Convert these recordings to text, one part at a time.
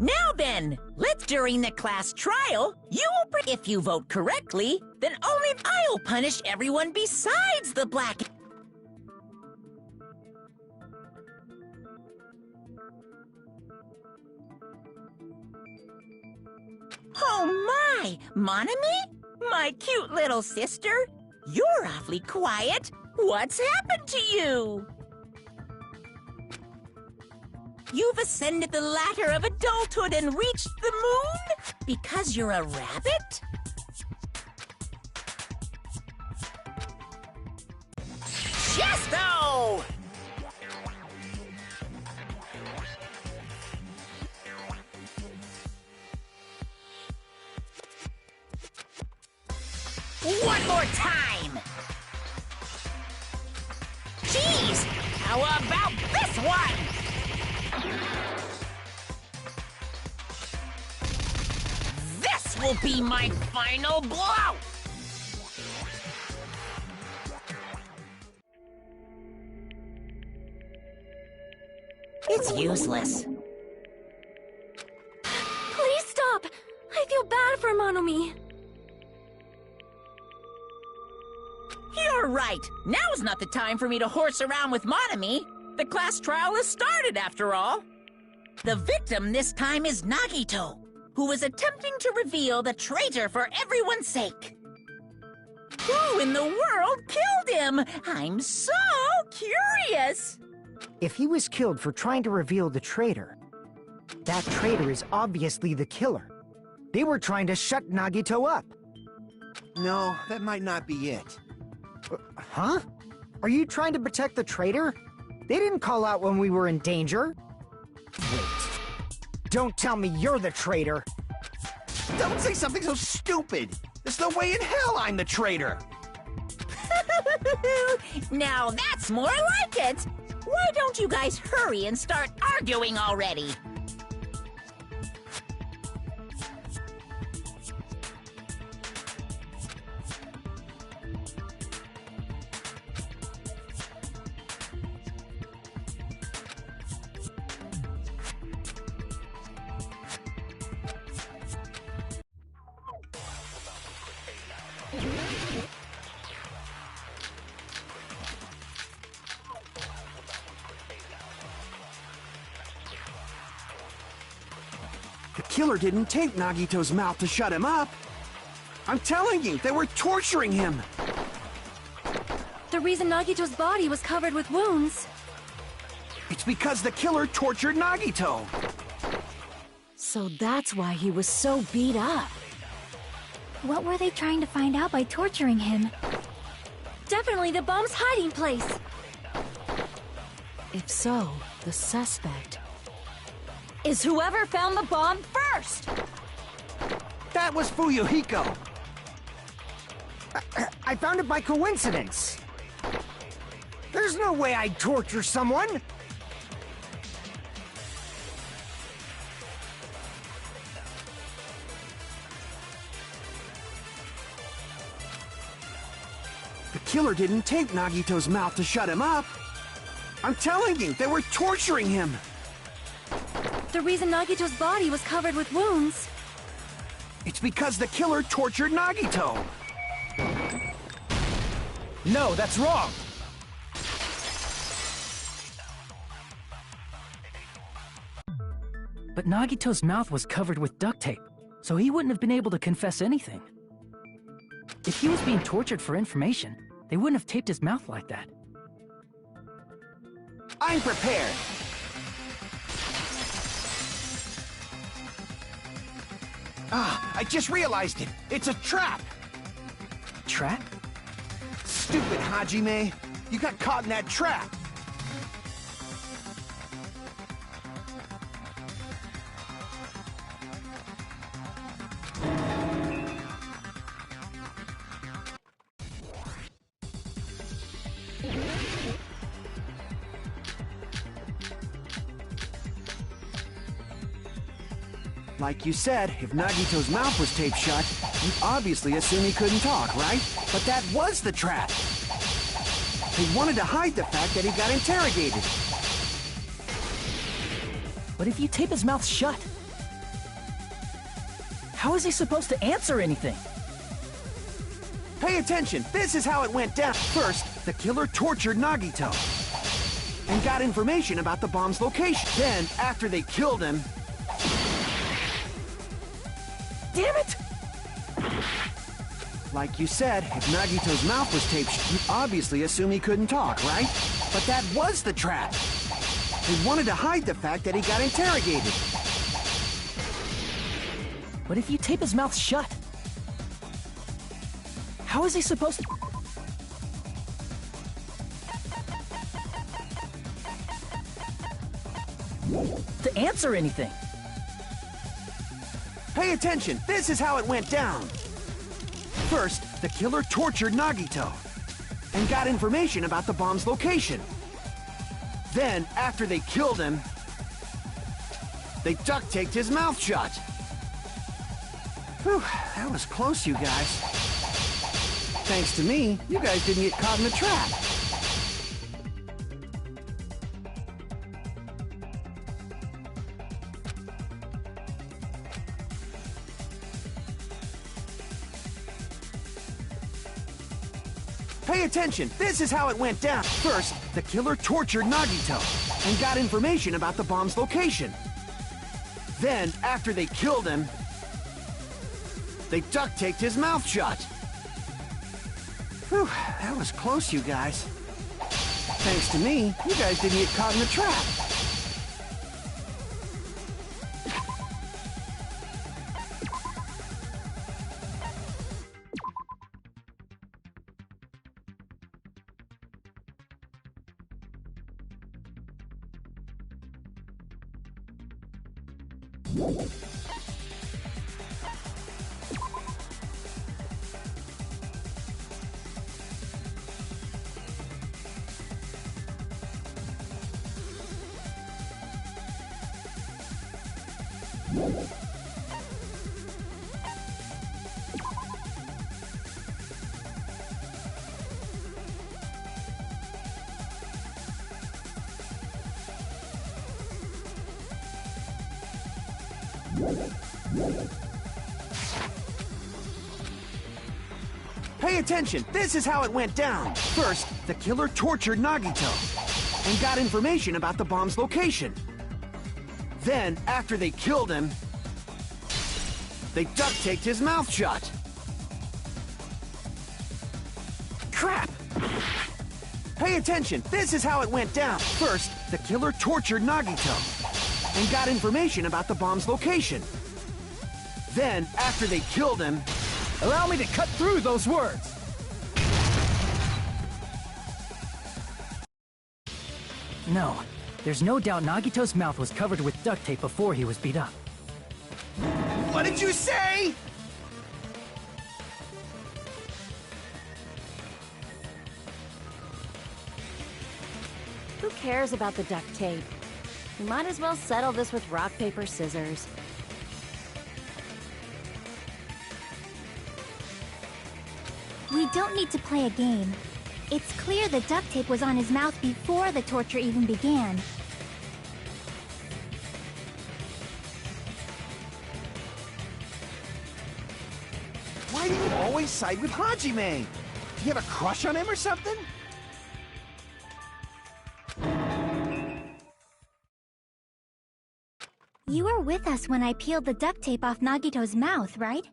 Now then, during the class trial, if you vote correctly, then only I'll punish everyone besides the black. Oh my, Monami? My cute little sister? You're awfully quiet. What's happened to you? You've ascended the ladder of adulthood and reached the moon? Because you're a rabbit? Chesto! One more time! Jeez! How about this one? This will be my final blow! It's useless. Please stop! I feel bad for Monomi. You're right. Now's not the time for me to horse around with Monomi. The class trial has started, after all. The victim this time is Nagito, who is attempting to reveal the traitor for everyone's sake. Who in the world killed him? I'm so curious. If he was killed for trying to reveal the traitor, that traitor is obviously the killer. They were trying to shut Nagito up. No, that might not be it. Huh? Are you trying to protect the traitor? They didn't call out when we were in danger. Wait. Don't tell me you're the traitor. Don't say something so stupid. There's no way in hell I'm the traitor. Now that's more like it. Why don't you guys hurry and start arguing already? The killer didn't tape Nagito's mouth to shut him up. I'm telling you, they were torturing him. The reason Nagito's body was covered with wounds. It's because the killer tortured Nagito. So that's why he was so beat up. What were they trying to find out by torturing him? Definitely the bomb's hiding place. If so, the suspect is whoever found the bomb first! That was Fuyuhiko. I found it by coincidence. There's no way I'd torture someone. The killer didn't tape Nagito's mouth to shut him up. I'm telling you, they were torturing him. The reason Nagito's body was covered with wounds. It's because the killer tortured Nagito. No, that's wrong. But Nagito's mouth was covered with duct tape, so he wouldn't have been able to confess anything. If he was being tortured for information, they wouldn't have taped his mouth like that. I'm prepared. I just realized it. It's a trap. Trap? Stupid Hajime. You got caught in that trap. Like you said, if Nagito's mouth was taped shut, you'd obviously assume he couldn't talk, right? But that was the trap! They wanted to hide the fact that he got interrogated. But if you tape his mouth shut, how is he supposed to answer anything? Pay attention, this is how it went down. First, the killer tortured Nagito and got information about the bomb's location. Then, after they killed him... Damn it! Like you said, if Nagito's mouth was taped, you'd obviously assume he couldn't talk, right? But that was the trap! They wanted to hide the fact that he got interrogated. But if you tape his mouth shut, how is he supposed to answer anything? Pay attention, this is how it went down. First, the killer tortured Nagito and got information about the bomb's location. Then, after they killed him, they duct-taped his mouth shut. Whew, that was close, you guys. Thanks to me, you guys didn't get caught in the trap. Pay attention, this is how it went down. First, the killer tortured Nagito and got information about the bomb's location. Then, after they killed him, they duct-taped his mouth shut. Whew, that was close, you guys. Thanks to me, you guys didn't get caught in the trap. Pay attention, this is how it went down. First, the killer tortured Nagito and got information about the bomb's location. Then, after they killed him, they duct-taped his mouth shut. Crap! Pay attention, this is how it went down. First, the killer tortured Nagito and got information about the bomb's location. Then, after they killed him... Allow me to cut through those words! No, there's no doubt Nagito's mouth was covered with duct tape before he was beat up. What did you say?! Who cares about the duct tape? We might as well settle this with rock, paper, scissors. We don't need to play a game. It's clear the duct tape was on his mouth before the torture even began. Why do you always side with Hajime? Do you have a crush on him or something? You were with us when I peeled the duct tape off Nagito's mouth, right?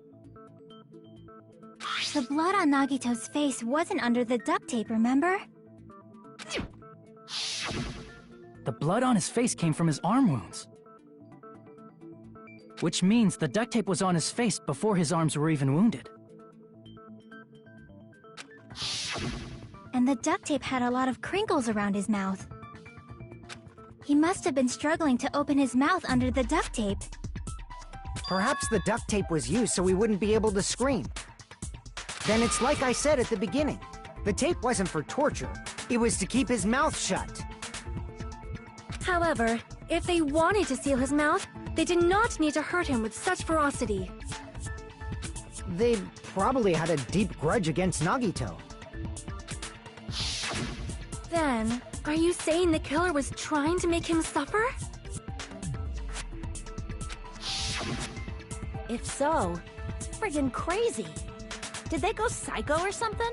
The blood on Nagito's face wasn't under the duct tape, remember? The blood on his face came from his arm wounds. Which means the duct tape was on his face before his arms were even wounded. And the duct tape had a lot of crinkles around his mouth. He must have been struggling to open his mouth under the duct tape. Perhaps the duct tape was used so we wouldn't be able to scream. Then it's like I said at the beginning. The tape wasn't for torture. It was to keep his mouth shut. However, If they wanted to seal his mouth, they did not need to hurt him with such ferocity. They probably had a deep grudge against Nagito. Then, are you saying the killer was trying to make him suffer? If so, it's friggin' crazy. Did they go psycho or something?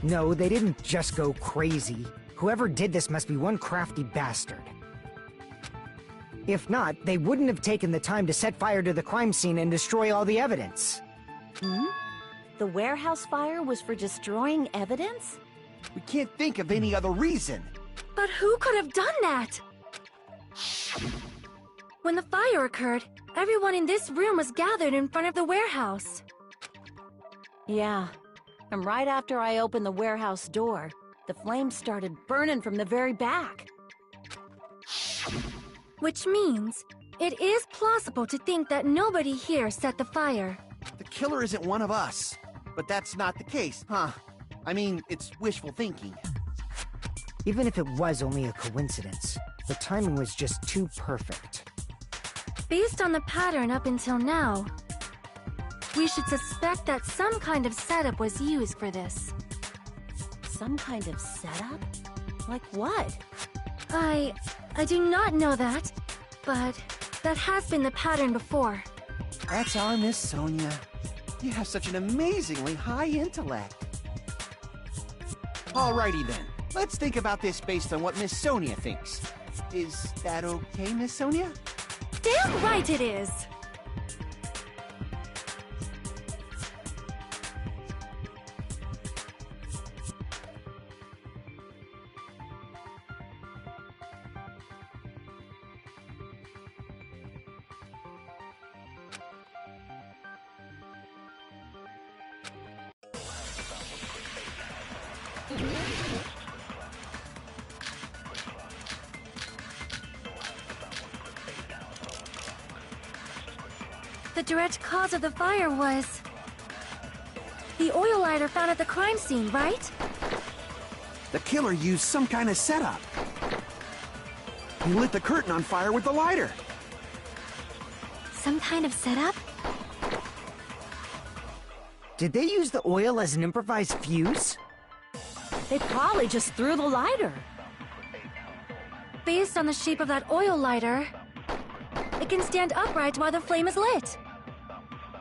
No, they didn't just go crazy. Whoever did this must be one crafty bastard. If not, they wouldn't have taken the time to set fire to the crime scene and destroy all the evidence. Hmm? The warehouse fire was for destroying evidence? We can't think of any other reason. But who could have done that? When the fire occurred, everyone in this room was gathered in front of the warehouse. Yeah. And right after I opened the warehouse door, the flames started burning from the very back. Which means, it is plausible to think that nobody here set the fire. The killer isn't one of us. But that's not the case, huh? I mean, it's wishful thinking. Even if it was only a coincidence, the timing was just too perfect. Based on the pattern up until now, we should suspect that some kind of setup was used for this. Some kind of setup? Like what? I do not know that, but that has been the pattern before. That's our Miss Sonia. You have such an amazingly high intellect. Alrighty then. Let's think about this based on what Miss Sonia thinks. Is that okay, Miss Sonia? Damn right it is! The direct cause of the fire was the oil lighter found at the crime scene, right? The killer used some kind of setup. He lit the curtain on fire with the lighter. Some kind of setup? Did they use the oil as an improvised fuse? They probably just threw the lighter. Based on the shape of that oil lighter, it can stand upright while the flame is lit.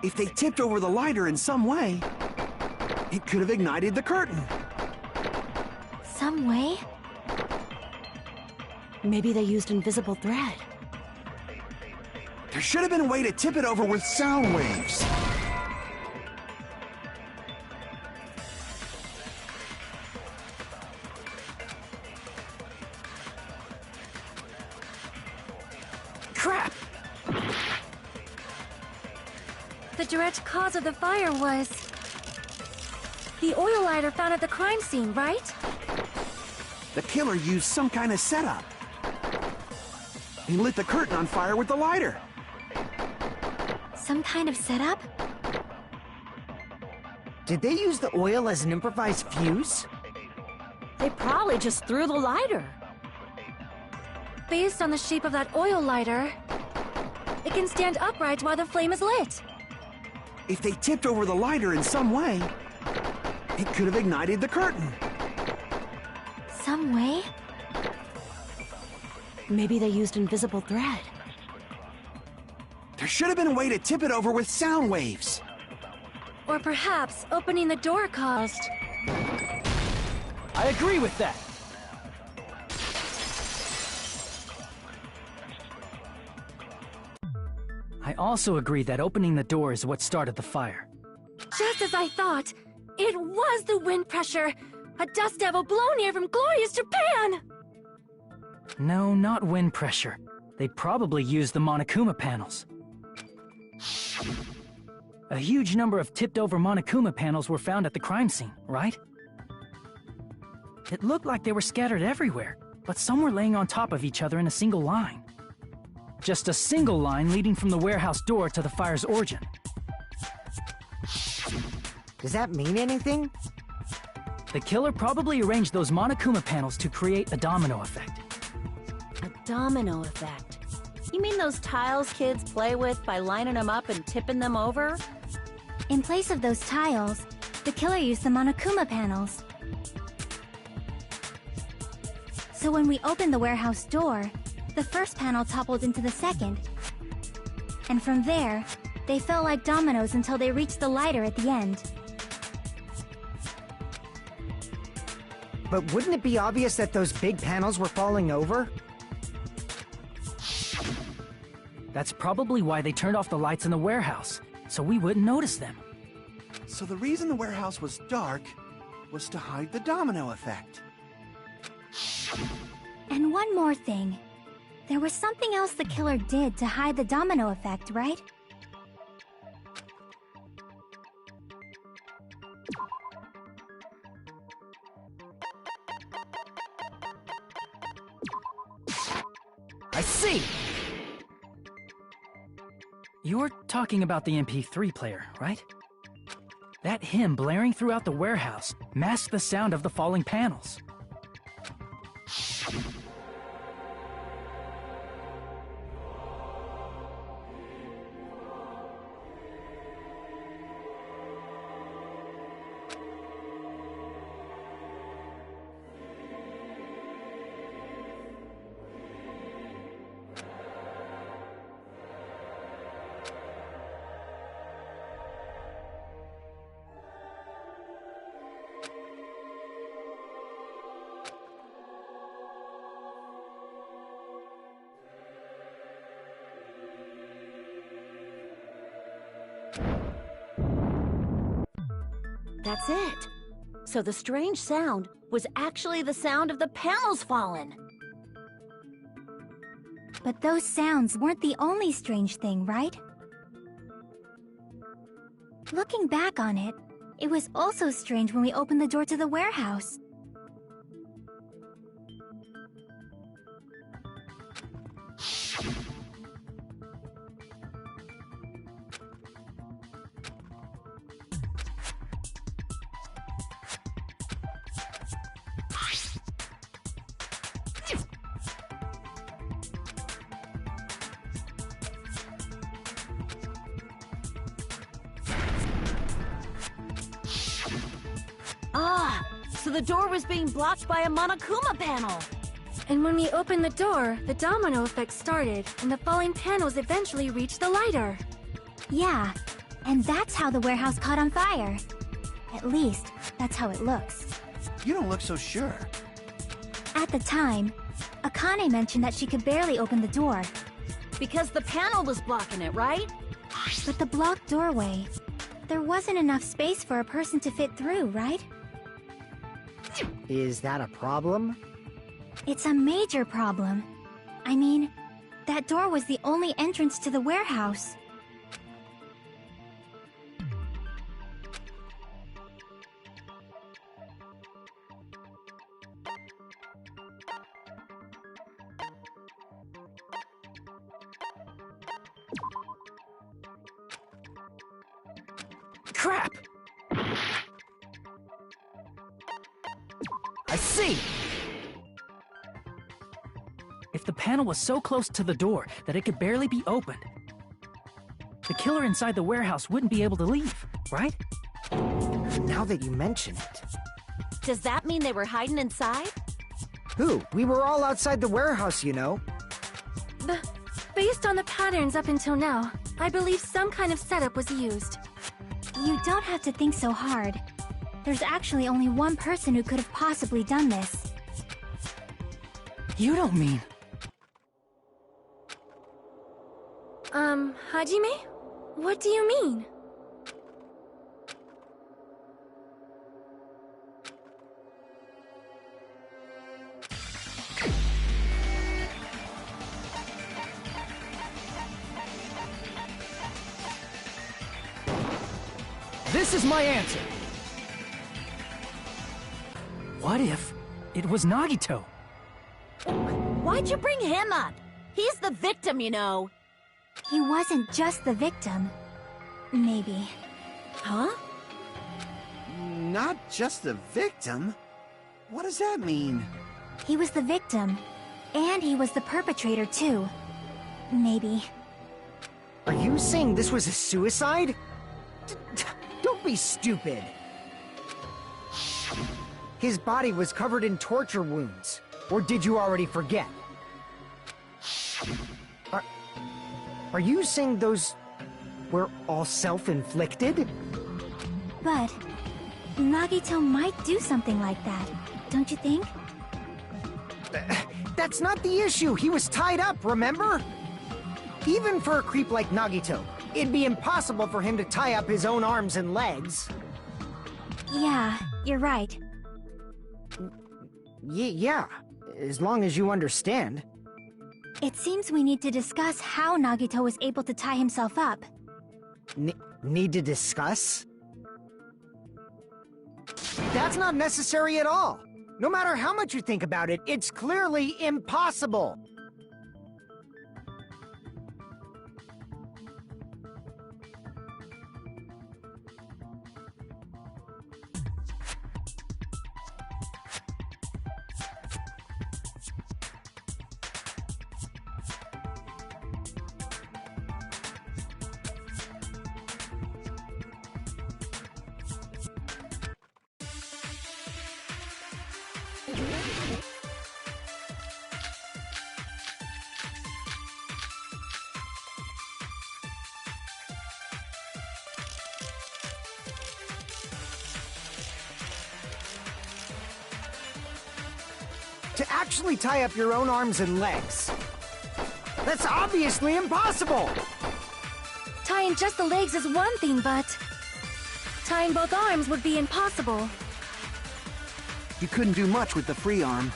If they tipped over the lighter in some way, it could have ignited the curtain. Some way? Maybe they used invisible thread. There should have been a way to tip it over with sound waves. Crap! The direct cause of the fire was the oil lighter found at the crime scene, right? The killer used some kind of setup. He lit the curtain on fire with the lighter. Some kind of setup? Did they use the oil as an improvised fuse? They probably just threw the lighter. Based on the shape of that oil lighter, it can stand upright while the flame is lit. If they tipped over the lighter in some way, it could have ignited the curtain. Some way? Maybe they used invisible thread. There should have been a way to tip it over with sound waves. Or perhaps opening the door caused. I agree with that. I also agree that opening the door is what started the fire. Just as I thought, it was the wind pressure! A dust devil blown here from glorious Japan! No, not wind pressure. They probably used the Monokuma panels. A huge number of tipped-over Monokuma panels were found at the crime scene, right? It looked like they were scattered everywhere, but some were laying on top of each other in a single line. Just a single line leading from the warehouse door to the fire's origin. Does that mean anything? The killer probably arranged those Monokuma panels to create a domino effect. A domino effect. You mean those tiles kids play with by lining them up and tipping them over? In place of those tiles, the killer used the Monokuma panels. So when we opened the warehouse door, the first panel toppled into the second. And from there, they fell like dominoes until they reached the lighter at the end. But wouldn't it be obvious that those big panels were falling over? That's probably why they turned off the lights in the warehouse, so we wouldn't notice them. So the reason the warehouse was dark was to hide the domino effect. And one more thing. There was something else the killer did to hide the domino effect, right? I see! You're talking about the MP3 player, right? That hymn blaring throughout the warehouse masked the sound of the falling panels. That's it. So the strange sound was actually the sound of the panels falling. But those sounds weren't the only strange thing, right? Looking back on it, it was also strange when we opened the door to the warehouse. Ah, so the door was being blocked by a Monokuma panel. And when we opened the door, the domino effect started, and the falling panels eventually reached the lighter. Yeah, and that's how the warehouse caught on fire. At least, that's how it looks. You don't look so sure. At the time, Akane mentioned that she could barely open the door. Because the panel was blocking it, right? But the blocked doorway, there wasn't enough space for a person to fit through, right? Is that a problem? It's a major problem. I mean, that door was the only entrance to the warehouse. Crap! I see! If the panel was so close to the door that it could barely be opened, the killer inside the warehouse wouldn't be able to leave, right? Now that you mention it. Does that mean they were hiding inside? Who? We were all outside the warehouse, you know. Based on the patterns up until now, I believe some kind of setup was used. You don't have to think so hard. There's actually only one person who could have possibly done this. You don't mean... Hajime? What do you mean? This is my answer! What if it was Nagito? Why'd you bring him up? He's the victim, you know. He wasn't just the victim. Maybe. Huh? Not just a victim? What does that mean? He was the victim, and he was the perpetrator too. Maybe. Are you saying this was a suicide? Don't be stupid. His body was covered in torture wounds. Or did you already forget? Are you saying those were all self-inflicted? But Nagito might do something like that, don't you think? That's not the issue. He was tied up, remember? Even for a creep like Nagito, it'd be impossible for him to tie up his own arms and legs. Yeah, you're right. Yeah, as long as you understand. It seems we need to discuss how Nagito was able to tie himself up. Need to discuss? That's not necessary at all. No matter how much you think about it, it's clearly impossible. To actually tie up your own arms and legs. That's obviously impossible! Tying just the legs is one thing, but tying both arms would be impossible. You couldn't do much with the free arm.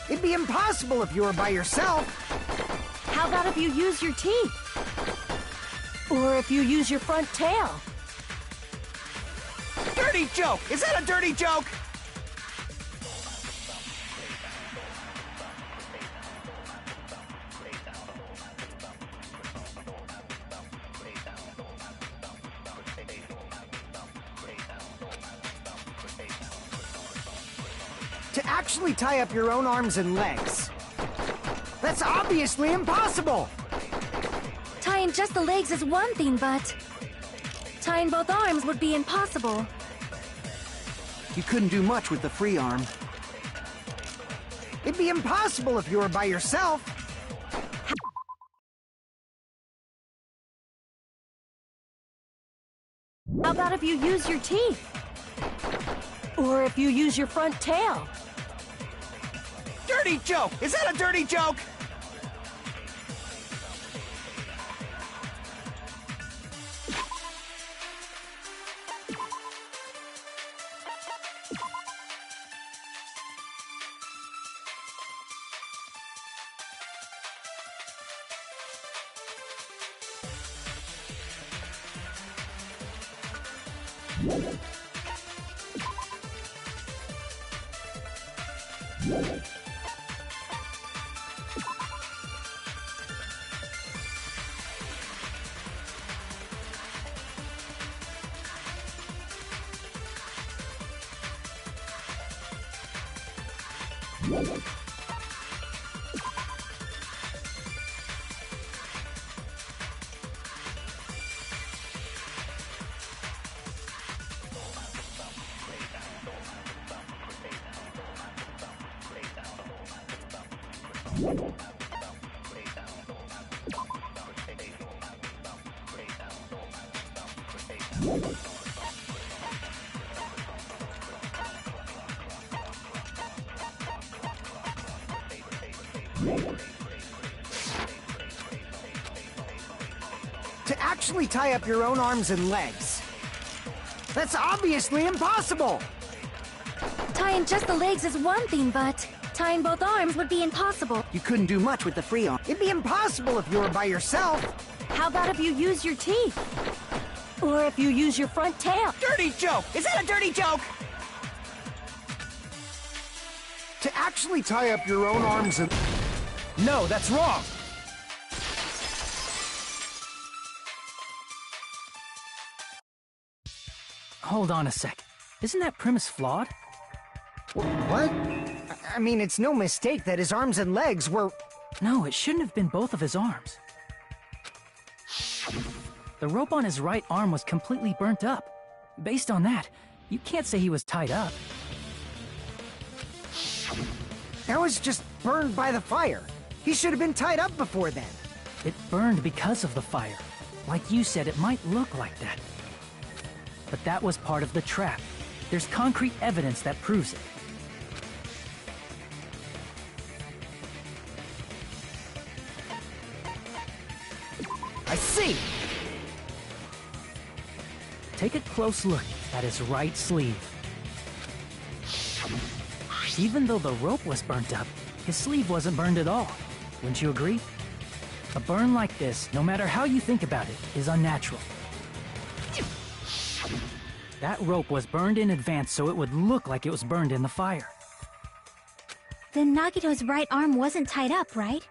It'd be impossible if you were by yourself. How about if you use your teeth? Or if you use your front tail? Dirty joke! Is that a dirty joke? To actually tie up your own arms and legs. That's obviously impossible! Tying just the legs is one thing, but tying both arms would be impossible. You couldn't do much with the free arm. It'd be impossible if you were by yourself. How about if you use your teeth? Or if you use your front tail? Dirty joke! Is that a dirty joke? To actually tie up your own arms and legs. That's obviously impossible! Tying just the legs is one thing, but tying both arms would be impossible. You couldn't do much with the free arm. It'd be impossible if you were by yourself. How about if you use your teeth? Or if you use your front tail? Dirty joke! Is that a dirty joke? To actually tie up your own arms and... No, that's wrong! Hold on a sec. Isn't that premise flawed? What? I mean, it's no mistake that his arms and legs were... No, it shouldn't have been both of his arms. The rope on his right arm was completely burnt up. Based on that, you can't say he was tied up. That was just burned by the fire. He should have been tied up before then. It burned because of the fire. Like you said, it might look like that. But that was part of the trap. There's concrete evidence that proves it. I see! Take a close look at his right sleeve. Even though the rope was burnt up, his sleeve wasn't burned at all. Wouldn't you agree? A burn like this, no matter how you think about it, is unnatural. That rope was burned in advance so it would look like it was burned in the fire. Then Nagito's right arm wasn't tied up, right?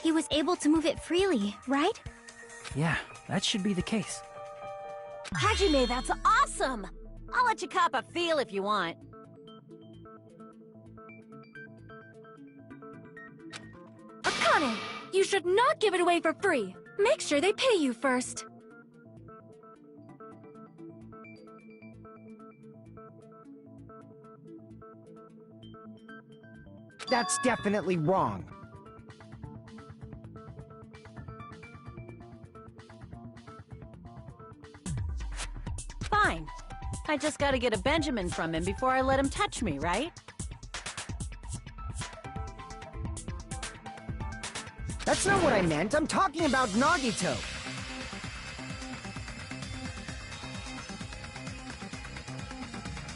He was able to move it freely, right? Yeah, that should be the case. Hajime, that's awesome! I'll let you cop a feel if you want. Akane, you should not give it away for free. Make sure they pay you first. That's definitely wrong. Fine. I just gotta get a Benjamin from him before I let him touch me, right? That's not what I meant. I'm talking about Nagito.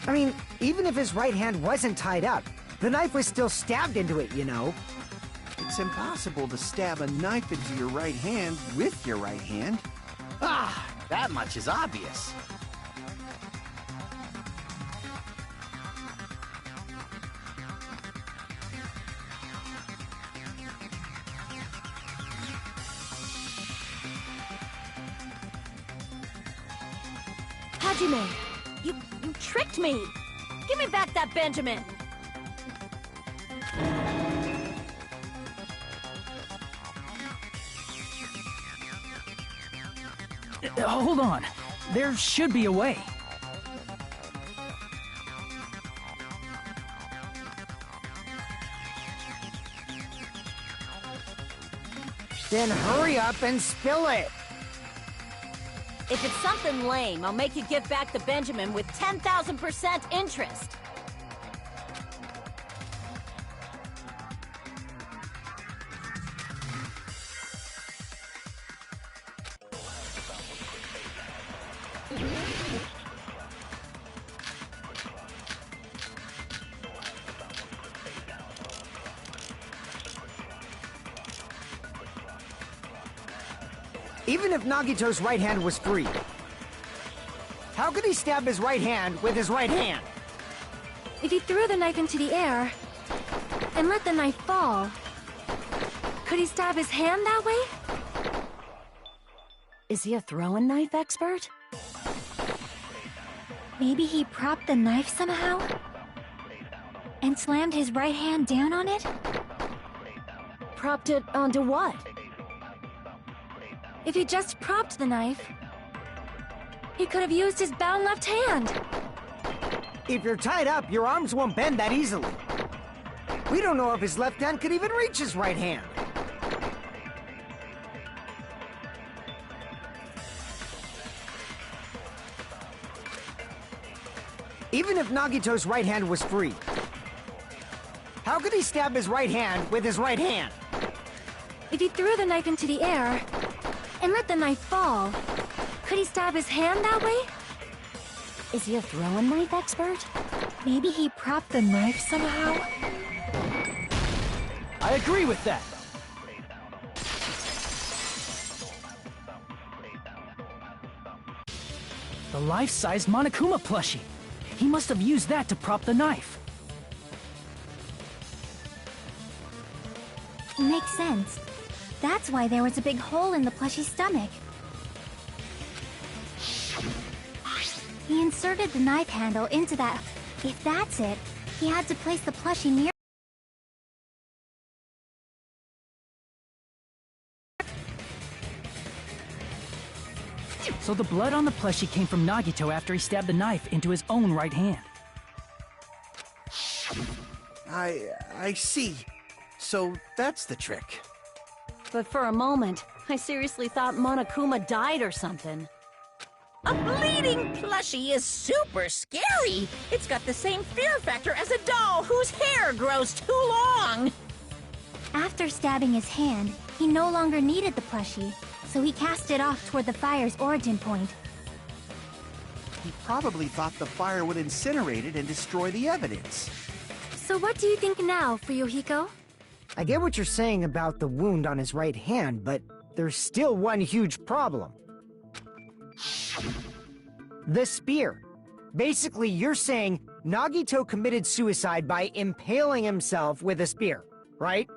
I mean, even if his right hand wasn't tied up, the knife was still stabbed into it, you know? It's impossible to stab a knife into your right hand with your right hand. Ah, that much is obvious. Hajime, you tricked me! Give me back that Benjamin! Hold on. There should be a way. Then hurry up and spill it! If it's something lame, I'll make you give back the Benjamin with 10,000% interest. Even if Nagito's right hand was free, how could he stab his right hand with his right hand? If he threw the knife into the air and let the knife fall, could he stab his hand that way? Is he a throwing knife expert? Maybe he propped the knife somehow? And slammed his right hand down on it? Propped it onto what? If he just propped the knife, he could have used his bound left hand. If you're tied up, your arms won't bend that easily. We don't know if his left hand could even reach his right hand. Even if Nagito's right hand was free, how could he stab his right hand with his right hand? If he threw the knife into the air and let the knife fall, could he stab his hand that way? Is he a throwing knife expert? Maybe he propped the knife somehow? I agree with that. The life-size Monokuma plushie. He must have used that to prop the knife. Makes sense. That's why there was a big hole in the plushie's stomach. He inserted the knife handle into that. If that's it, he had to place the plushie near. So the blood on the plushie came from Nagito after he stabbed the knife into his own right hand. I see. So that's the trick. But for a moment, I seriously thought Monokuma died or something. A bleeding plushie is super scary. It's got the same fear factor as a doll whose hair grows too long. After stabbing his hand, he no longer needed the plushie, so he cast it off toward the fire's origin point. He probably thought the fire would incinerate it and destroy the evidence. So what do you think now, Fuyuhiko? I get what you're saying about the wound on his right hand, but there's still one huge problem. The spear. Basically, you're saying Nagito committed suicide by impaling himself with a spear, right?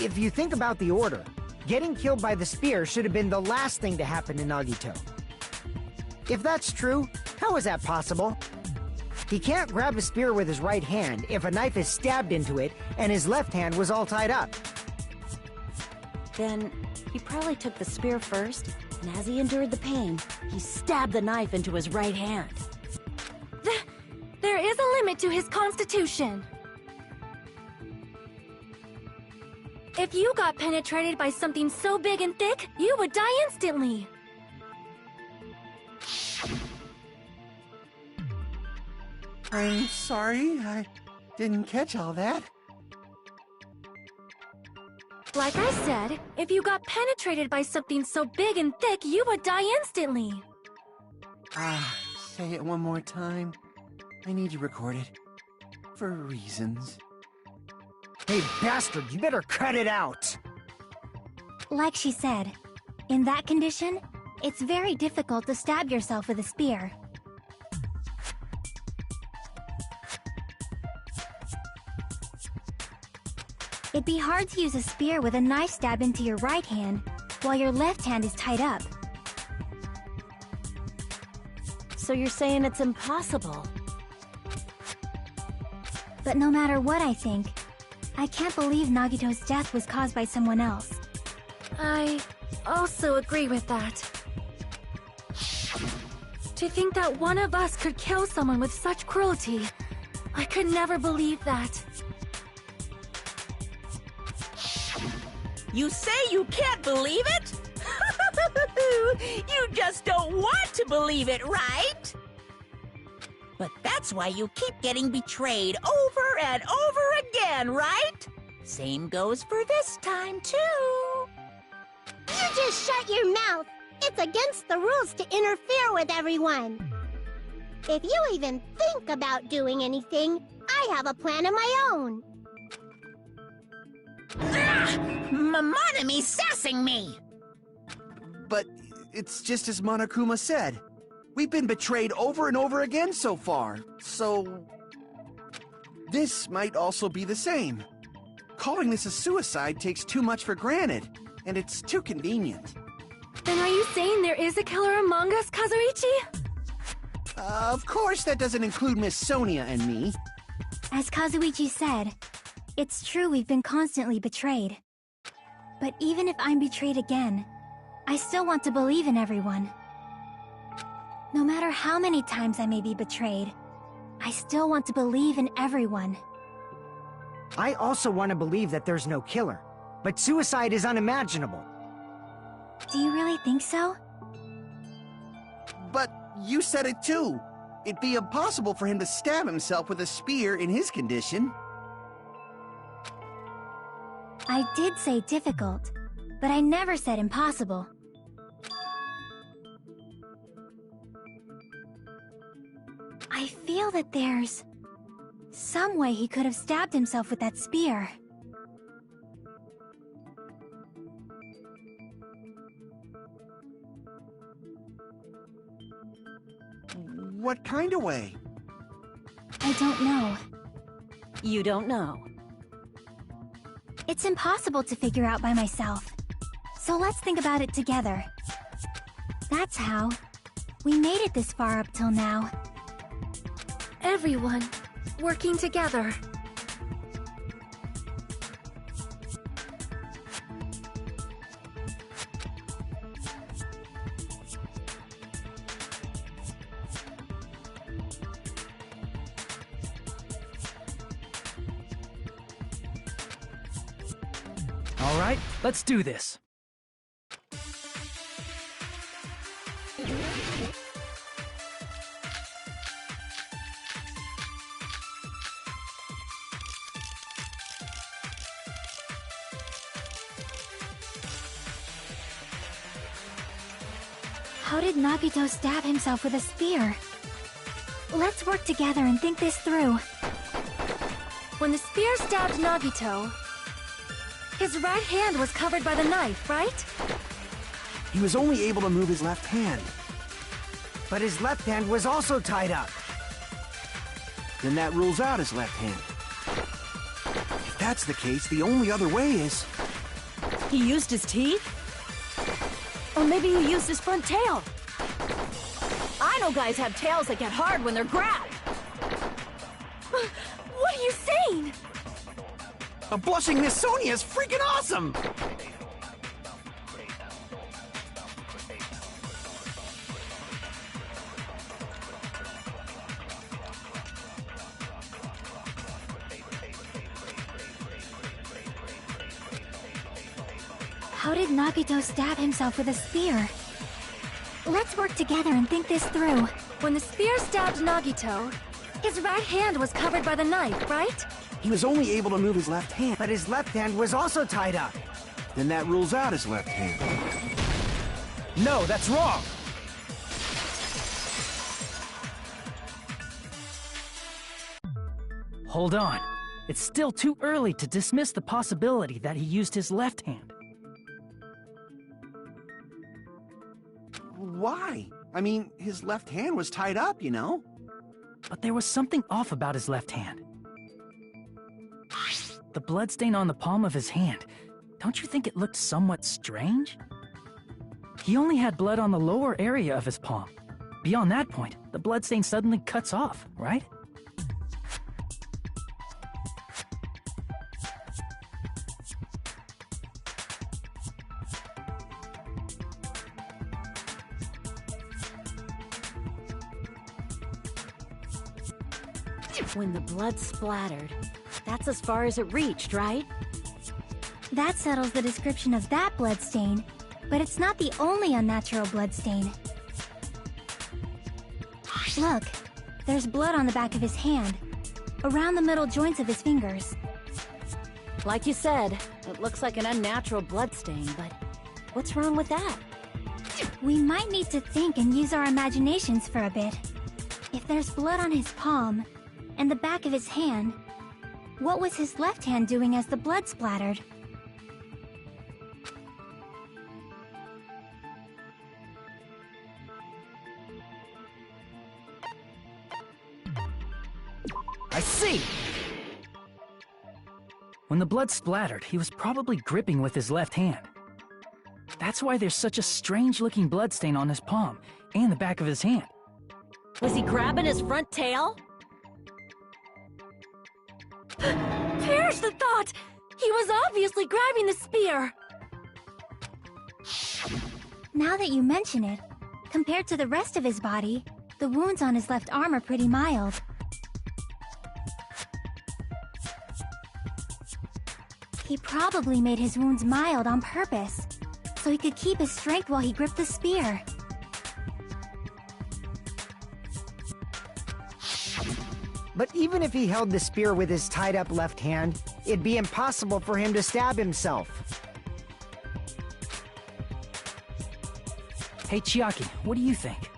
If you think about the order, getting killed by the spear should have been the last thing to happen to Nagito. If that's true, how is that possible? He can't grab a spear with his right hand if a knife is stabbed into it and his left hand was all tied up. Then, he probably took the spear first, and as he endured the pain, he stabbed the knife into his right hand. There is a limit to his constitution. If you got penetrated by something so big and thick, you would die instantly. I'm sorry, I didn't catch all that. Like I said, if you got penetrated by something so big and thick, you would die instantly. Say it one more time. I need you recorded. For reasons. Hey, bastard, you better cut it out! Like she said, in that condition, it's very difficult to stab yourself with a spear. It'd be hard to use a spear with a knife stab into your right hand, while your left hand is tied up. So you're saying it's impossible? But no matter what I think, I can't believe Nagito's death was caused by someone else. I also agree with that. To think that one of us could kill someone with such cruelty, I could never believe that. You say you can't believe it? You just don't want to believe it, right? But that's why you keep getting betrayed over and over again, right? Same goes for this time, too. You just shut your mouth. It's against the rules to interfere with everyone. If you even think about doing anything, I have a plan of my own. Monomi's sassing me! But it's just as Monokuma said. We've been betrayed over and over again so far, so... This might also be the same. Calling this a suicide takes too much for granted, and it's too convenient. Then are you saying there is a killer among us, Kazuichi? Of course that doesn't include Miss Sonia and me. As Kazuichi said, it's true we've been constantly betrayed. But even if I'm betrayed again, I still want to believe in everyone. No matter how many times I may be betrayed, I still want to believe in everyone. I also want to believe that there's no killer, but suicide is unimaginable. Do you really think so? But you said it too. It'd be impossible for him to stab himself with a spear in his condition. I did say difficult, but I never said impossible. I feel that there's some way he could have stabbed himself with that spear. What kind of way? I don't know. You don't know. It's impossible to figure out by myself. So let's think about it together. That's how we made it this far up till now. Everyone working together. All right, let's do this. How did Nagito stab himself with a spear? Let's work together and think this through. When the spear stabbed Nagito, his right hand was covered by the knife, right? He was only able to move his left hand. But his left hand was also tied up. Then that rules out his left hand. If that's the case, the only other way is... He used his teeth? Or maybe he used his front tail. I know guys have tails that get hard when they're grabbed. What are you saying? A blushing Miss Sonia is freaking awesome! How did Nagito stab himself with a spear? Let's work together and think this through. When the spear stabbed Nagito, his right hand was covered by the knife, right? He was only able to move his left hand. But his left hand was also tied up. Then that rules out his left hand. No, that's wrong! Hold on. It's still too early to dismiss the possibility that he used his left hand. Why? I mean, his left hand was tied up, you know? But there was something off about his left hand. The bloodstain on the palm of his hand. Don't you think it looked somewhat strange? He only had blood on the lower area of his palm. Beyond that point, the bloodstain suddenly cuts off, right? When the blood splattered, that's as far as it reached, right? That settles the description of that bloodstain, but it's not the only unnatural bloodstain. Look, there's blood on the back of his hand, around the middle joints of his fingers. Like you said, it looks like an unnatural bloodstain, but what's wrong with that? We might need to think and use our imaginations for a bit. If there's blood on his palm, and the back of his hand, what was his left hand doing as the blood splattered? I see! When the blood splattered, he was probably gripping with his left hand. That's why there's such a strange-looking bloodstain on his palm and the back of his hand. Was he grabbing his front tail? Perish the thought! He was obviously grabbing the spear! Now that you mention it, compared to the rest of his body, the wounds on his left arm are pretty mild. He probably made his wounds mild on purpose, so he could keep his strength while he gripped the spear. But even if he held the spear with his tied-up left hand, it'd be impossible for him to stab himself. Hey, Chiaki, what do you think?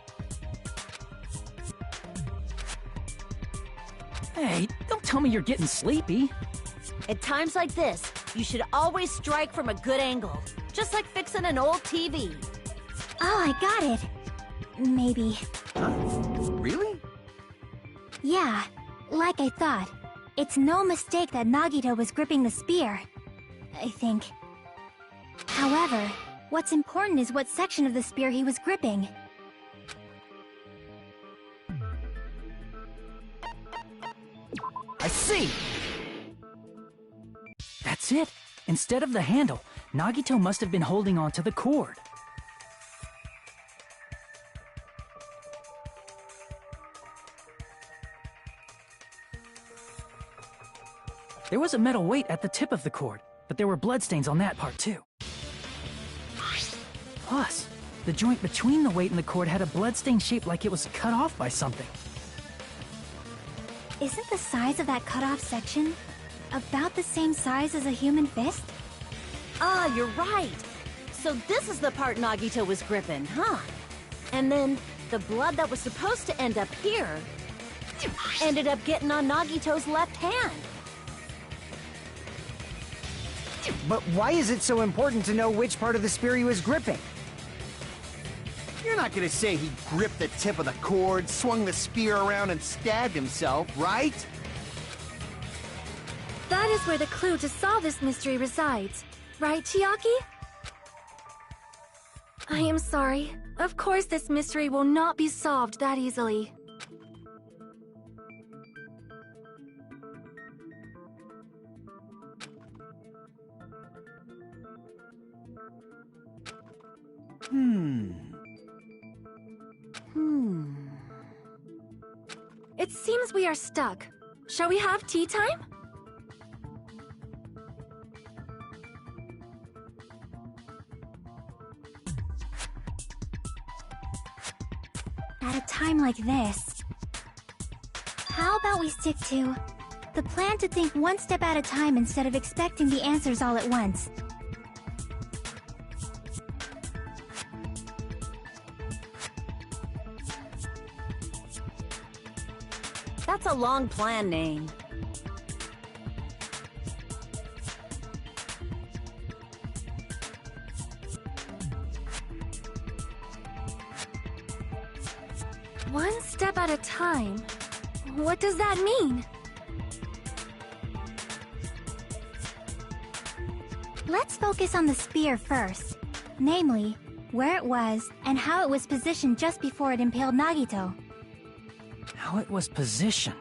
Hey, don't tell me you're getting sleepy. At times like this, you should always strike from a good angle. Just like fixing an old TV. Oh, I got it. Maybe. Really? Yeah, like I thought. It's no mistake that Nagito was gripping the spear. I think. However, what's important is what section of the spear he was gripping. I see! That's it! Instead of the handle, Nagito must have been holding on to the cord. There was a metal weight at the tip of the cord, but there were bloodstains on that part too. Plus, the joint between the weight and the cord had a bloodstain shaped like it was cut off by something. Isn't the size of that cut-off section about the same size as a human fist? Ah, you're right. So this is the part Nagito was gripping, huh? And then the blood that was supposed to end up here ended up getting on Nagito's left hand. But why is it so important to know which part of the spear he was gripping? You're not gonna say he gripped the tip of the cord, swung the spear around, and stabbed himself, right? That is where the clue to solve this mystery resides. Right, Chiaki? I am sorry. Of course this mystery will not be solved that easily. It seems we are stuck. Shall we have tea time? At a time like this, how about we stick to the plan to think one step at a time instead of expecting the answers all at once? That's a long plan name. One step at a time? What does that mean? Let's focus on the spear first. Namely, where it was and how it was positioned just before it impaled Nagito. How it was positioned.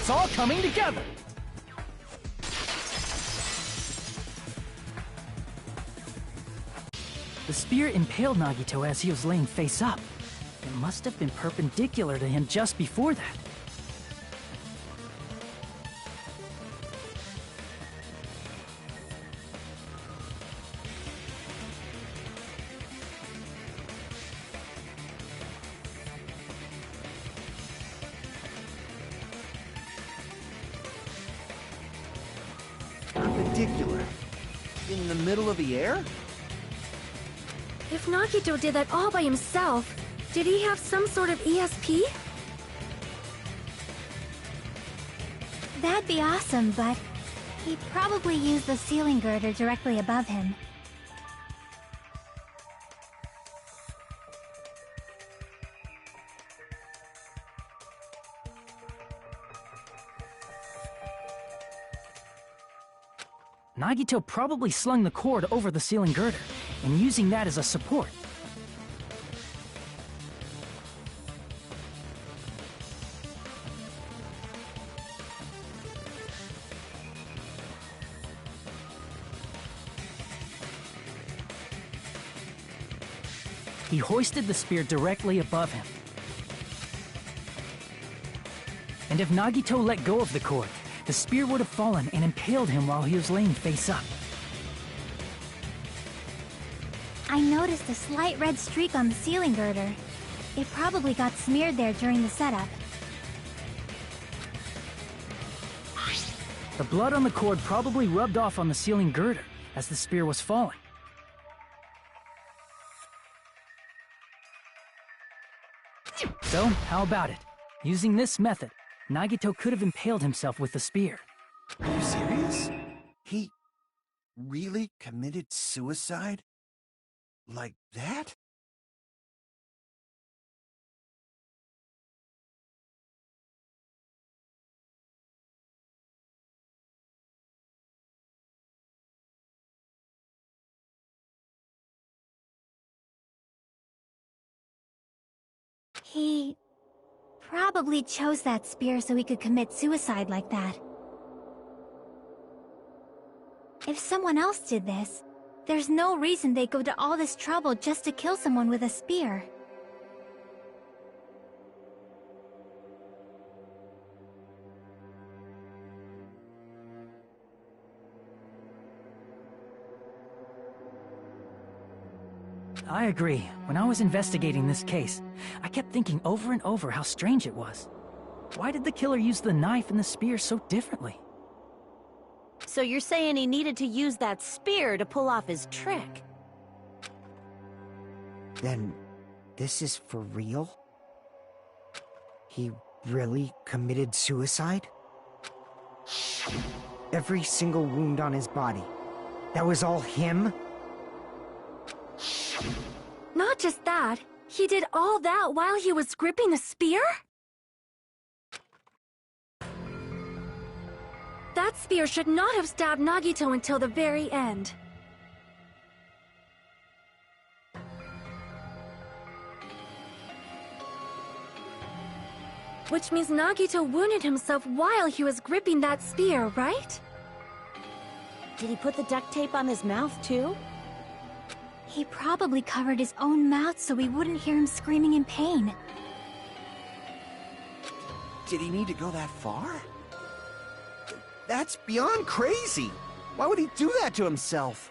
It's all coming together! The spear impaled Nagito as he was laying face up. It must have been perpendicular to him just before that. Perpendicular. In the middle of the air? If Nagito did that all by himself, did he have some sort of ESP? That'd be awesome, but he probably used the ceiling girder directly above him. Nagito probably slung the cord over the ceiling girder, and using that as a support. He hoisted the spear directly above him. And if Nagito let go of the cord, the spear would have fallen and impaled him while he was laying face up. I noticed a slight red streak on the ceiling girder. It probably got smeared there during the setup. The blood on the cord probably rubbed off on the ceiling girder as the spear was falling. So, how about it? Using this method, Nagito could have impaled himself with the spear. Are you serious? He really committed suicide? Like that? He probably chose that spear so he could commit suicide like that. If someone else did this, there's no reason they'd go to all this trouble just to kill someone with a spear. I agree. When I was investigating this case, I kept thinking over and over how strange it was. Why did the killer use the knife and the spear so differently? So you're saying he needed to use that spear to pull off his trick? Then, this is for real? He really committed suicide? Every single wound on his body, that was all him? Not just that, he did all that while he was gripping the spear? That spear should not have stabbed Nagito until the very end. Which means Nagito wounded himself while he was gripping that spear, right? Did he put the duct tape on his mouth, too? He probably covered his own mouth so we wouldn't hear him screaming in pain. Did he need to go that far? That's beyond crazy. Why would he do that to himself?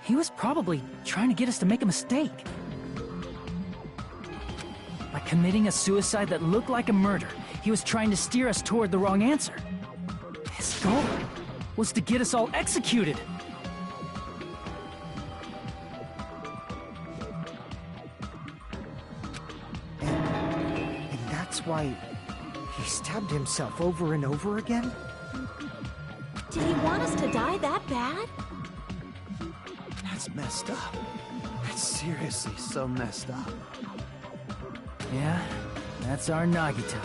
He was probably trying to get us to make a mistake. By committing a suicide that looked like a murder, he was trying to steer us toward the wrong answer. His goal was to get us all executed. And that's why he stabbed himself over and over again? Did he want us to die that bad? That's messed up. That's seriously so messed up. Yeah, that's our Nagito.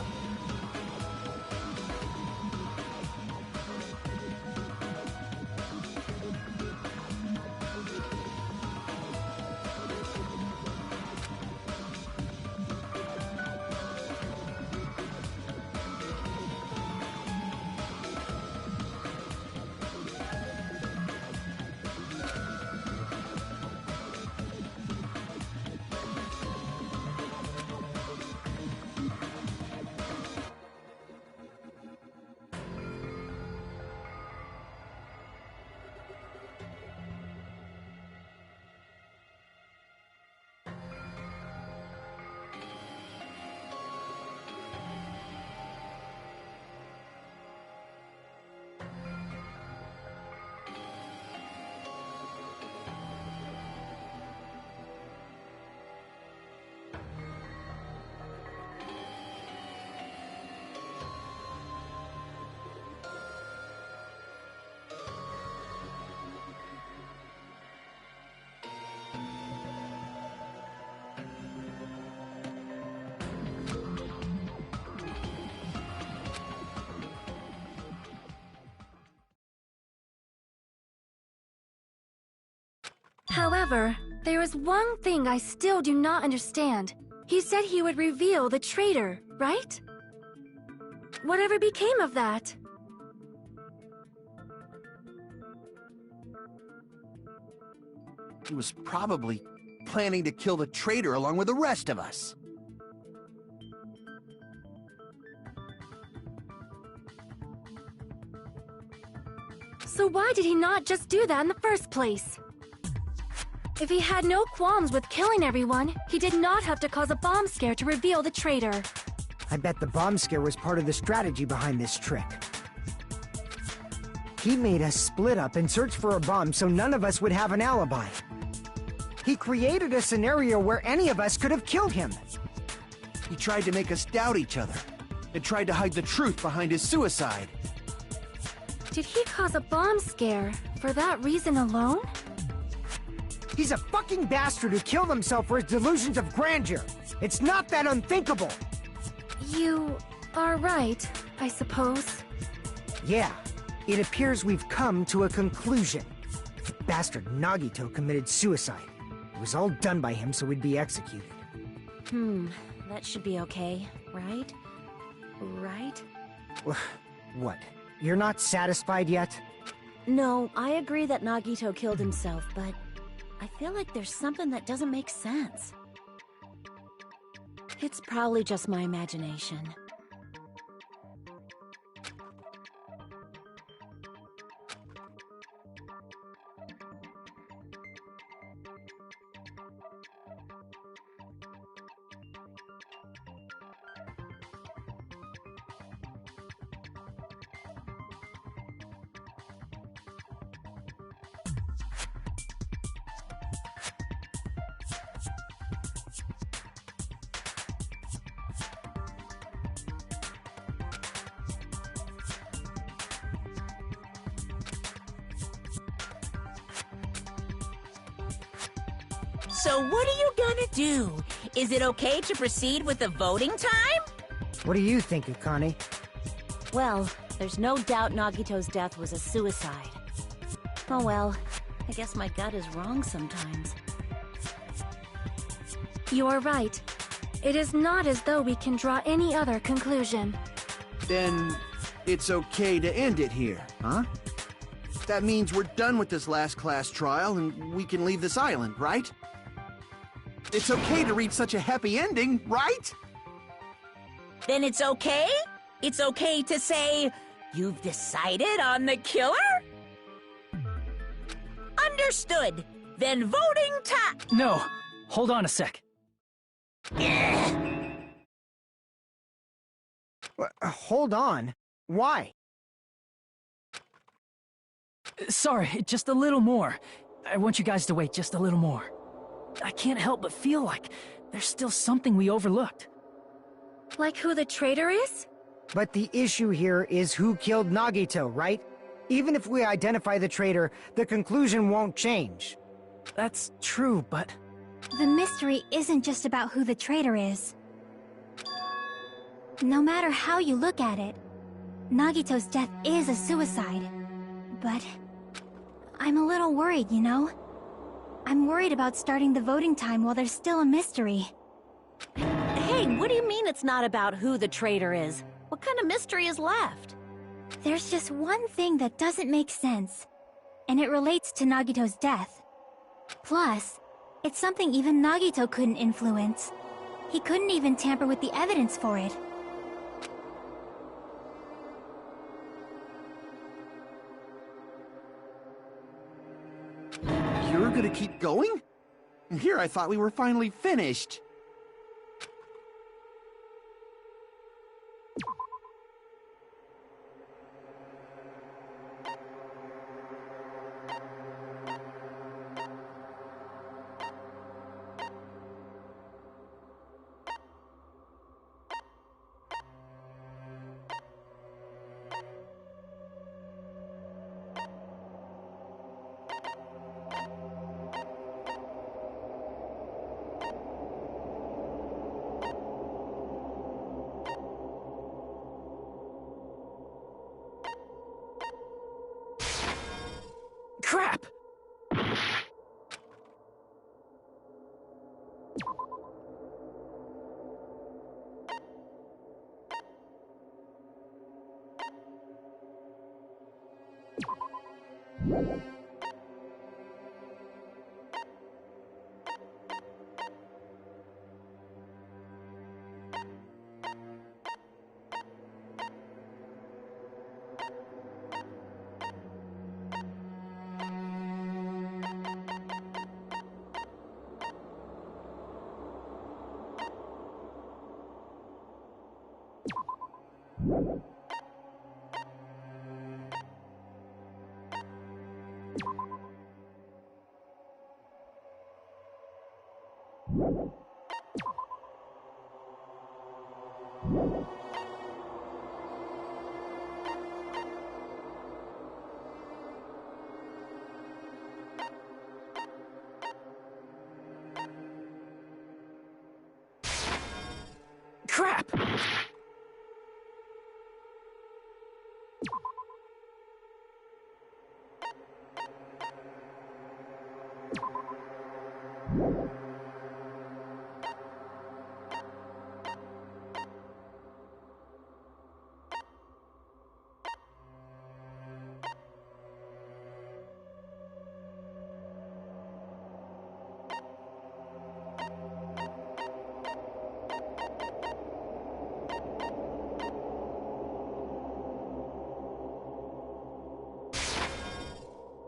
However, there is one thing I still do not understand. He said he would reveal the traitor, right? Whatever became of that? He was probably planning to kill the traitor along with the rest of us. So why did he not just do that in the first place? If he had no qualms with killing everyone, he did not have to cause a bomb scare to reveal the traitor. I bet the bomb scare was part of the strategy behind this trick. He made us split up and search for a bomb so none of us would have an alibi. He created a scenario where any of us could have killed him. He tried to make us doubt each other, and tried to hide the truth behind his suicide. Did he cause a bomb scare for that reason alone? He's a fucking bastard who killed himself for his delusions of grandeur. It's not that unthinkable. You are right, I suppose. Yeah, it appears we've come to a conclusion. Bastard Nagito committed suicide. It was all done by him so we'd be executed. That should be okay, right? Right? What? You're not satisfied yet? No, I agree that Nagito killed himself, but I feel like there's something that doesn't make sense. It's probably just my imagination. So what are you gonna do? Is it okay to proceed with the voting time? What do you think, Akane? Well, there's no doubt Nagito's death was a suicide. Oh well, I guess my gut is wrong sometimes. You are right. It is not as though we can draw any other conclusion. Then it's okay to end it here, huh? That means we're done with this last class trial and we can leave this island, right? It's okay to reach such a happy ending, right? Then it's okay? It's okay to say, you've decided on the killer? Understood. Then voting time. No, hold on a sec. Hold on. Why? Sorry, just a little more. I want you guys to wait just a little more. I can't help but feel like there's still something we overlooked. Like who the traitor is? But the issue here is who killed Nagito, right? Even if we identify the traitor, the conclusion won't change. That's true, but... The mystery isn't just about who the traitor is. No matter how you look at it, Nagito's death is a suicide. But... I'm a little worried, you know? I'm worried about starting the voting time while there's still a mystery. Hey, what do you mean it's not about who the traitor is? What kind of mystery is left? There's just one thing that doesn't make sense, and it relates to Nagito's death. Plus, it's something even Nagito couldn't influence. He couldn't even tamper with the evidence for it. You're gonna keep going? Here I thought we were finally finished. Crap! Crap!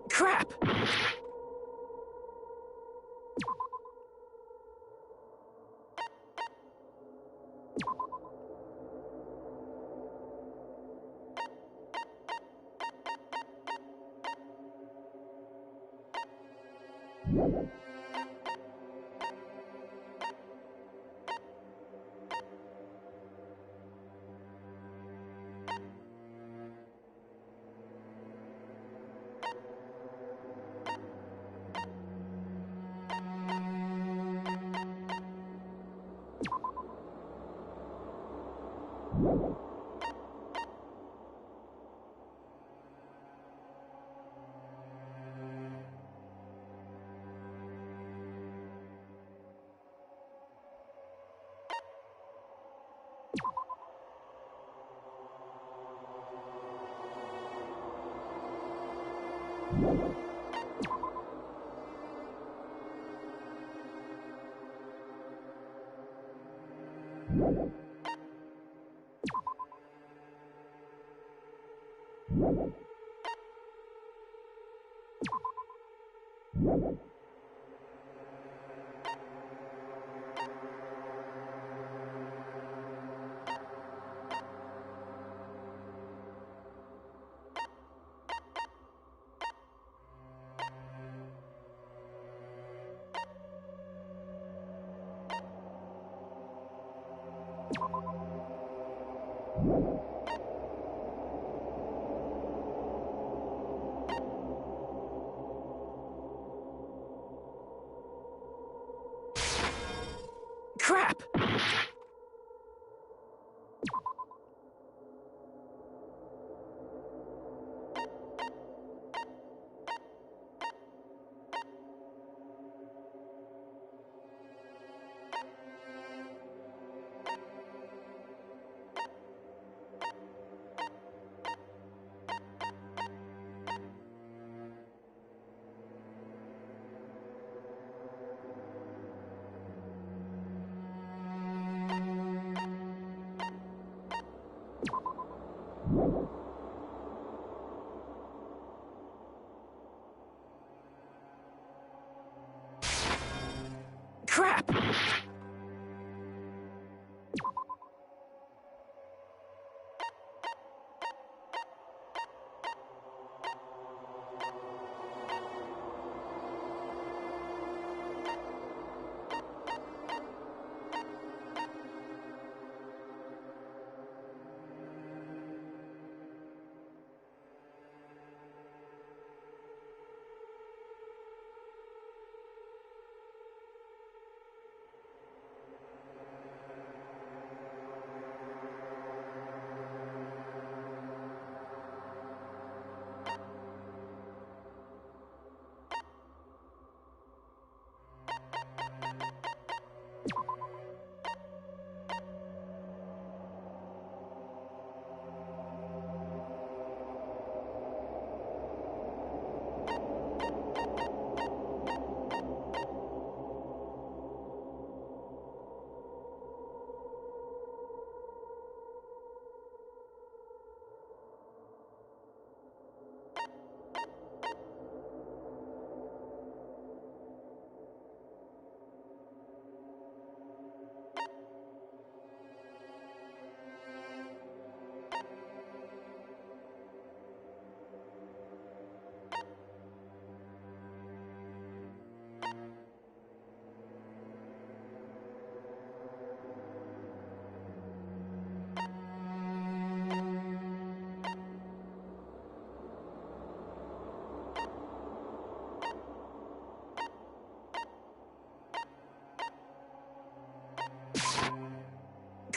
Crap! Crap!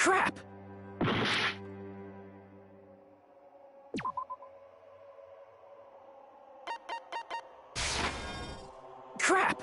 Crap! Crap!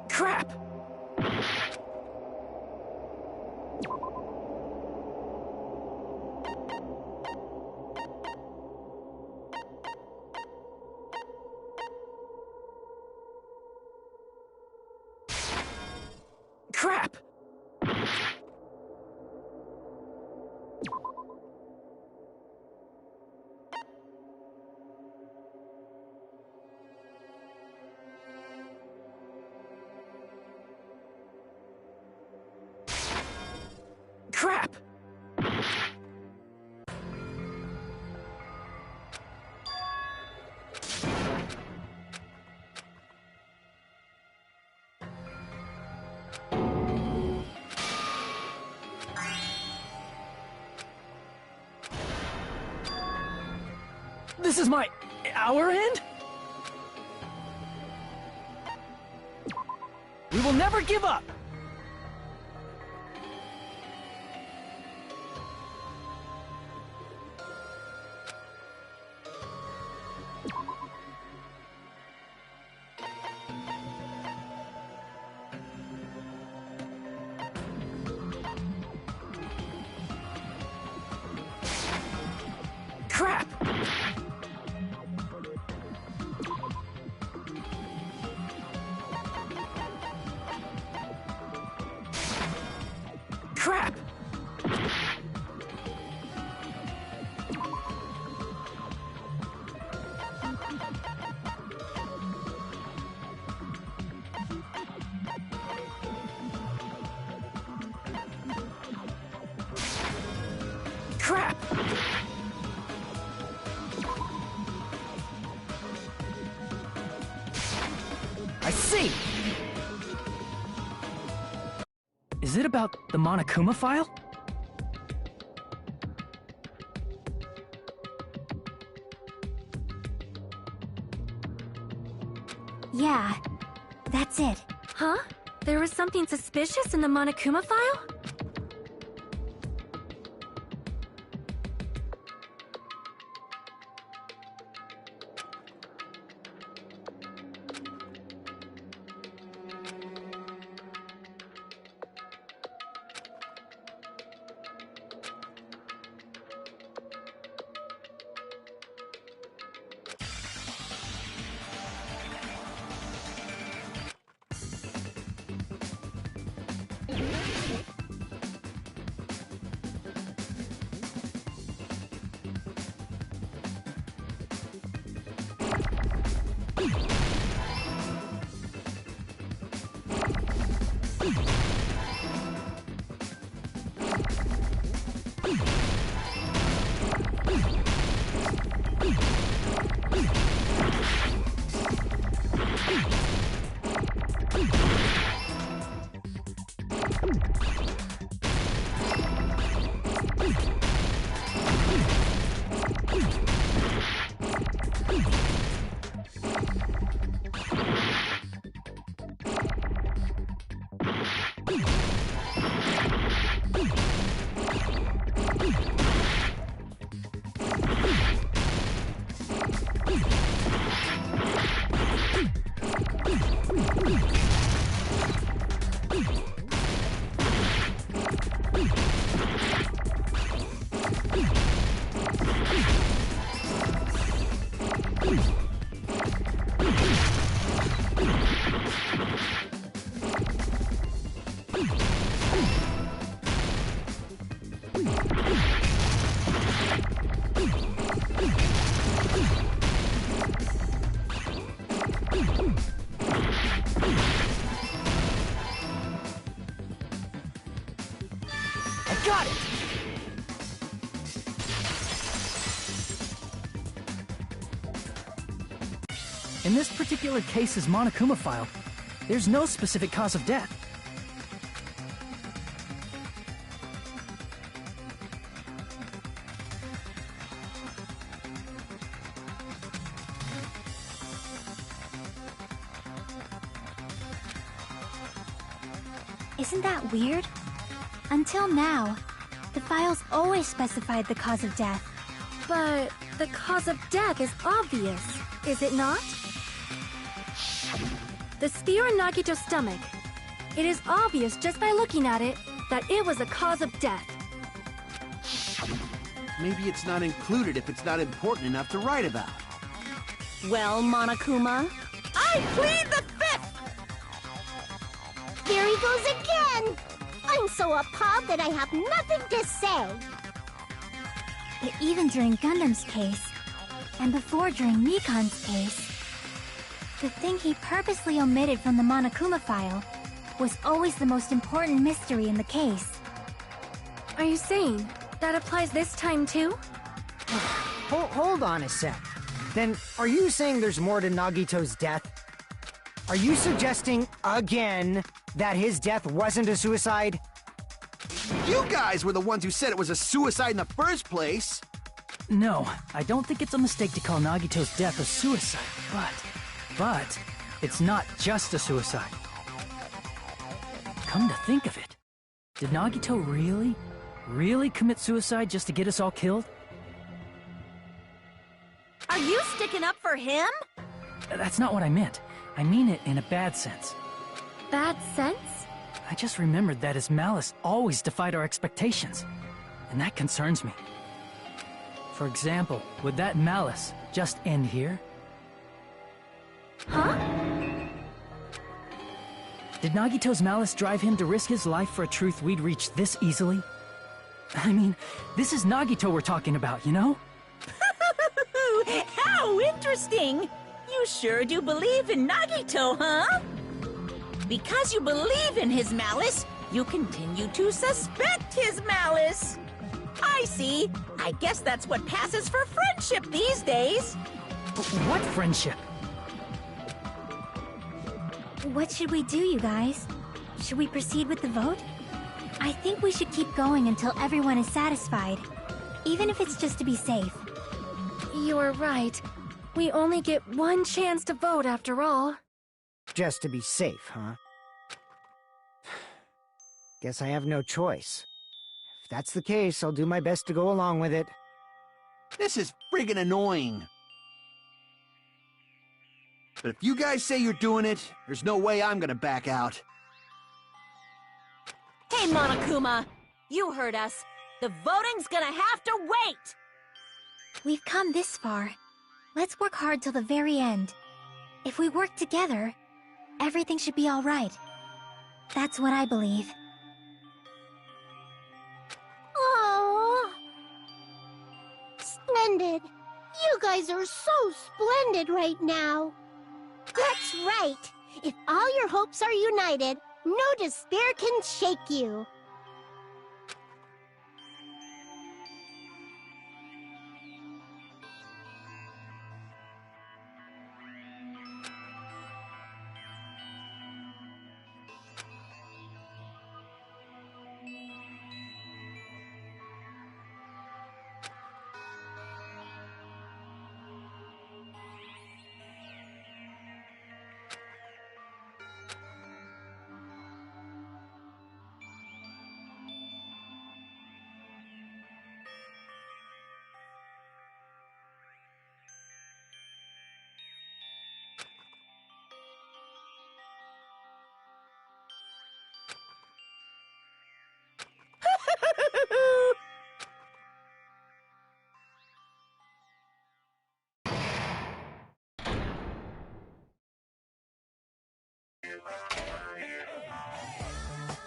Crap! Crap! Crap! Crap! This is our end? We will never give up! Crap! Crap! Crap! I see! Is it about the Monokuma file? Yeah, that's it. Huh? There was something suspicious in the Monokuma file? In this particular case's Monokuma file, there's no specific cause of death. Isn't that weird? Until now, the files always specified the cause of death. But the cause of death is obvious, is it not? The spear in Nagito's stomach. It is obvious just by looking at it that it was a cause of death. Maybe it's not included if it's not important enough to write about. Well, Monokuma, I plead the fifth! There he goes again! I'm so appalled that I have nothing to say. But even during Gundam's case, and before during Nikon's case, the thing he purposely omitted from the Monokuma file was always the most important mystery in the case. Are you saying that applies this time too? Hold on a sec. Then, are you saying there's more to Nagito's death? Are you suggesting, again, that his death wasn't a suicide? You guys were the ones who said it was a suicide in the first place! No, I don't think it's a mistake to call Nagito's death a suicide, but it's not just a suicide. Come to think of it, did Nagito really commit suicide just to get us all killed? are you sticking up for him? That's not what I meant. I mean it in a bad sense. Bad sense? I just remembered that his malice always defied our expectations, and that concerns me. For example, would that malice just end here? Huh? Did Nagito's malice drive him to risk his life for a truth we'd reach this easily? I mean, this is Nagito we're talking about, you know? How interesting! You sure do believe in Nagito, huh? Because you believe in his malice, you continue to suspect his malice. I see. I guess that's what passes for friendship these days. What friendship? What should we do, you guys? Should we proceed with the vote? I think we should keep going until everyone is satisfied, even if it's just to be safe. You're right. We only get one chance to vote after all. Just to be safe, huh? Guess I have no choice. If that's the case, I'll do my best to go along with it. This is friggin' annoying. But if you guys say you're doing it, there's no way I'm gonna back out. Hey, Monokuma, you heard us. The voting's gonna have to wait! We've come this far. Let's work hard till the very end. If we work together, everything should be all right. That's what I believe. Oh, splendid. You guys are so splendid right now. That's right. If all your hopes are united, no despair can shake you.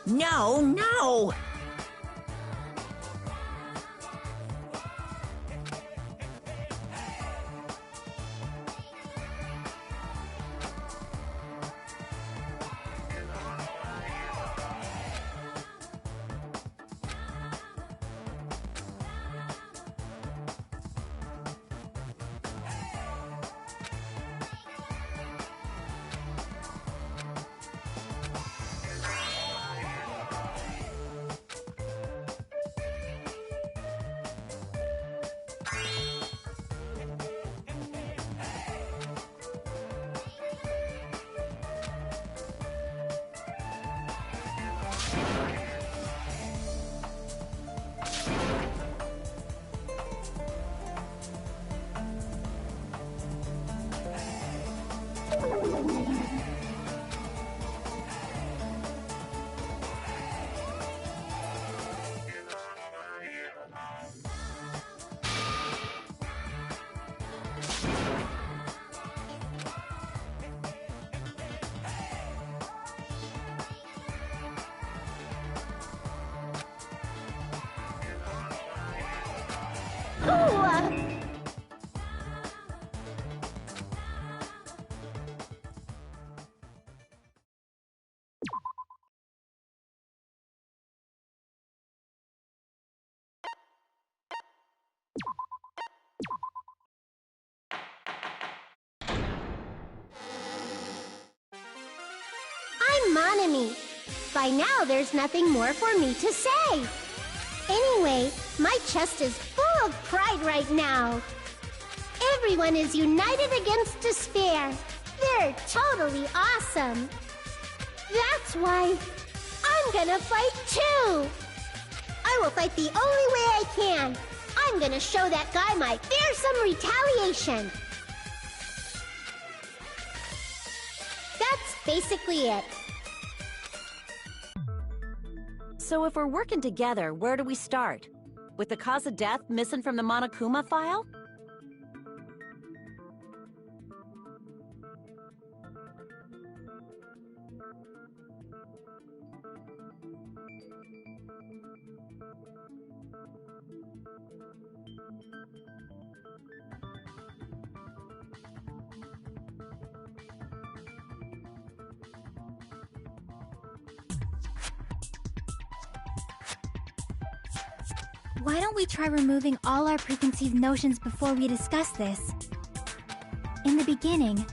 No, no! I'm Monami. By now, there's nothing more for me to say. Anyway, my chest is full of pride right now. Everyone is united against despair. They're totally awesome. That's why I'm gonna fight too. I will fight the only way I can. I'm gonna show that guy my fearsome retaliation. That's basically it. So if we're working together, where do we start? With the cause of death missing from the Monokuma file? Why don't we try removing all our preconceived notions before we discuss this? In the beginning,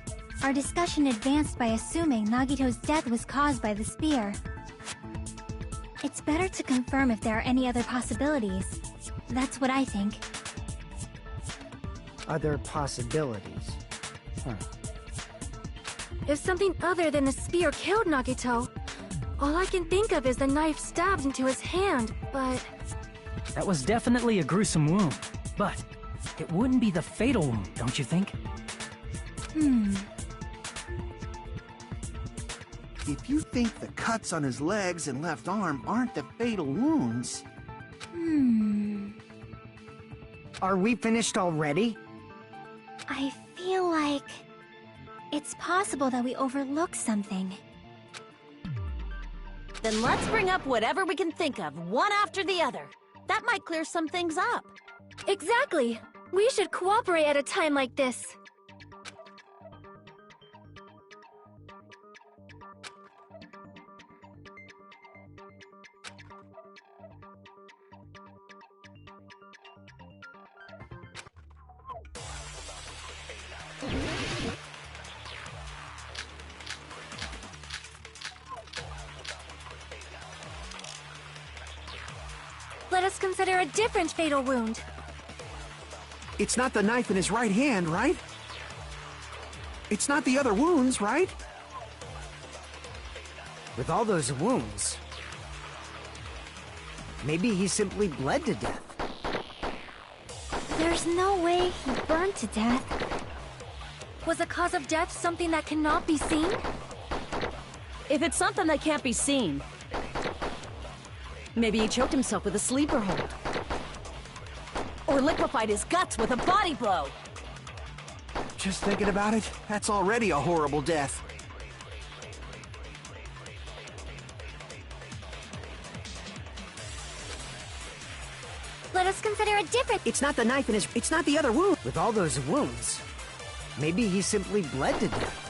our discussion advanced by assuming Nagito's death was caused by the spear. It's better to confirm if there are any other possibilities. That's what I think. Other possibilities. Huh. If something other than the spear killed Nagito, all I can think of is the knife stabbed into his hand, but... That was definitely a gruesome wound, but it wouldn't be the fatal wound, don't you think? If you think the cuts on his legs and left arm aren't the fatal wounds... Are we finished already? I feel like... it's possible that we overlooked something. Then let's bring up whatever we can think of, one after the other. That might clear some things up. Exactly! We should cooperate at a time like this. Let us consider a different fatal wound. It's not the knife in his right hand, right? It's not the other wounds, right? With all those wounds, maybe he simply bled to death. There's no way he burned to death. Was the cause of death something that cannot be seen? If it's something that can't be seen, maybe he choked himself with a sleeper hold. Or liquefied his guts with a body blow. Just thinking about it, that's already a horrible death. Let us consider a different... It's not the knife in his... It's not the other wound. With all those wounds, maybe he simply bled to death.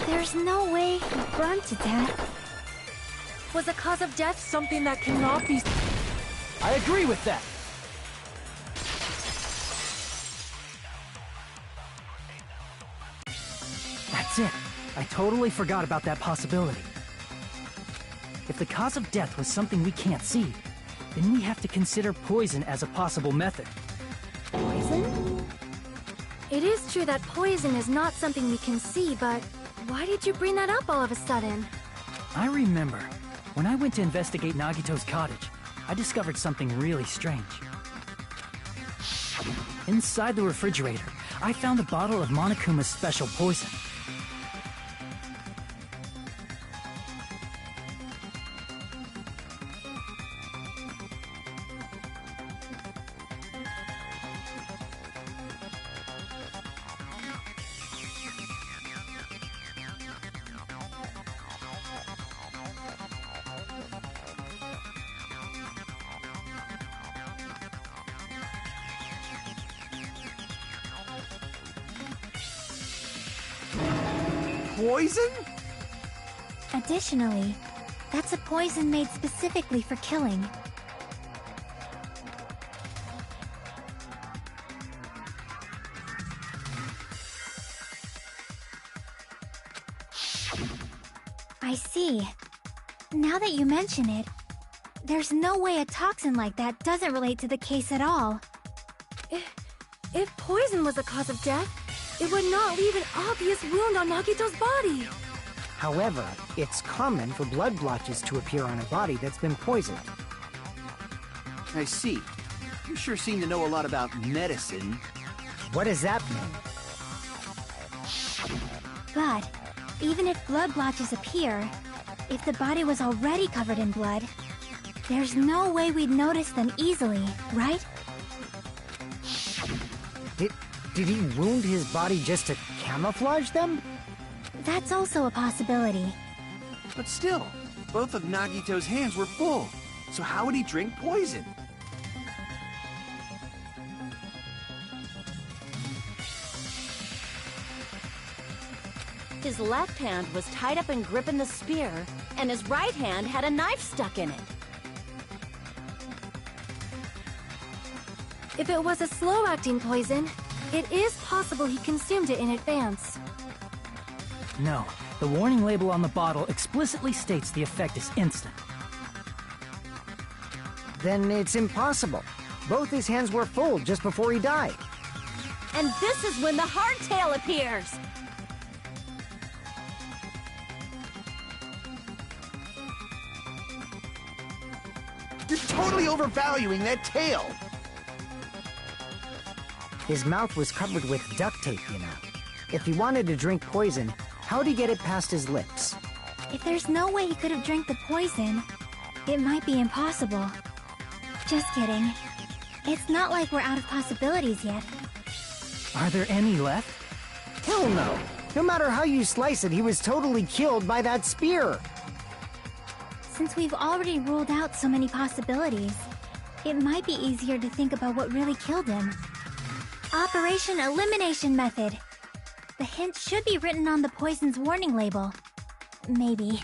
There's no way he burned to death. Was the cause of death something that cannot be... I agree with that. That's it. I totally forgot about that possibility. If the cause of death was something we can't see, then we have to consider poison as a possible method. Poison? It is true that poison is not something we can see, but why did you bring that up all of a sudden? I remember, when I went to investigate Nagito's cottage, I discovered something really strange. Inside the refrigerator, I found a bottle of Monokuma's special poison. poison? Additionally, that's a poison made specifically for killing. I see. Now that you mention it, there's no way a toxin like that doesn't relate to the case at all. If poison was the cause of death, it would not leave an obvious wound on Nagito's body. However, it's common for blood blotches to appear on a body that's been poisoned. I see. You sure seem to know a lot about medicine. What does that mean? But even if blood blotches appear, if the body was already covered in blood, there's no way we'd notice them easily, right? Did he wound his body just to camouflage them? That's also a possibility. But still, both of Nagito's hands were full. So how would he drink poison? His left hand was tied up and gripping the spear, and his right hand had a knife stuck in it. If it was a slow-acting poison, it is possible he consumed it in advance. No, the warning label on the bottle explicitly states the effect is instant. Then it's impossible. Both his hands were full just before he died. And this is when the hardtail appears! You're totally overvaluing that tail! His mouth was covered with duct tape, you know. If he wanted to drink poison, how'd he get it past his lips? If there's no way he could have drank the poison, it might be impossible. Just kidding. It's not like we're out of possibilities yet. Are there any left? Hell no! No matter how you slice it, he was totally killed by that spear! Since we've already ruled out so many possibilities, it might be easier to think about what really killed him. Operation Elimination Method. The hint should be written on the poison's warning label. Maybe.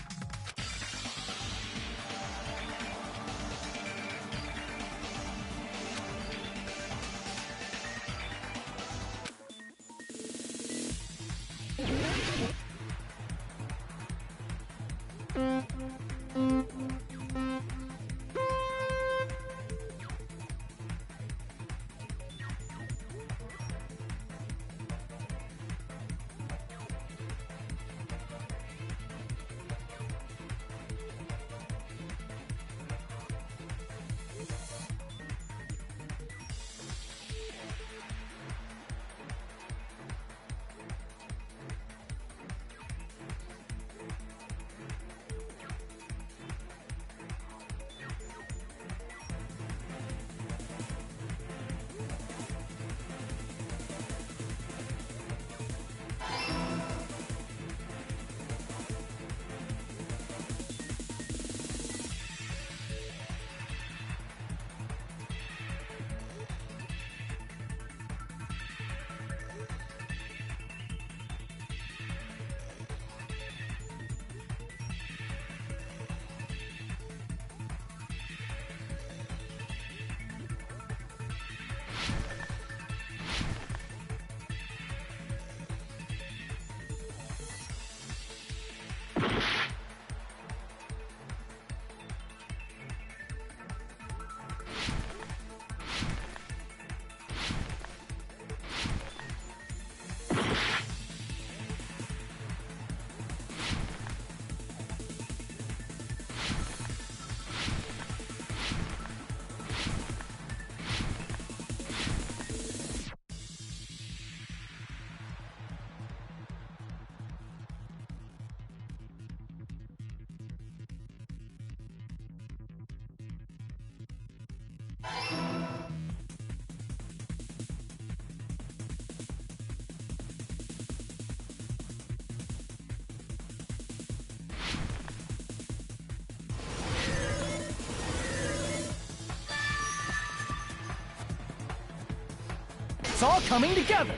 It's all coming together!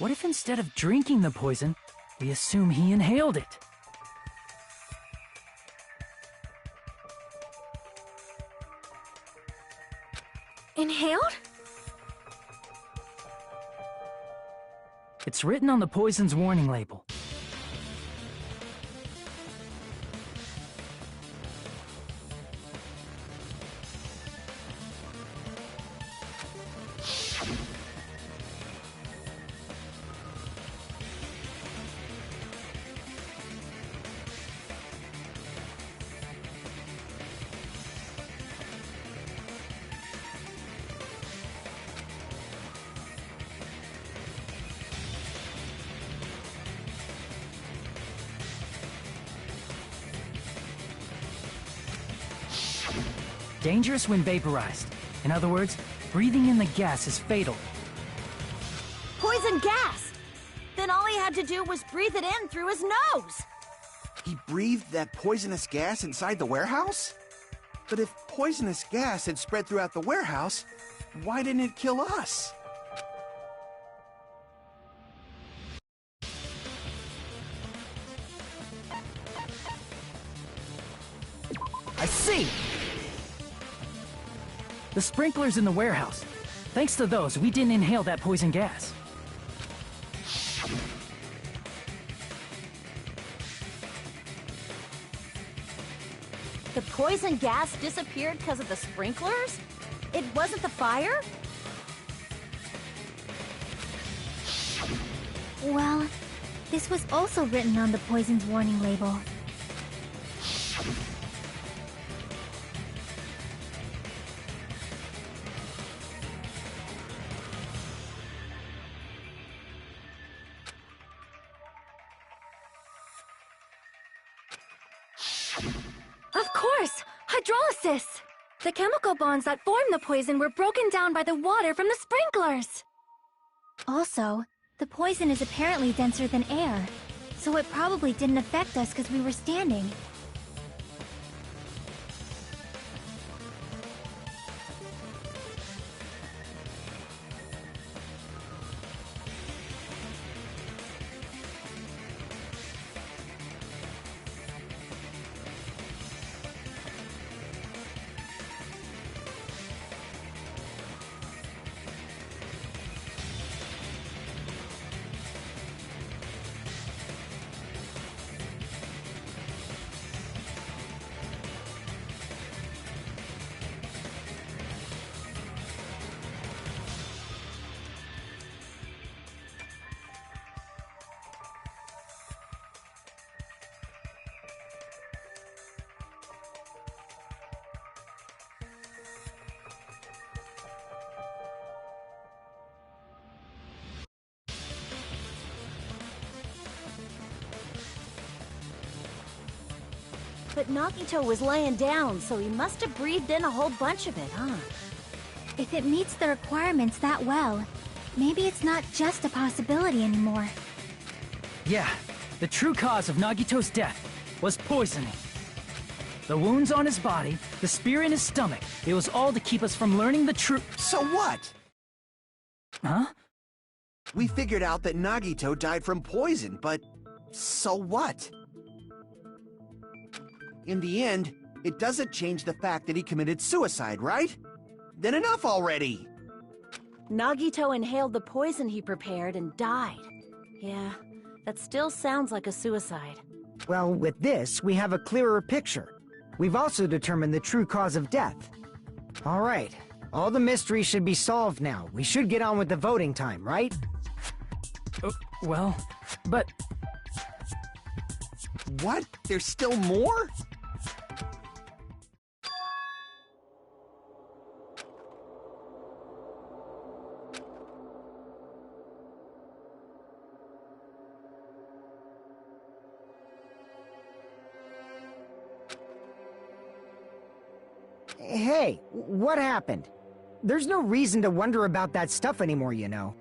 What if instead of drinking the poison, we assume he inhaled it? Inhaled? It's written on the poison's warning label. Dangerous when vaporized. In other words, breathing in the gas is fatal. Poison gas! Then all he had to do was breathe it in through his nose! He breathed that poisonous gas inside the warehouse? But if poisonous gas had spread throughout the warehouse, why didn't it kill us? I see! The sprinklers in the warehouse. Thanks to those, we didn't inhale that poison gas. The poison gas disappeared because of the sprinklers? It wasn't the fire? Well, this was also written on the poison's warning label. Of course! Hydrolysis! The chemical bonds that form the poison were broken down by the water from the sprinklers! Also, the poison is apparently denser than air, so it probably didn't affect us because we were standing. But Nagito was laying down, so he must have breathed in a whole bunch of it, huh? If it meets the requirements that well, maybe it's not just a possibility anymore. Yeah, the true cause of Nagito's death was poisoning. The wounds on his body, the spear in his stomach, it was all to keep us from learning the truth. So what? Huh? We figured out that Nagito died from poison, but so what? In the end, it doesn't change the fact that he committed suicide, right? Then enough already! Nagito inhaled the poison he prepared and died. Yeah, that still sounds like a suicide. Well, with this, we have a clearer picture. We've also determined the true cause of death. All right, all the mysteries should be solved now. We should get on with the voting time, right? Well, but... What? There's still more? Hey, what happened? There's no reason to wonder about that stuff anymore, you know.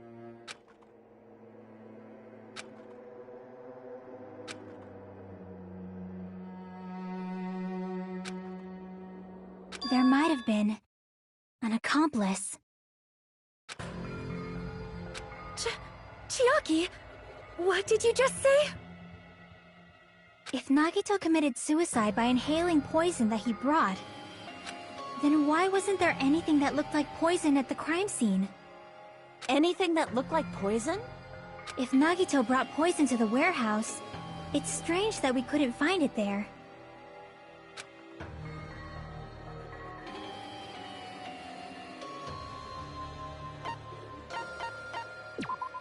There might have been an accomplice. Chiaki, what did you just say? If Nagito committed suicide by inhaling poison that he brought, then why wasn't there anything that looked like poison at the crime scene? Anything that looked like poison? If Nagito brought poison to the warehouse, it's strange that we couldn't find it there.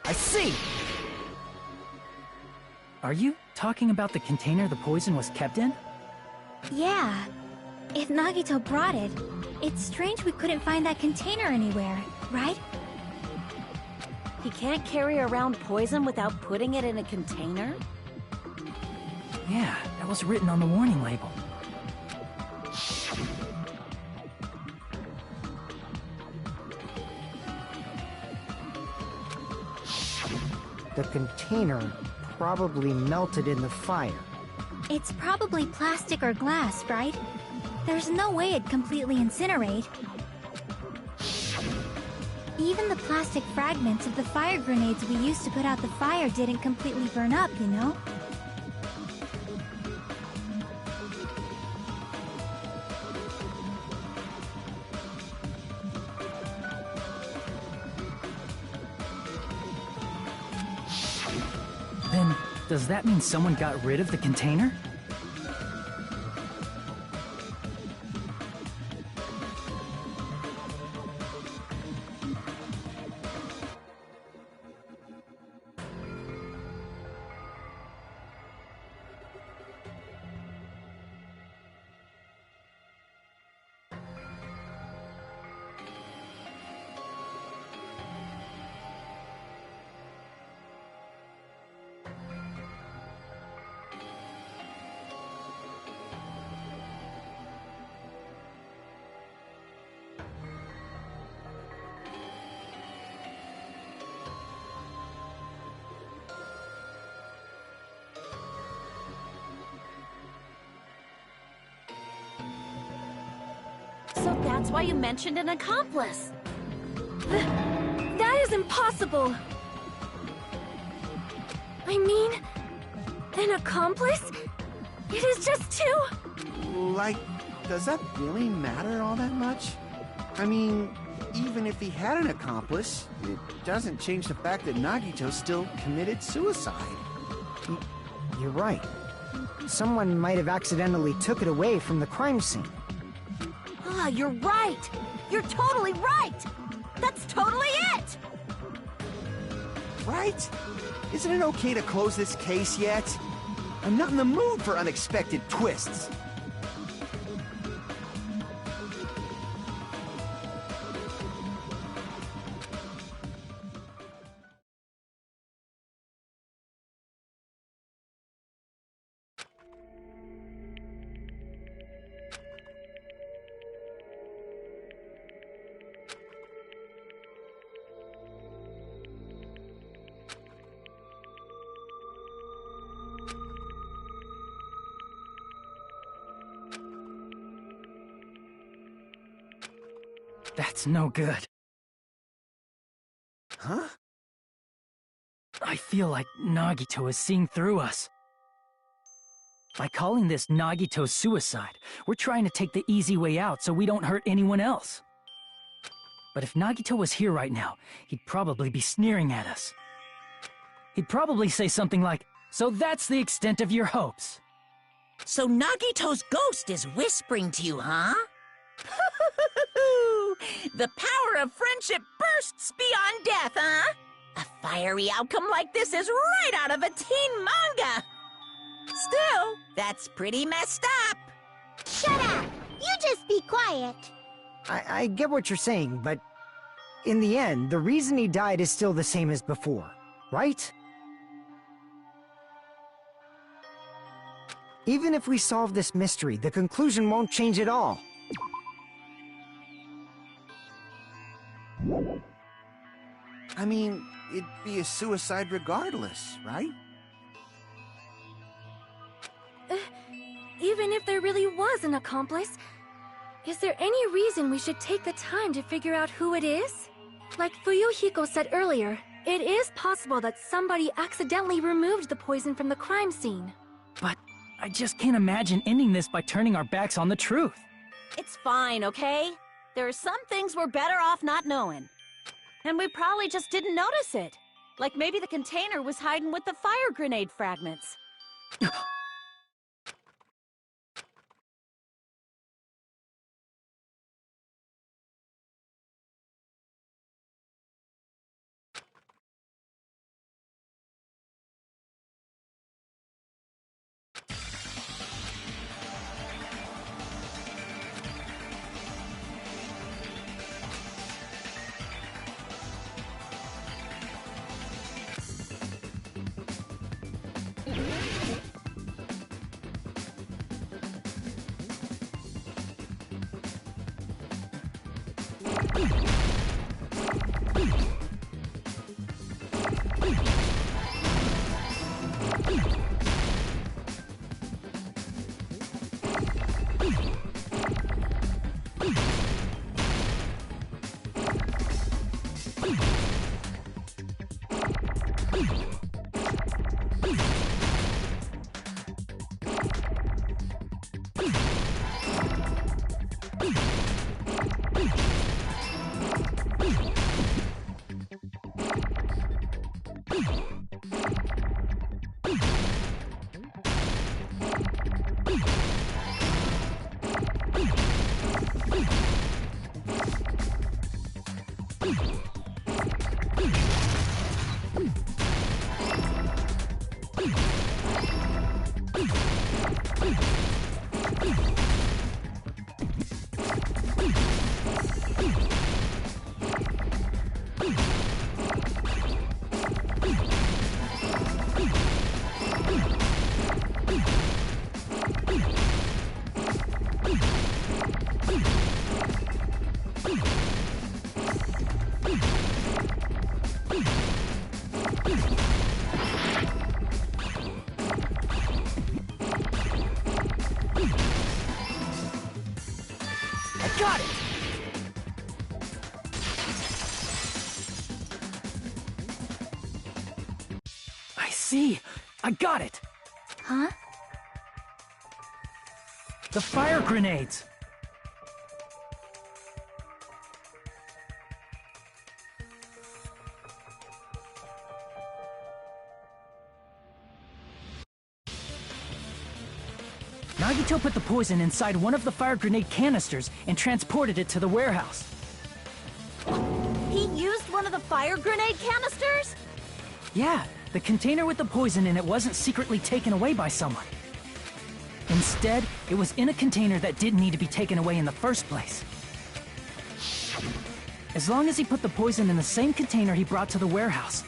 I see! Are you talking about the container the poison was kept in? Yeah. If Nagito brought it, it's strange we couldn't find that container anywhere, right? He can't carry around poison without putting it in a container? Yeah, that was written on the warning label. The container probably melted in the fire. It's probably plastic or glass, right? There's no way it'd completely incinerate. Even the plastic fragments of the fire grenades we used to put out the fire didn't completely burn up, you know? Then, does that mean someone got rid of the container? So that's why you mentioned an accomplice. That is impossible! I mean, an accomplice? It is just two... Like, does that really matter all that much? I mean, even if he had an accomplice, it doesn't change the fact that Nagito still committed suicide. You're right. Someone might have accidentally took it away from the crime scene. Ah, you're right! You're totally right! That's totally it! Right? Isn't it okay to close this case yet? I'm not in the mood for unexpected twists. That's no good. Huh? I feel like Nagito is seeing through us. By calling this Nagito's suicide, we're trying to take the easy way out so we don't hurt anyone else. But if Nagito was here right now, he'd probably be sneering at us. He'd probably say something like, "So that's the extent of your hopes." So Nagito's ghost is whispering to you, huh? The power of friendship bursts beyond death, huh? A fiery outcome like this is right out of a teen manga. Still, that's pretty messed up. Shut up! You just be quiet. I get what you're saying, but in the end, the reason he died is still the same as before, right? Even if we solve this mystery, the conclusion won't change at all. I mean, it'd be a suicide regardless, right? Even if there really was an accomplice, is there any reason we should take the time to figure out who it is? Like Fuyuhiko said earlier, It is possible that somebody accidentally removed the poison from the crime scene. But I just can't imagine ending this by turning our backs on the truth. It's fine, okay? There are some things we're better off not knowing. And we probably just didn't notice it. Like maybe the container was hiding with the fire grenade fragments. Got it! I see! I got it! Huh? The fire grenades! Nagito put the poison inside one of the fire grenade canisters and transported it to the warehouse. He used one of the fire grenade canisters? Yeah, the container with the poison in it wasn't secretly taken away by someone. Instead, it was in a container that didn't need to be taken away in the first place. As long as he put the poison in the same container he brought to the warehouse,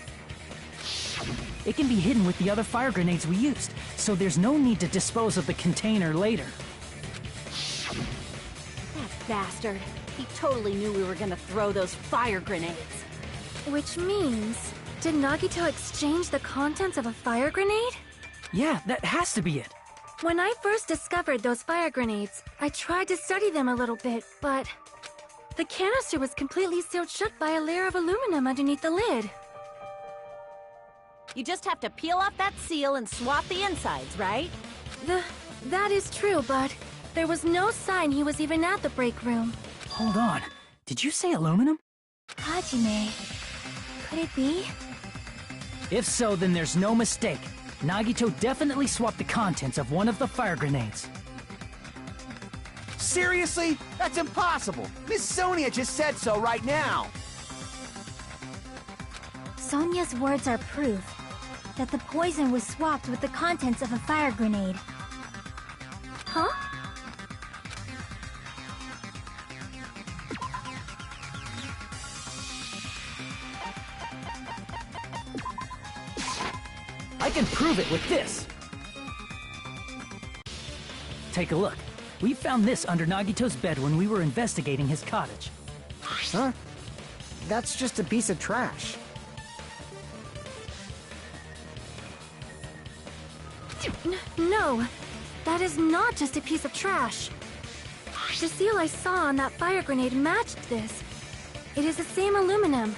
it can be hidden with the other fire grenades we used, so there's no need to dispose of the container later. That bastard. He totally knew we were gonna throw those fire grenades. Which means, did Nagito exchange the contents of a fire grenade? Yeah, that has to be it. When I first discovered those fire grenades, I tried to study them a little bit, but the canister was completely sealed shut by a layer of aluminum underneath the lid. You just have to peel off that seal and swap the insides, right? That is true, but there was no sign he was even at the break room. Hold on. Did you say aluminum? Hajime. Could it be? If so, then there's no mistake. Nagito definitely swapped the contents of one of the fire grenades. Seriously? That's impossible! Miss Sonia just said so right now! Sonia's words are proof that the poison was swapped with the contents of a fire grenade. Huh? I can prove it with this! Take a look. We found this under Nagito's bed when we were investigating his cottage. Huh? That's just a piece of trash. No, that is not just a piece of trash. The seal I saw on that fire grenade matched this. It is the same aluminum.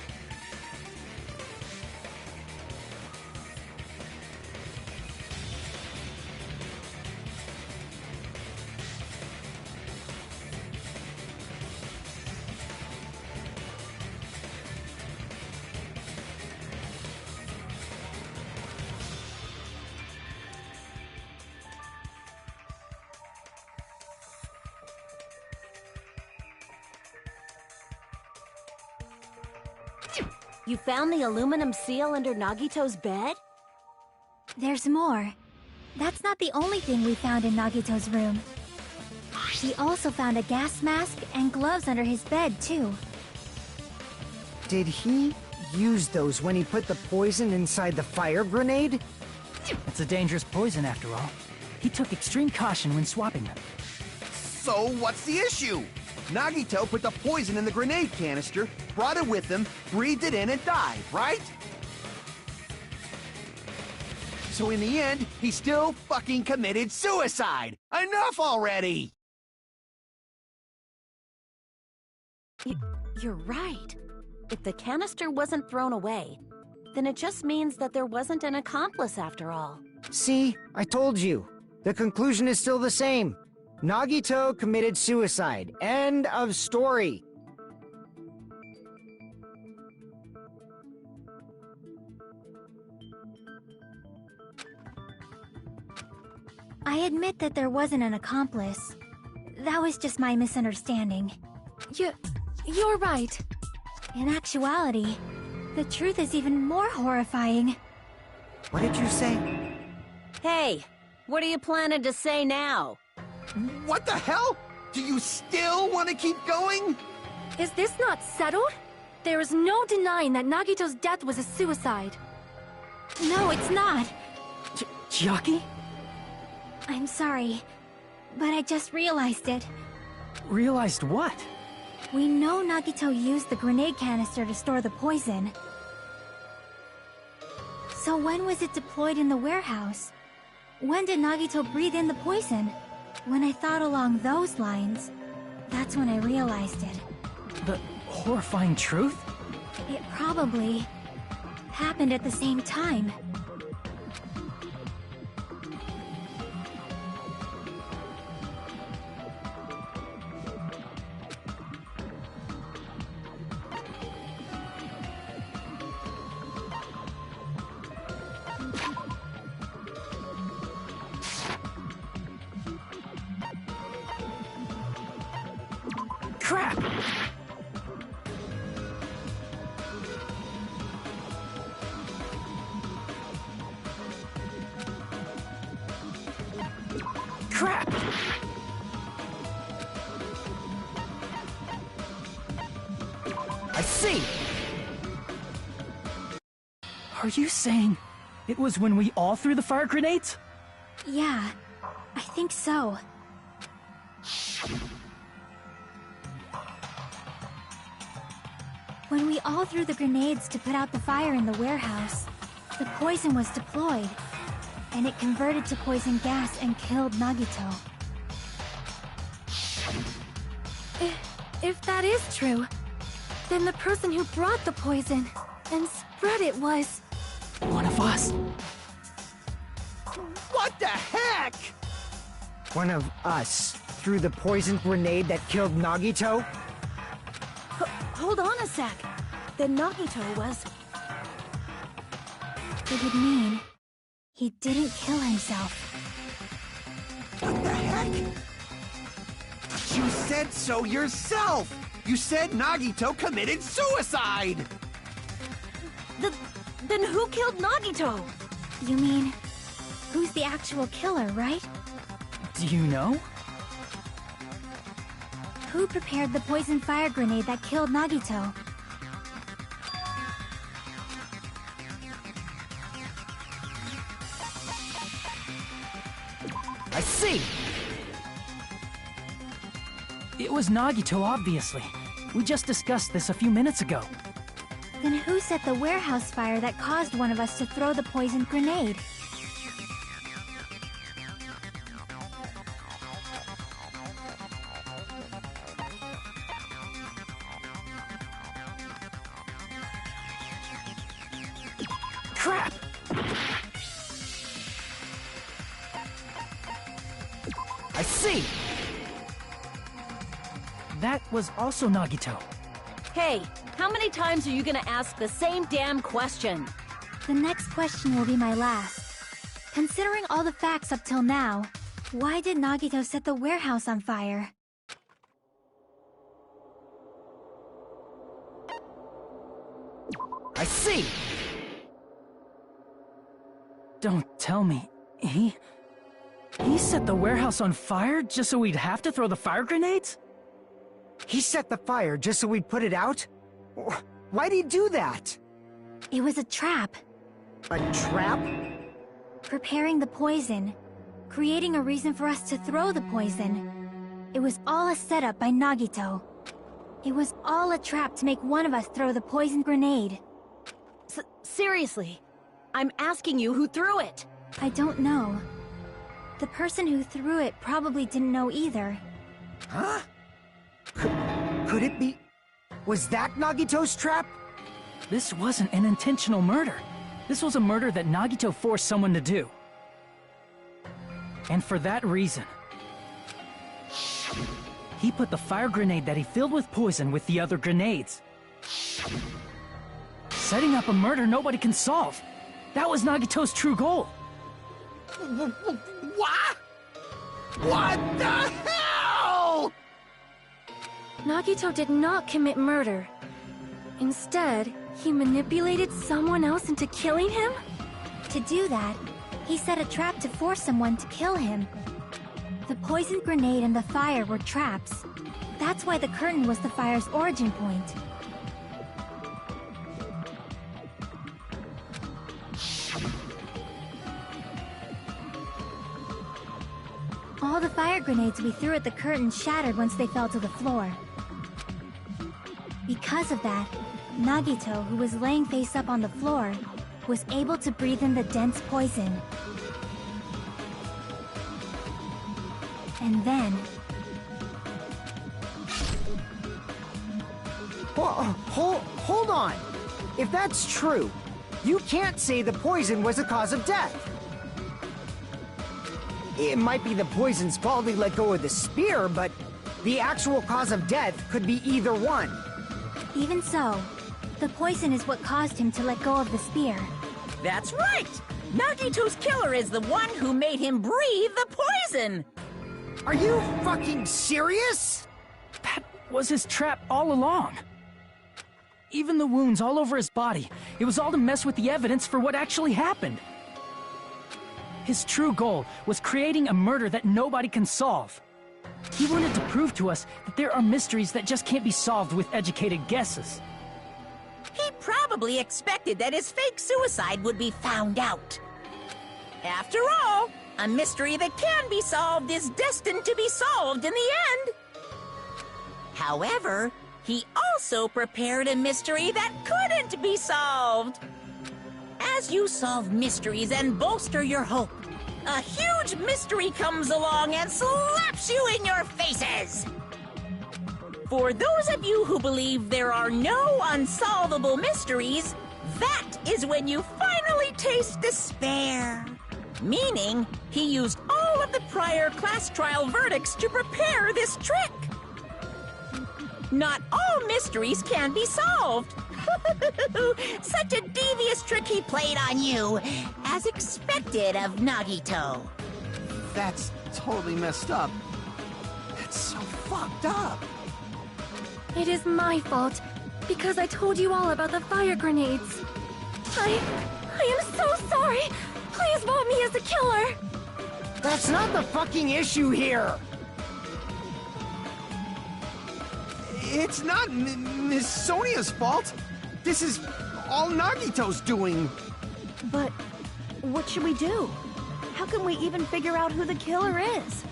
You found the aluminum seal under Nagito's bed? There's more. That's not the only thing we found in Nagito's room. We also found a gas mask and gloves under his bed, too. Did he use those when he put the poison inside the fire grenade? It's a dangerous poison after all. He took extreme caution when swapping them. So what's the issue? Nagito put the poison in the grenade canister, brought it with him, breathed it in, and died, right? So in the end, he still fucking committed suicide! Enough already! You're right. If the canister wasn't thrown away, then it just means that there wasn't an accomplice after all. See, I told you. The conclusion is still the same. Nagito committed suicide. End of story. I admit that there wasn't an accomplice. That was just my misunderstanding. You're right. In actuality, the truth is even more horrifying. What did you say? Hey, what are you planning to say now? What the hell? Do you still want to keep going? Is this not settled? There is no denying that Nagito's death was a suicide. No, it's not. Chiaki? I'm sorry, but I just realized it. Realized what? We know Nagito used the grenade canister to store the poison. So when was it deployed in the warehouse? When did Nagito breathe in the poison? When I thought along those lines, that's when I realized it. The horrifying truth? It probably happened at the same time. Crap! Crap! I see! Are you saying it was when we all threw the fire grenades? Yeah, I think so. When we all threw the grenades to put out the fire in the warehouse, the poison was deployed, and it converted to poison gas and killed Nagito. If that is true, then the person who brought the poison and spread it was... One of us? What the heck? One of us threw the poison grenade that killed Nagito? Hold on a sec. Then Nagito was... It would mean he didn't kill himself. What the heck? You said so yourself! You said Nagito committed suicide! Then who killed Nagito? You mean, who's the actual killer, right? Do you know? Who prepared the poison fire grenade that killed Nagito? I see! It was Nagito, obviously. We just discussed this a few minutes ago. Then who set the warehouse fire that caused one of us to throw the poisoned grenade? Crap! I see! That was also Nagito. Hey, how many times are you gonna ask the same damn question? The next question will be my last. Considering all the facts up till now, why did Nagito set the warehouse on fire? I see. Don't tell me. He set the warehouse on fire just so we'd have to throw the fire grenades? He set the fire just so we'd put it out? Why'd he do that? It was a trap. A trap? Preparing the poison. Creating a reason for us to throw the poison. It was all a setup by Nagito. It was all a trap to make one of us throw the poison grenade. Seriously, I'm asking you who threw it. I don't know. The person who threw it probably didn't know either. Huh? Could it be... Was that Nagito's trap? This wasn't an intentional murder. This was a murder that Nagito forced someone to do. And for that reason, he put the fire grenade that he filled with poison with the other grenades. Setting up a murder nobody can solve. That was Nagito's true goal. What? What the hell? Nagito did not commit murder. Instead, he manipulated someone else into killing him? To do that, he set a trap to force someone to kill him. The poison grenade and the fire were traps. That's why the curtain was the fire's origin point. All the fire grenades we threw at the curtain shattered once they fell to the floor. Because of that, Nagito, who was laying face up on the floor, was able to breathe in the dense poison. And then... Hold on! If that's true, you can't say the poison was the cause of death. It might be the poison's fault he let go of the spear, but the actual cause of death could be either one. Even so, the poison is what caused him to let go of the spear. That's right! Nagito's killer is the one who made him breathe the poison! Are you fucking serious? That was his trap all along. Even the wounds all over his body, it was all to mess with the evidence for what actually happened. His true goal was creating a murder that nobody can solve. He wanted to prove to us that there are mysteries that just can't be solved with educated guesses. He probably expected that his fake suicide would be found out. After all, a mystery that can be solved is destined to be solved in the end. However, he also prepared a mystery that couldn't be solved. As you solve mysteries and bolster your hope, a huge mystery comes along and slaps you in your faces. For those of you who believe there are no unsolvable mysteries, that is when you finally taste despair. Meaning, he used all of the prior class trial verdicts to prepare this trick. Not all mysteries can be solved. Such a devious trick he played on you, as expected of Nagito. That's totally messed up. That's so fucked up. It is my fault, because I told you all about the fire grenades. I am so sorry. Please vote me as the killer. That's not the fucking issue here. It's not Miss Sonia's fault. This is all Nagito's doing. But what should we do? How can we even figure out who the killer is?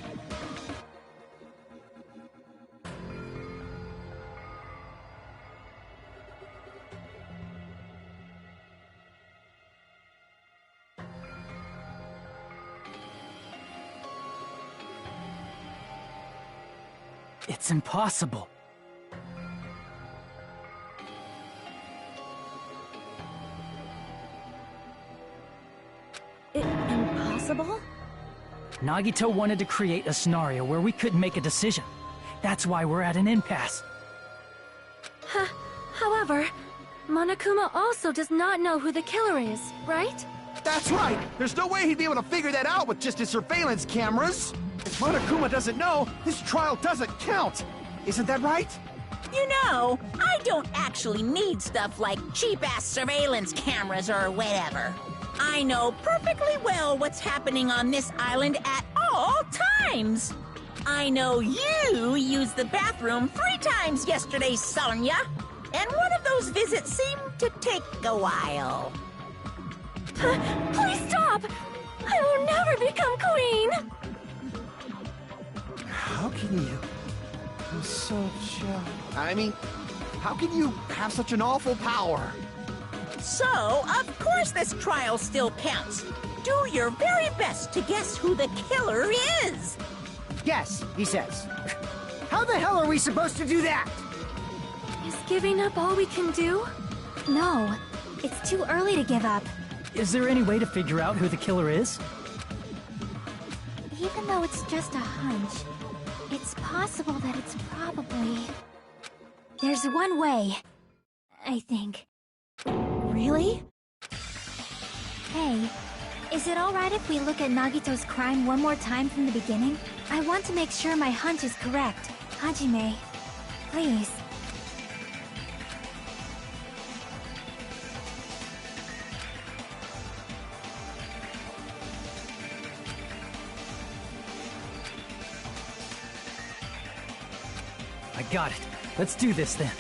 It's impossible. Impossible? Nagito wanted to create a scenario where we couldn't make a decision. That's why we're at an impasse. However, Monokuma also does not know who the killer is, right? That's right. There's no way he'd be able to figure that out with just his surveillance cameras. If Monokuma doesn't know, this trial doesn't count. Isn't that right? You know, I don't actually need stuff like cheap-ass surveillance cameras or whatever. I know perfectly well what's happening on this island at all times. I know you used the bathroom 3 times yesterday, Sonia. And one of those visits seemed to take a while. Please stop! I will never become queen! How can you? I'm such I mean, how can you have such an awful power? So, of course this trial still counts. Do your very best to guess who the killer is. Yes, he says. How the hell are we supposed to do that? Is giving up all we can do? No, it's too early to give up. Is there any way to figure out who the killer is? Even though it's just a hunch, it's possible that it's probably... There's one way, I think. Really? Hey, is it alright if we look at Nagito's crime one more time from the beginning? I want to make sure my hunch is correct. Hajime, please. I got it. Let's do this then.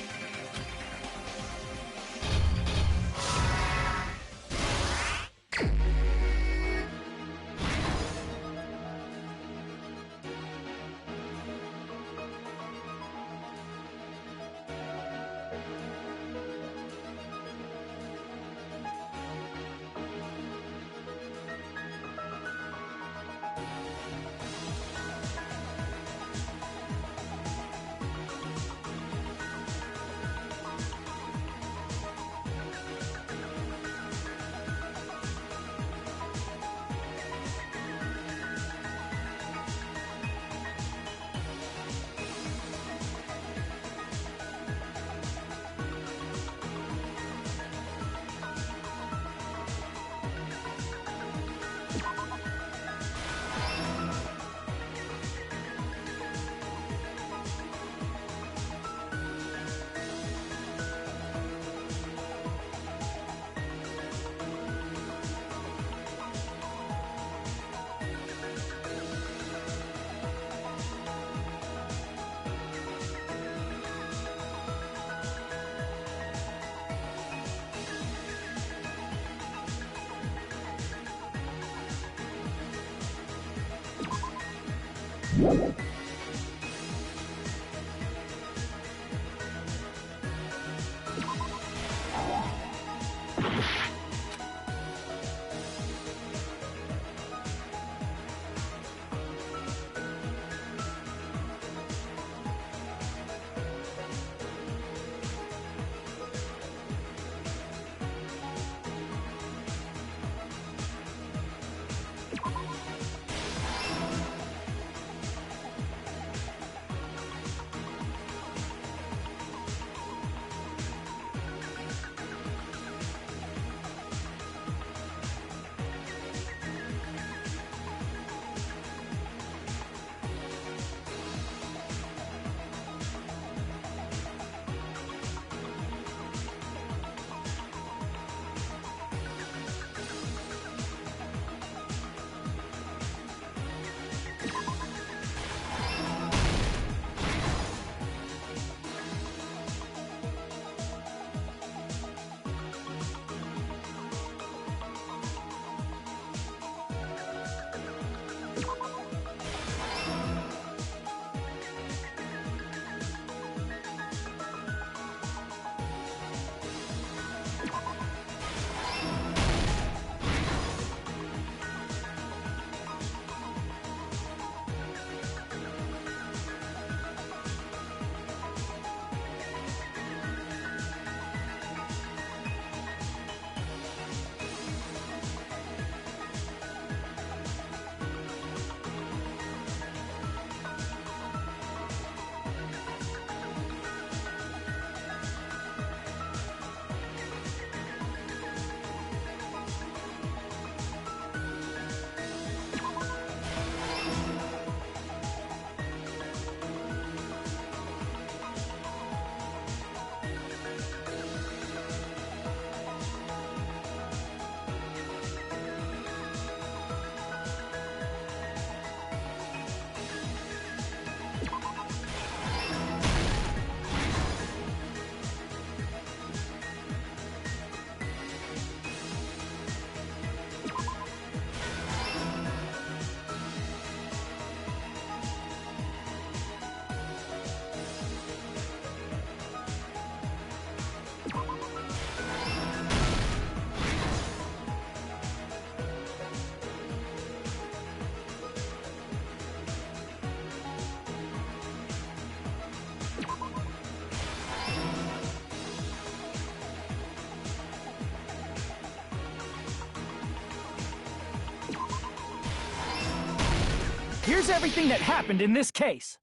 here's everything that happened in this case.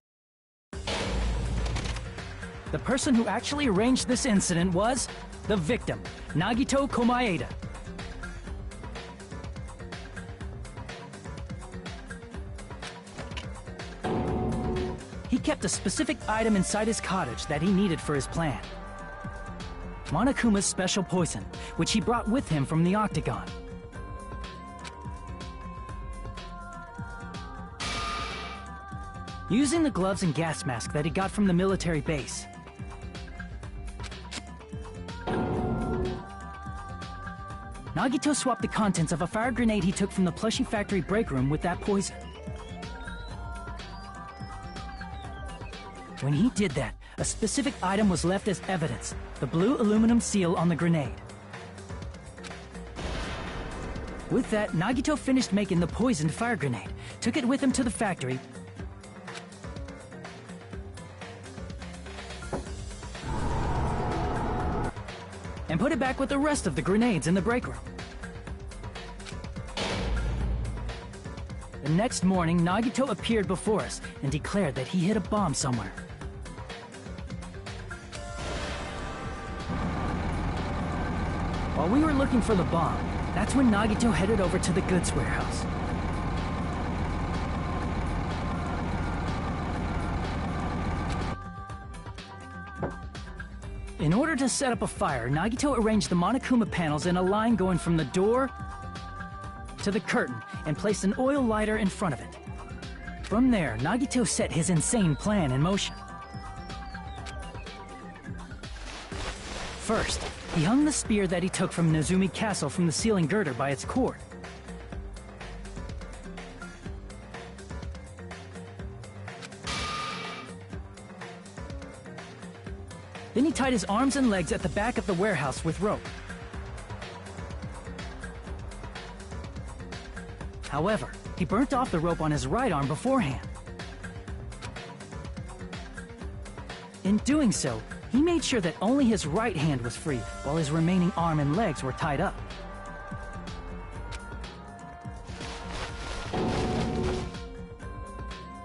The person who actually arranged this incident was the victim, Nagito Komaeda. He kept a specific item inside his cottage that he needed for his plan. Monokuma's special poison, which he brought with him from the Octagon. Using the gloves and gas mask that he got from the military base, Nagito swapped the contents of a fire grenade he took from the plushie factory break room with that poison. When he did that, a specific item was left as evidence, the blue aluminum seal on the grenade. With that, Nagito finished making the poisoned fire grenade, took it with him to the factory, and put it back with the rest of the grenades in the break room. The next morning, Nagito appeared before us and declared that he hid a bomb somewhere. While we were looking for the bomb, that's when Nagito headed over to the goods warehouse. In order to set up a fire, Nagito arranged the Monokuma panels in a line going from the door to the curtain and placed an oil lighter in front of it. From there, Nagito set his insane plan in motion. First, he hung the spear that he took from Nezumi Castle from the ceiling girder by its cord. Then he tied his arms and legs at the back of the warehouse with rope. However, he burnt off the rope on his right arm beforehand. In doing so, he made sure that only his right hand was free, while his remaining arm and legs were tied up.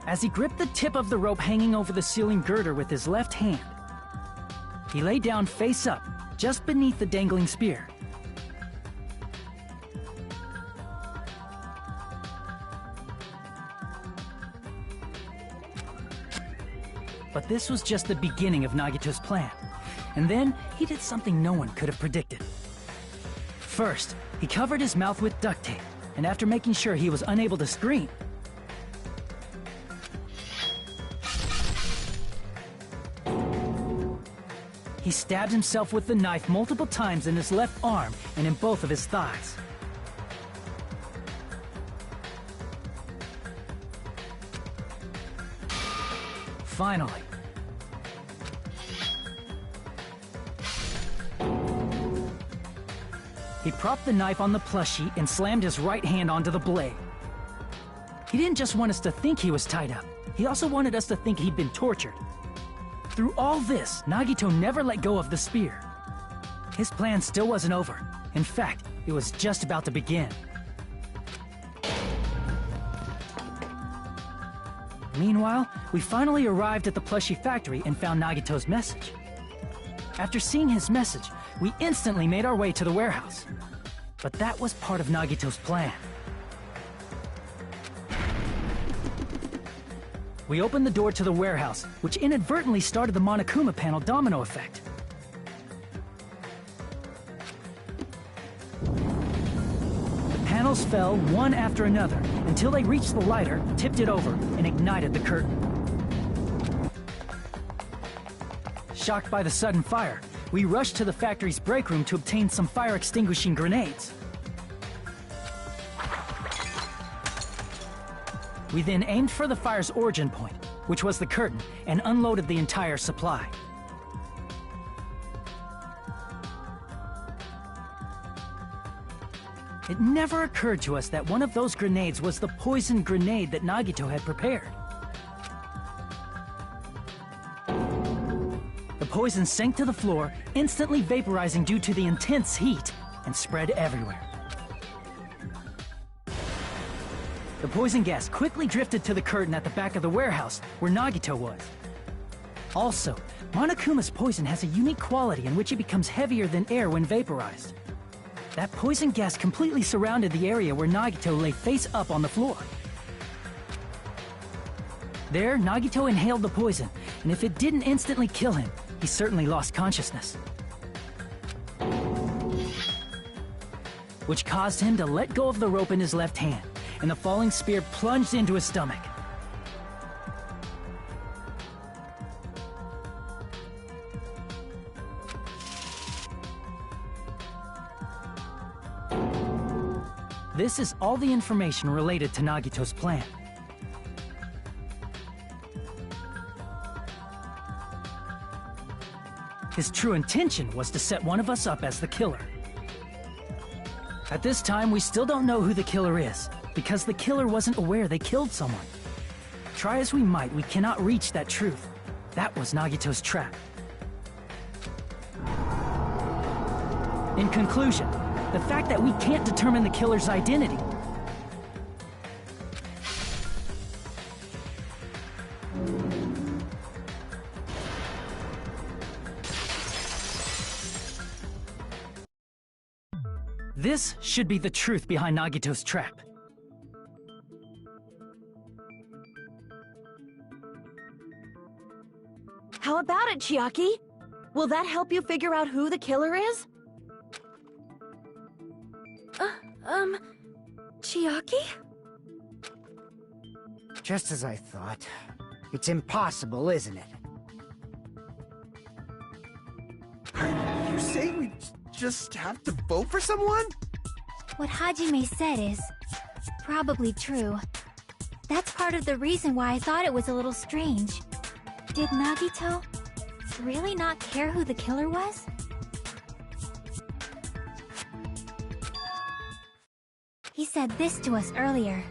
As he gripped the tip of the rope hanging over the ceiling girder with his left hand, he lay down face up, just beneath the dangling spear. But this was just the beginning of Nagito's plan. And then, he did something no one could have predicted. First, he covered his mouth with duct tape, and after making sure he was unable to scream, he stabbed himself with the knife multiple times in his left arm and in both of his thighs. Finally, he propped the knife on the plushie and slammed his right hand onto the blade. He didn't just want us to think he was tied up, he also wanted us to think he'd been tortured. Through all this, Nagito never let go of the spear. His plan still wasn't over. In fact, it was just about to begin. Meanwhile, we finally arrived at the plushie factory and found Nagito's message. After seeing his message, we instantly made our way to the warehouse. But that was part of Nagito's plan. We opened the door to the warehouse, which inadvertently started the Monokuma panel domino effect. The panels fell one after another until they reached the lighter, tipped it over, and ignited the curtain. Shocked by the sudden fire, we rushed to the factory's break room to obtain some fire-extinguishing grenades. We then aimed for the fire's origin point, which was the curtain, and unloaded the entire supply. It never occurred to us that one of those grenades was the poisoned grenade that Nagito had prepared. The poison sank to the floor, instantly vaporizing due to the intense heat, and spread everywhere. The poison gas quickly drifted to the curtain at the back of the warehouse, where Nagito was. Also, Monokuma's poison has a unique quality in which it becomes heavier than air when vaporized. That poison gas completely surrounded the area where Nagito lay face up on the floor. There, Nagito inhaled the poison, and if it didn't instantly kill him, he certainly lost consciousness. Which caused him to let go of the rope in his left hand, and the falling spear plunged into his stomach. This is all the information related to Nagito's plan. His true intention was to set one of us up as the killer. At this time, we still don't know who the killer is, because the killer wasn't aware they killed someone. Try as we might, we cannot reach that truth. That was Nagito's trap. In conclusion, the fact that we can't determine the killer's identity This should be the truth behind Nagito's trap. How about it, Chiaki? Will that help you figure out who the killer is? Chiaki? Just as I thought. It's impossible, isn't it? You say we just have to vote for someone? What Hajime said is probably true. That's part of the reason why I thought it was a little strange. Did Nagito really not care who the killer was? He said this to us earlier.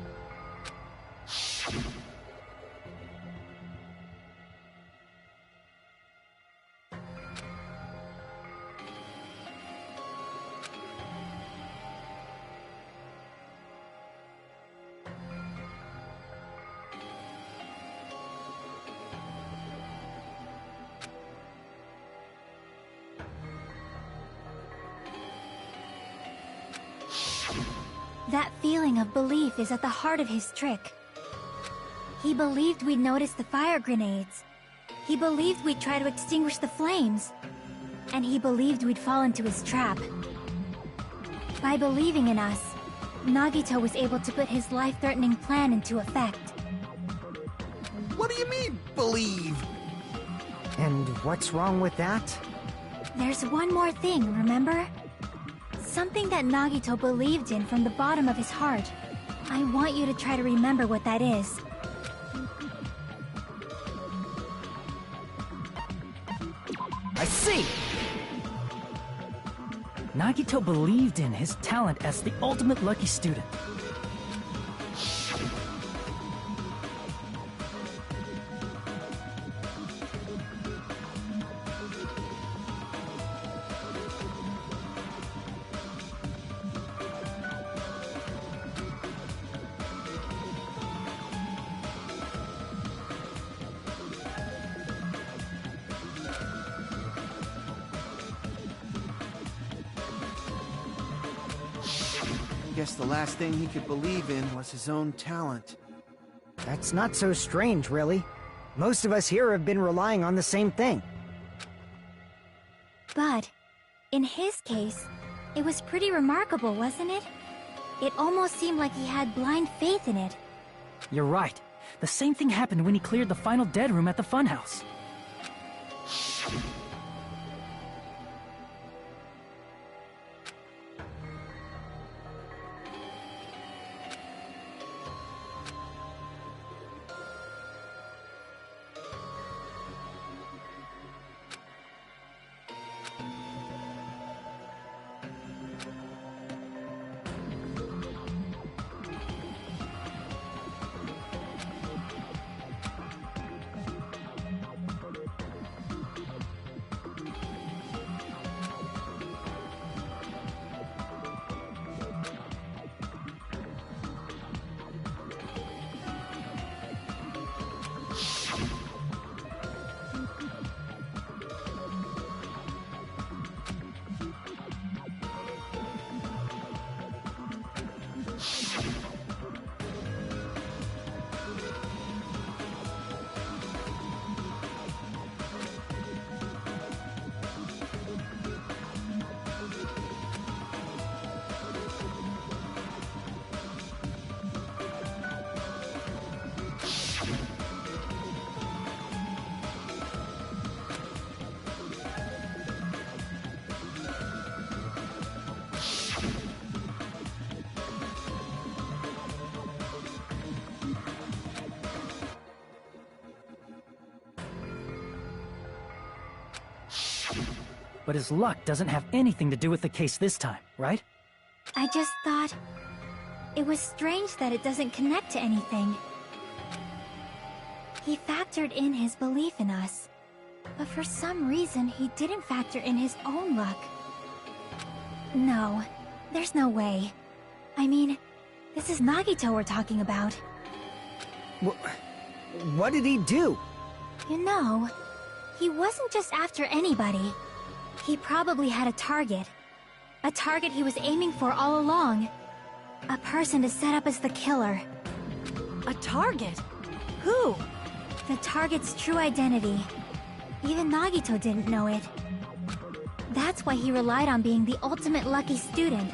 That feeling of belief is at the heart of his trick. He believed we'd notice the fire grenades. He believed we'd try to extinguish the flames. And he believed we'd fall into his trap. By believing in us, Nagito was able to put his life-threatening plan into effect. What do you mean, believe? And what's wrong with that? There's one more thing, remember? Something that Nagito believed in from the bottom of his heart. I want you to try to remember what that is. I see! Nagito believed in his talent as the ultimate lucky student. Guess the last thing he could believe in was his own talent. That's not so strange, really. Most of us here have been relying on the same thing. But, in his case, it was pretty remarkable, wasn't it? It almost seemed like he had blind faith in it. You're right. The same thing happened when he cleared the final dead room at the funhouse. But his luck doesn't have anything to do with the case this time, right? I just thought it was strange that it doesn't connect to anything. He factored in his belief in us, but for some reason he didn't factor in his own luck. No, there's no way. I mean, this is Nagito we're talking about. What did he do? You know, he wasn't just after anybody. He probably had a target. A target he was aiming for all along. A person to set up as the killer. A target? Who? The target's true identity. Even Nagito didn't know it. That's why he relied on being the ultimate lucky student,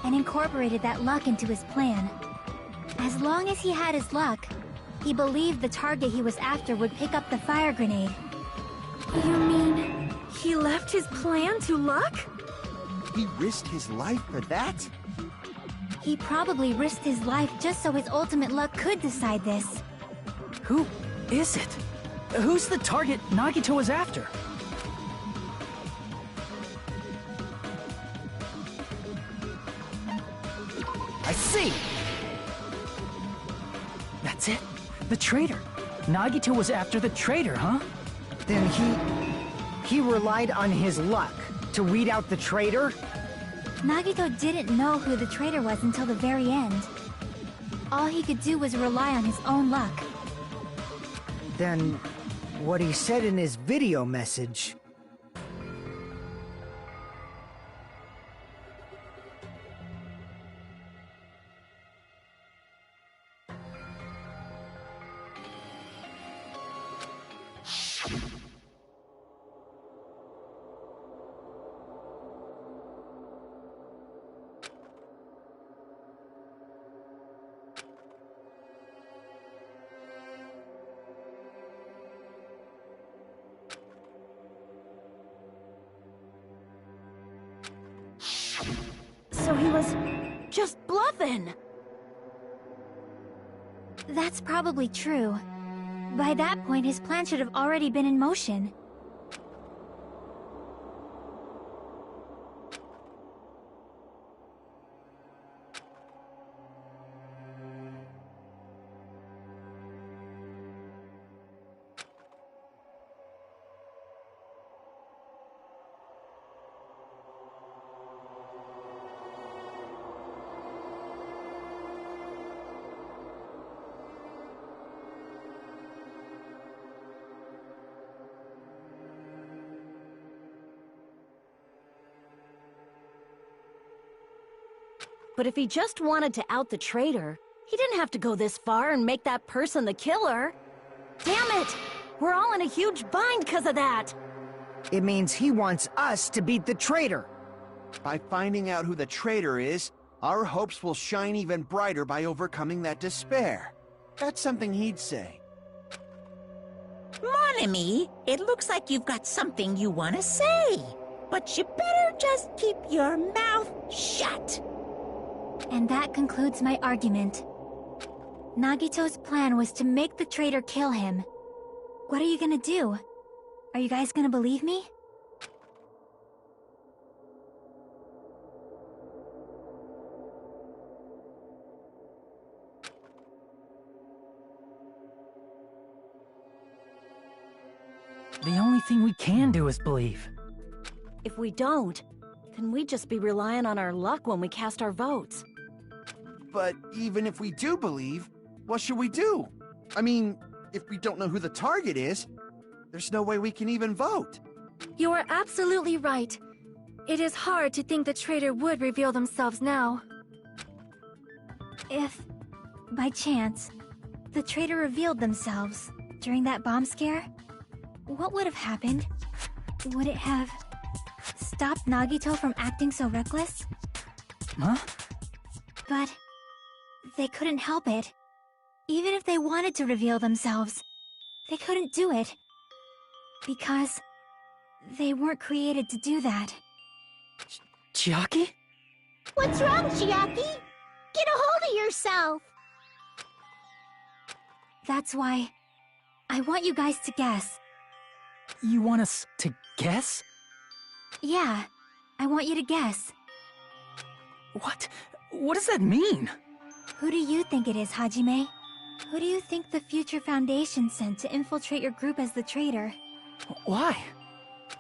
and incorporated that luck into his plan. As long as he had his luck, he believed the target he was after would pick up the fire grenade. You mean he left his plan to luck? He risked his life for that? He probably risked his life just so his ultimate luck could decide this. Who is it? Who's the target Nagito was after? I see! That's it? The traitor. Nagito was after the traitor, huh? Then he relied on his luck to weed out the traitor? Nagito didn't know who the traitor was until the very end. All he could do was rely on his own luck. Then what he said in his video message... So he was just bluffing. That's probably true. By that point, his plan should have already been in motion. But if he just wanted to out the traitor, he didn't have to go this far and make that person the killer. Damn it! We're all in a huge bind because of that! It means he wants us to beat the traitor. By finding out who the traitor is, our hopes will shine even brighter by overcoming that despair. That's something he'd say. Mon ami, it looks like you've got something you want to say. But you better just keep your mouth shut. And that concludes my argument. Nagito's plan was to make the traitor kill him. What are you gonna do? Are you guys gonna believe me? The only thing we can do is believe. If we don't, then we'd just be relying on our luck when we cast our votes. But even if we do believe, what should we do? I mean, if we don't know who the target is, there's no way we can even vote. You are absolutely right. It is hard to think the traitor would reveal themselves now. If, by chance, the traitor revealed themselves during that bomb scare, what would have happened? Would it have stopped Nagito from acting so reckless? Huh? But they couldn't help it. Even if they wanted to reveal themselves, they couldn't do it. Because they weren't created to do that. Chiaki? What's wrong, Chiaki? Get a hold of yourself! That's why I want you guys to guess. You want us to guess? Yeah, I want you to guess. What? What does that mean? Who do you think it is, Hajime? Who do you think the Future Foundation sent to infiltrate your group as the traitor? Why?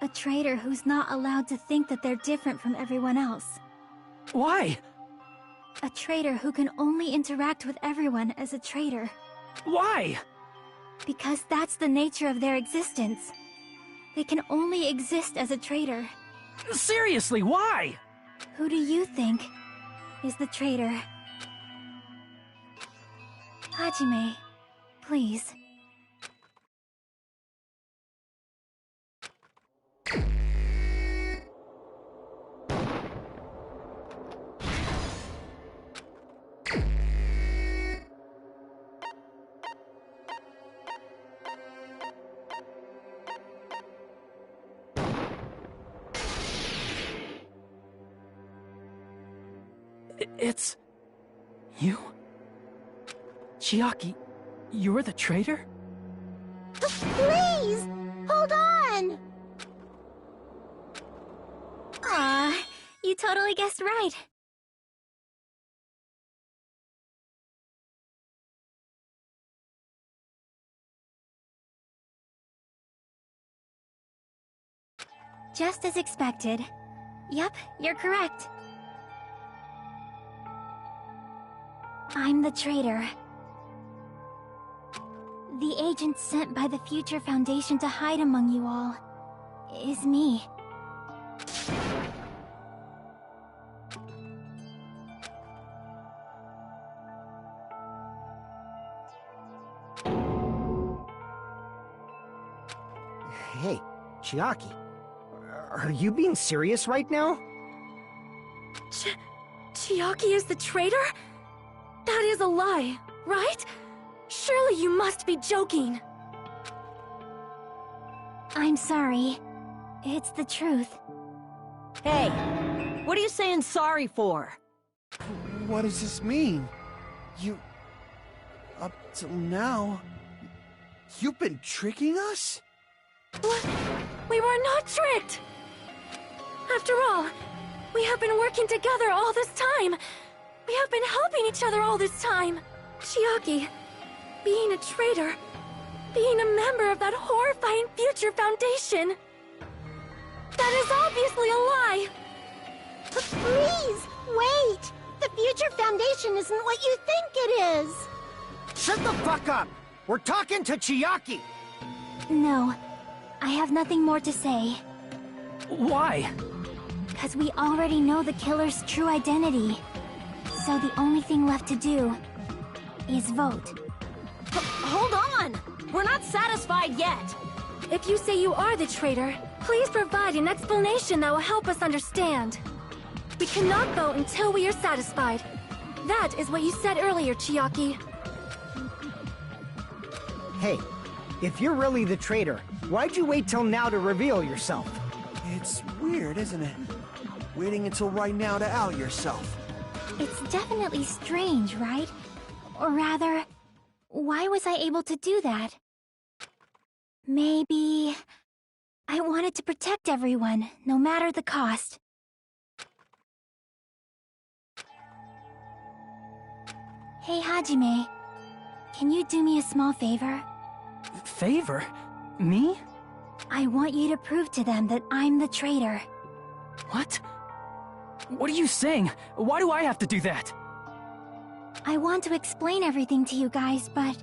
A traitor who's not allowed to think that they're different from everyone else. Why? A traitor who can only interact with everyone as a traitor. Why? Because that's the nature of their existence. They can only exist as a traitor. Seriously, why? Who do you think is the traitor? Hajime, please. It's... you? Chiaki, you're the traitor? Please! Hold on! Aw, you totally guessed right. Just as expected. Yep, you're correct. I'm the traitor. The agent sent by the Future Foundation to hide among you all is me. Hey, Chiaki. Are you being serious right now? Chiaki is the traitor? That is a lie, right? Surely you must be joking. I'm sorry. It's the truth. Hey, what are you saying sorry for? What does this mean? Up till now, you've been tricking us? What? We were not tricked! After all, we have been working together all this time. We have been helping each other all this time. Chiaki, being a traitor, being a member of that horrifying Future Foundation. That is obviously a lie! Please, wait! The Future Foundation isn't what you think it is! Shut the fuck up! We're talking to Chiaki! No, I have nothing more to say. Why? Because we already know the killer's true identity. So the only thing left to do is vote. Hold on! We're not satisfied yet! If you say you are the traitor, please provide an explanation that will help us understand. We cannot vote until we are satisfied. That is what you said earlier, Chiaki. Hey, if you're really the traitor, why'd you wait till now to reveal yourself? It's weird, isn't it? Waiting until right now to out yourself. It's definitely strange, right? Or rather, why was I able to do that? Maybe... I wanted to protect everyone, no matter the cost. Hey, Hajime. Can you do me a small favor? Favor? Me? I want you to prove to them that I'm the traitor. What? What are you saying? Why do I have to do that? I want to explain everything to you guys, but...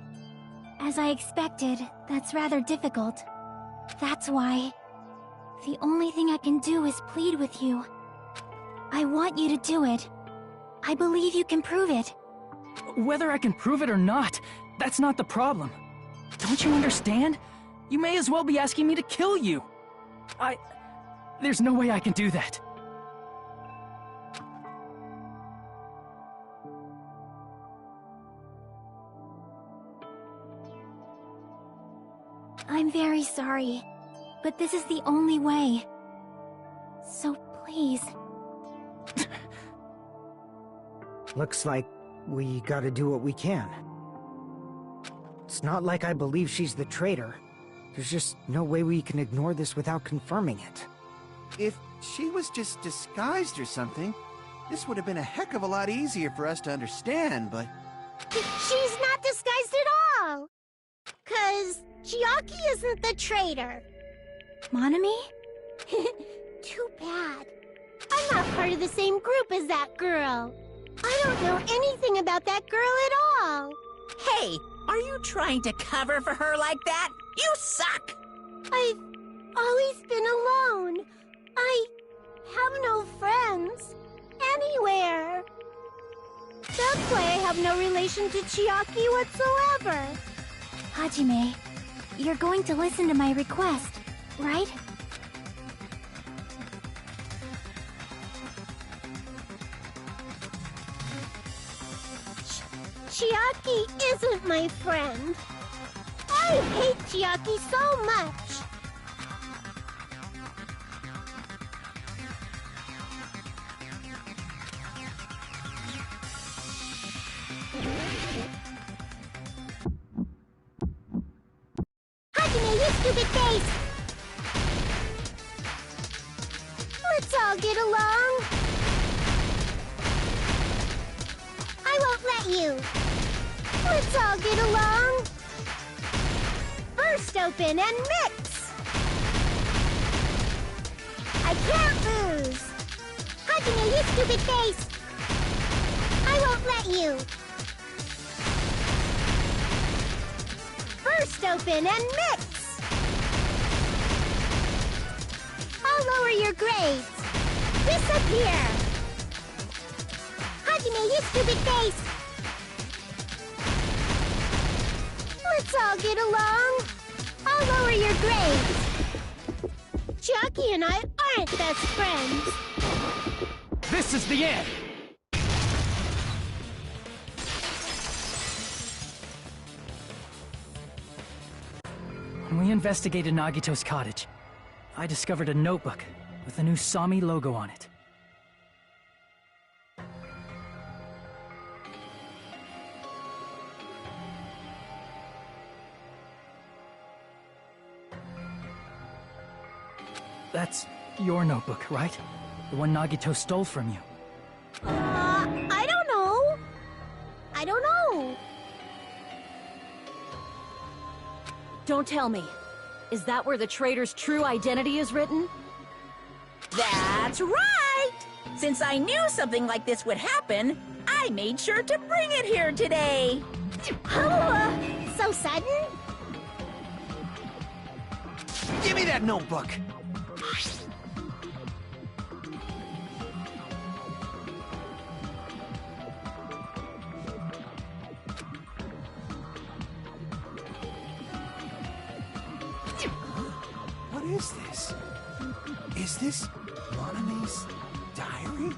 as I expected, that's rather difficult. That's why... the only thing I can do is plead with you. I want you to do it. I believe you can prove it. Whether I can prove it or not, that's not the problem. Don't you understand? You may as well be asking me to kill you. There's no way I can do that. I'm very sorry, but this is the only way. So please. Looks like we gotta do what we can. It's not like I believe she's the traitor. There's just no way we can ignore this without confirming it. If she was just disguised or something, this would have been a heck of a lot easier for us to understand, but... She's not disguised at all! 'Cause Chiaki isn't the traitor. Monami? Too bad. I'm not part of the same group as that girl. I don't know anything about that girl at all. Hey, are you trying to cover for her like that? You suck! I've always been alone. I have no friends anywhere. That's why I have no relation to Chiaki whatsoever. Hajime, you're going to listen to my request, right? Chiaki isn't my friend. I hate Chiaki so much. Hajime, you stupid face! Let's all get along. I won't let you. Let's all get along. Burst open and mix. I can't lose. Hajime, you stupid face. I won't let you. Burst open and mix. I'll lower your grades. Disappear. Hajime, you stupid face. Let's all get along. I'll lower your grades. Chiaki and I aren't best friends. This is the end! When we investigated Nagito's cottage, I discovered a notebook with a new Sami logo on it. That's your notebook, right? The one Nagito stole from you. I don't know. I don't know. Don't tell me. Is that where the traitor's true identity is written? That's right! Since I knew something like this would happen, I made sure to bring it here today. Oh, so sudden? Give me that notebook! What is this? Is this Monami's diary?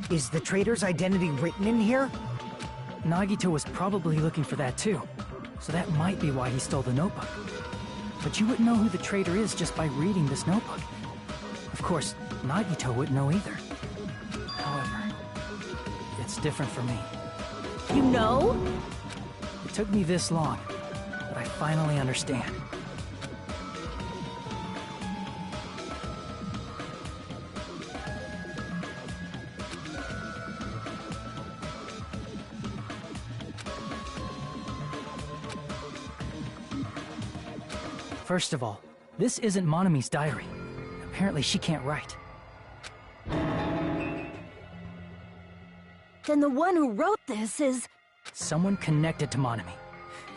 Is the traitor's identity written in here? Nagito was probably looking for that too, so that might be why he stole the notebook. But you wouldn't know who the traitor is just by reading this notebook. Of course, Nagito wouldn't know either. However, it's different for me. You know? It took me this long, but I finally understand. First of all, this isn't Monami's diary. Apparently she can't write. Then the one who wrote this is... Someone connected to Monami.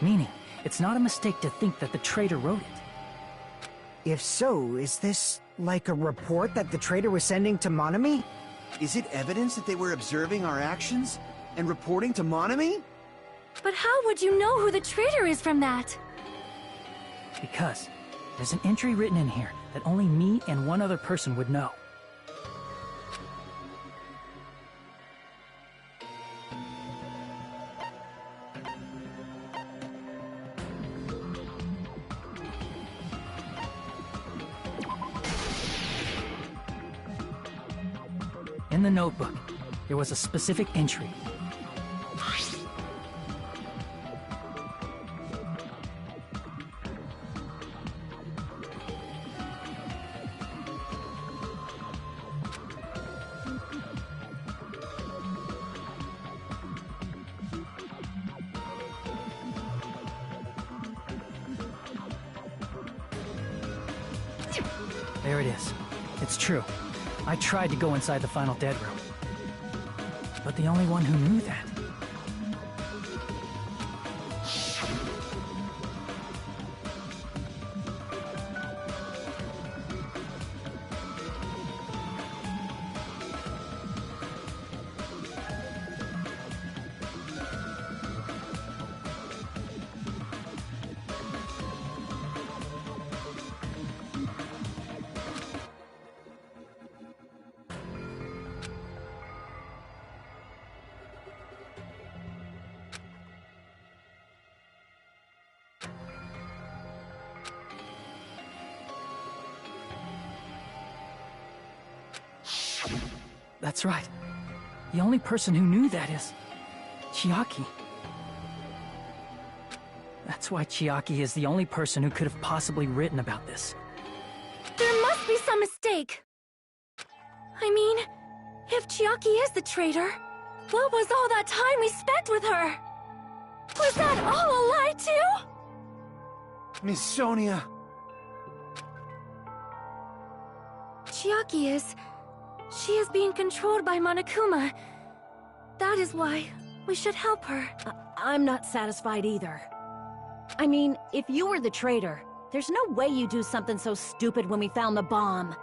Meaning, it's not a mistake to think that the traitor wrote it. If so, is this like a report that the traitor was sending to Monami? Is it evidence that they were observing our actions and reporting to Monami? But how would you know who the traitor is from that? Because there's an entry written in here that only me and one other person would know. In the notebook, there was a specific entry. There it is. It's true. I tried to go inside the final dead room. But the only one who knew that... That's right. The only person who knew that is... Chiaki. That's why Chiaki is the only person who could have possibly written about this. There must be some mistake. I mean, if Chiaki is the traitor, what was all that time we spent with her? Was that all a lie too? Miss Sonia. Chiaki is... She is being controlled by Monokuma. That is why we should help her. I'm not satisfied either. I mean, if you were the traitor, there's no way you'd do something so stupid when we found the bomb.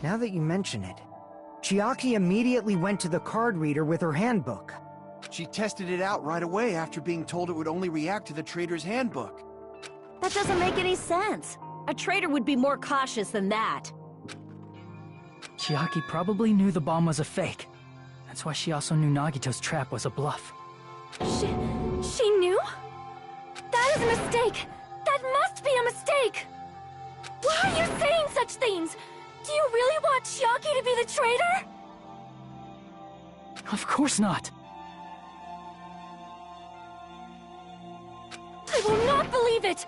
Now that you mention it, Chiaki immediately went to the card reader with her handbook. She tested it out right away after being told it would only react to the traitor's handbook. That doesn't make any sense. A traitor would be more cautious than that. Chiaki probably knew the bomb was a fake. That's why she also knew Nagito's trap was a bluff. She knew? That is a mistake! That must be a mistake! Why are you saying such things? Do you really want Chiaki to be the traitor? Of course not. I will not believe it!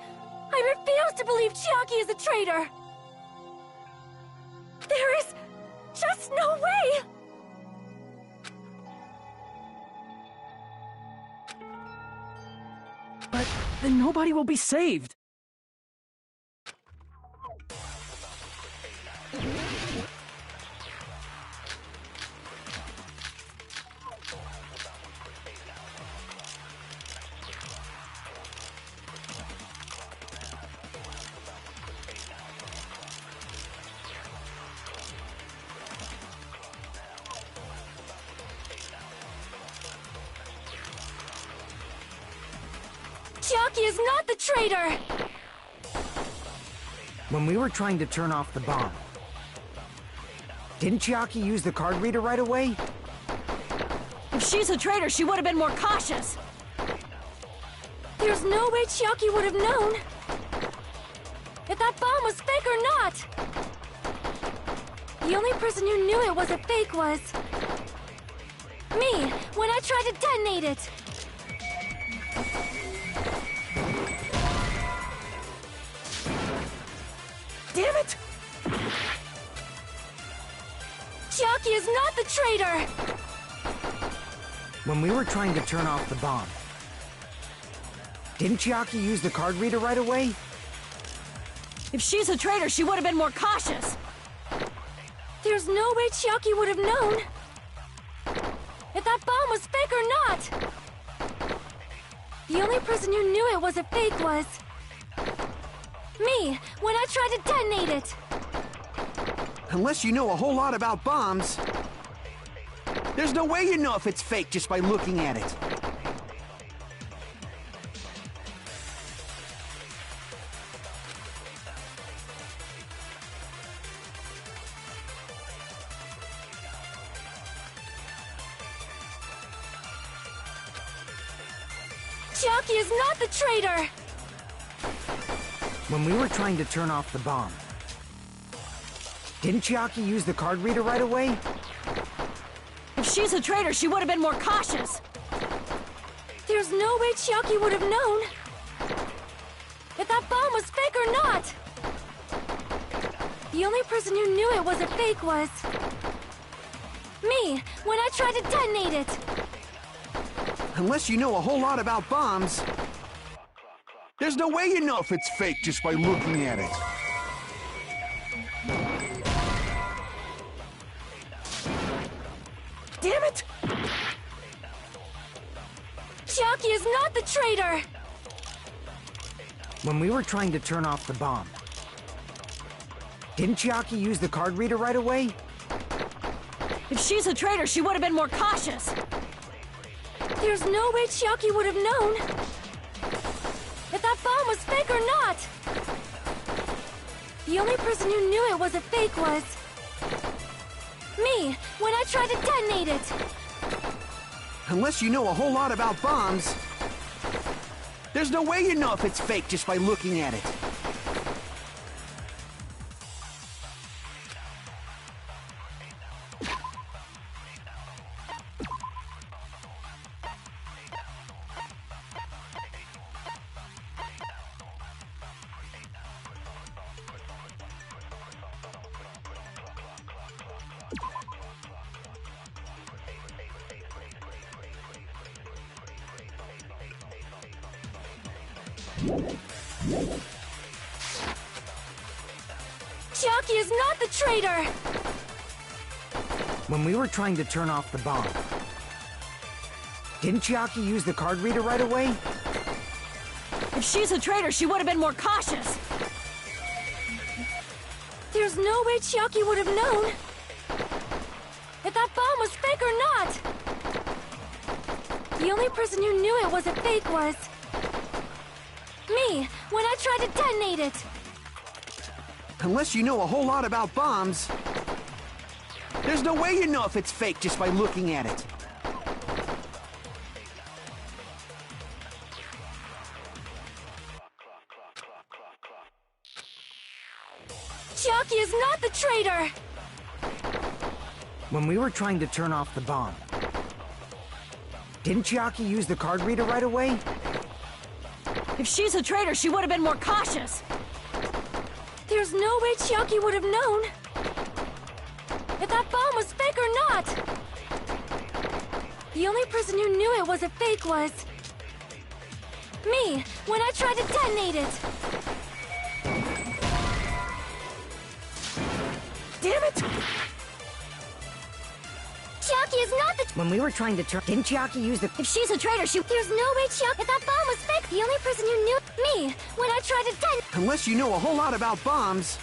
I refuse to believe Chiaki is a traitor! There is just no way! But then nobody will be saved. Chiaki is not the traitor! When we were trying to turn off the bomb, didn't Chiaki use the card reader right away? If she's a traitor, she would have been more cautious. There's no way Chiaki would have known if that bomb was fake or not. The only person who knew it was a fake was me, when I tried to detonate it. Damn it! Chiaki is not the traitor! When we were trying to turn off the bomb, didn't Chiaki use the card reader right away? If she's a traitor, she would have been more cautious. There's no way Chiaki would have known if that bomb was fake or not. The only person who knew it was a fake was me, when I tried to detonate it. Unless you know a whole lot about bombs, there's no way you know if it's fake just by looking at it. Chiaki is not the traitor! When we were trying to turn off the bomb, didn't Chiaki use the card reader right away? If she's a traitor, she would have been more cautious. There's There's no way Chiaki would have known if that bomb was fake or not. The only person who knew it was a fake was me, when I tried to detonate it. Unless you know a whole lot about bombs, there's no way you know if it's fake just by looking at it. Damn it! Chiaki is not the traitor! When we were trying to turn off the bomb, didn't Chiaki use the card reader right away? If she's a traitor, she would have been more cautious. There's no way Chiaki would have known if that bomb was fake or not. The only person who knew it was a fake was me, when I tried to detonate it. Unless you know a whole lot about bombs, there's no way you know if it's fake just by looking at it. Chiaki is not the traitor! When we were trying to turn off the bomb, didn't Chiaki use the card reader right away? If she's a traitor, she would have been more cautious. There's no way Chiaki would have known if that bomb was fake or not. The only person who knew it was a fake was me, when I tried to detonate it. Unless you know a whole lot about bombs, there's no way you know if it's fake just by looking at it. Chiaki is not the traitor! When we were trying to turn off the bomb, didn't Chiaki use the card reader right away? If she's a traitor, she would have been more cautious. There's no way Chiaki would have known if that bomb was fake or not. The only person who knew it was a fake was me, when I tried to detonate it. Damn it! Chiaki is not the... When we were trying to turn... Didn't Chiaki use the... If she's a traitor, There's no way Chiaki... If that bomb was fake, the only person who knew... Me, when I tried to detonate... Unless you know a whole lot about bombs,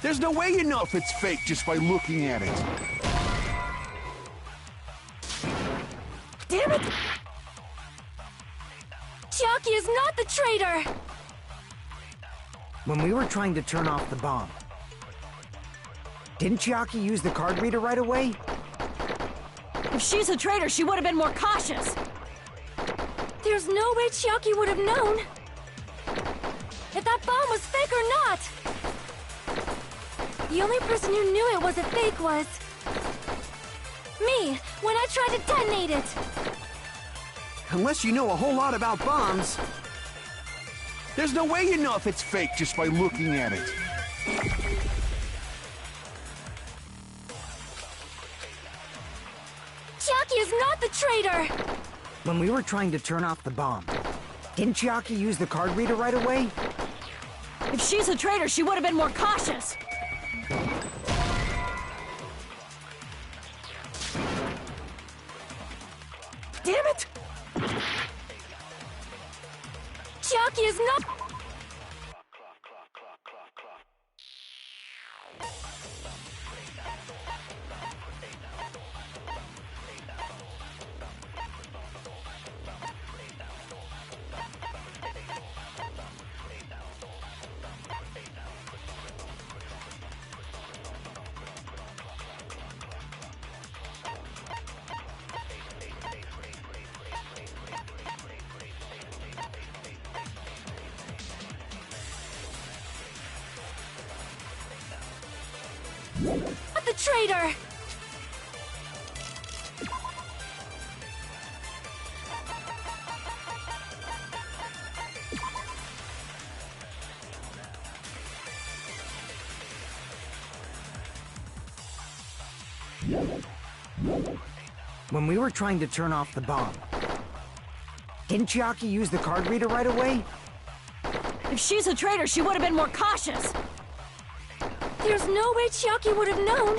there's no way you know if it's fake just by looking at it. Damn it! Chiaki is not the traitor! When we were trying to turn off the bomb, didn't Chiaki use the card reader right away? If she's a traitor, she would have been more cautious. There's no way Chiaki would have known if that bomb was fake or not. The only person who knew it was a fake was me, when I tried to detonate it. Unless you know a whole lot about bombs, there's no way you know if it's fake just by looking at it. Chiaki is not the traitor! When we were trying to turn off the bomb, didn't Chiaki use the card reader right away? If she's a traitor, she would have been more cautious. Damn it! Chiaki is not... Not the traitor! When we were trying to turn off the bomb, didn't Chiaki use the card reader right away? If she's a traitor, she would have been more cautious. There's no way Chiaki would have known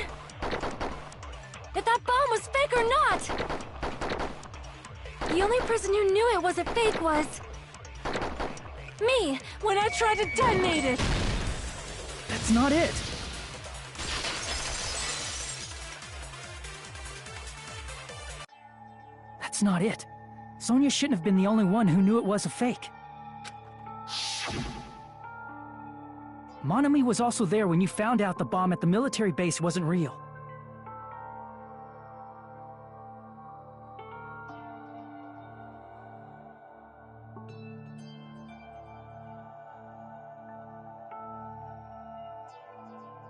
if that bomb was fake or not. The only person who knew it was a fake was me, when I tried to detonate it. That's not it. That's not it. Sonia shouldn't have been the only one who knew it was a fake. Monami was also there when you found out the bomb at the military base wasn't real.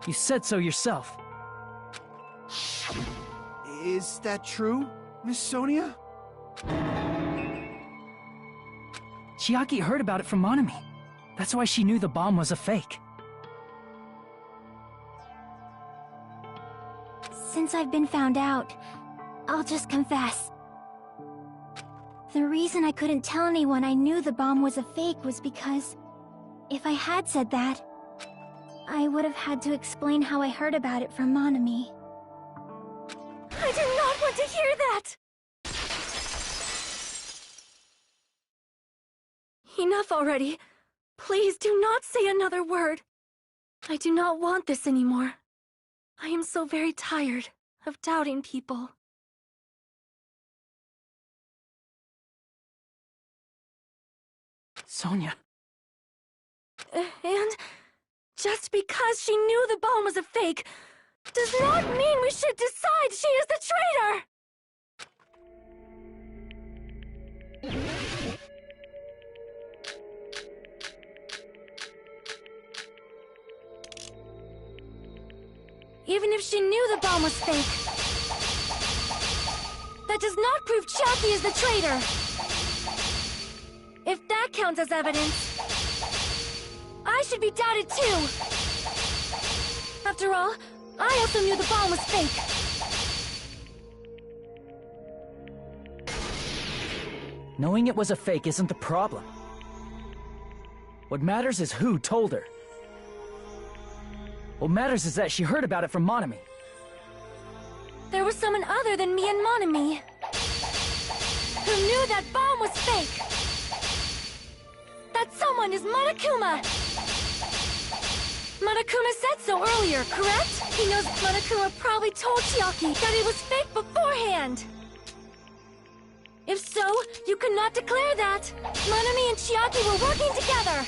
You said so yourself. Is that true, Miss Sonia? Chiaki heard about it from Monami. That's why she knew the bomb was a fake. Since I've been found out, I'll just confess. The reason I couldn't tell anyone I knew the bomb was a fake was because if I had said that, I would have had to explain how I heard about it from Monami. I do not want to hear that! Enough already. Please do not say another word. I do not want this anymore. I am so very tired of doubting people. Sonia. And just because she knew the bomb was a fake does not mean we should decide she is the traitor! Even if she knew the bomb was fake, that does not prove Chiaki is the traitor. If that counts as evidence, I should be doubted too. After all, I also knew the bomb was fake. Knowing it was a fake isn't the problem. What matters is who told her. What matters is that she heard about it from Monami. There was someone other than me and Monami who knew that bomb was fake. That someone is Monokuma. Monokuma said so earlier, correct? He knows Monokuma probably told Chiaki that it was fake beforehand. If so, you could not declare that. Monami and Chiaki were working together.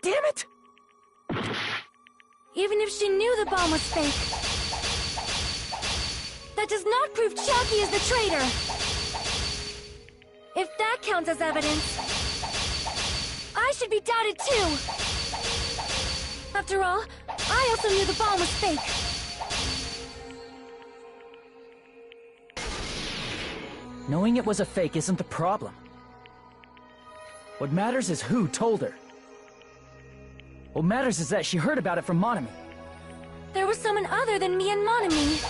Damn it! Even if she knew the bomb was fake, that does not prove Chiaki is the traitor. If that counts as evidence, I should be doubted too. After all, I also knew the bomb was fake. Knowing it was a fake isn't the problem. What matters is who told her. What matters is that she heard about it from Monami. There was someone other than me and Monami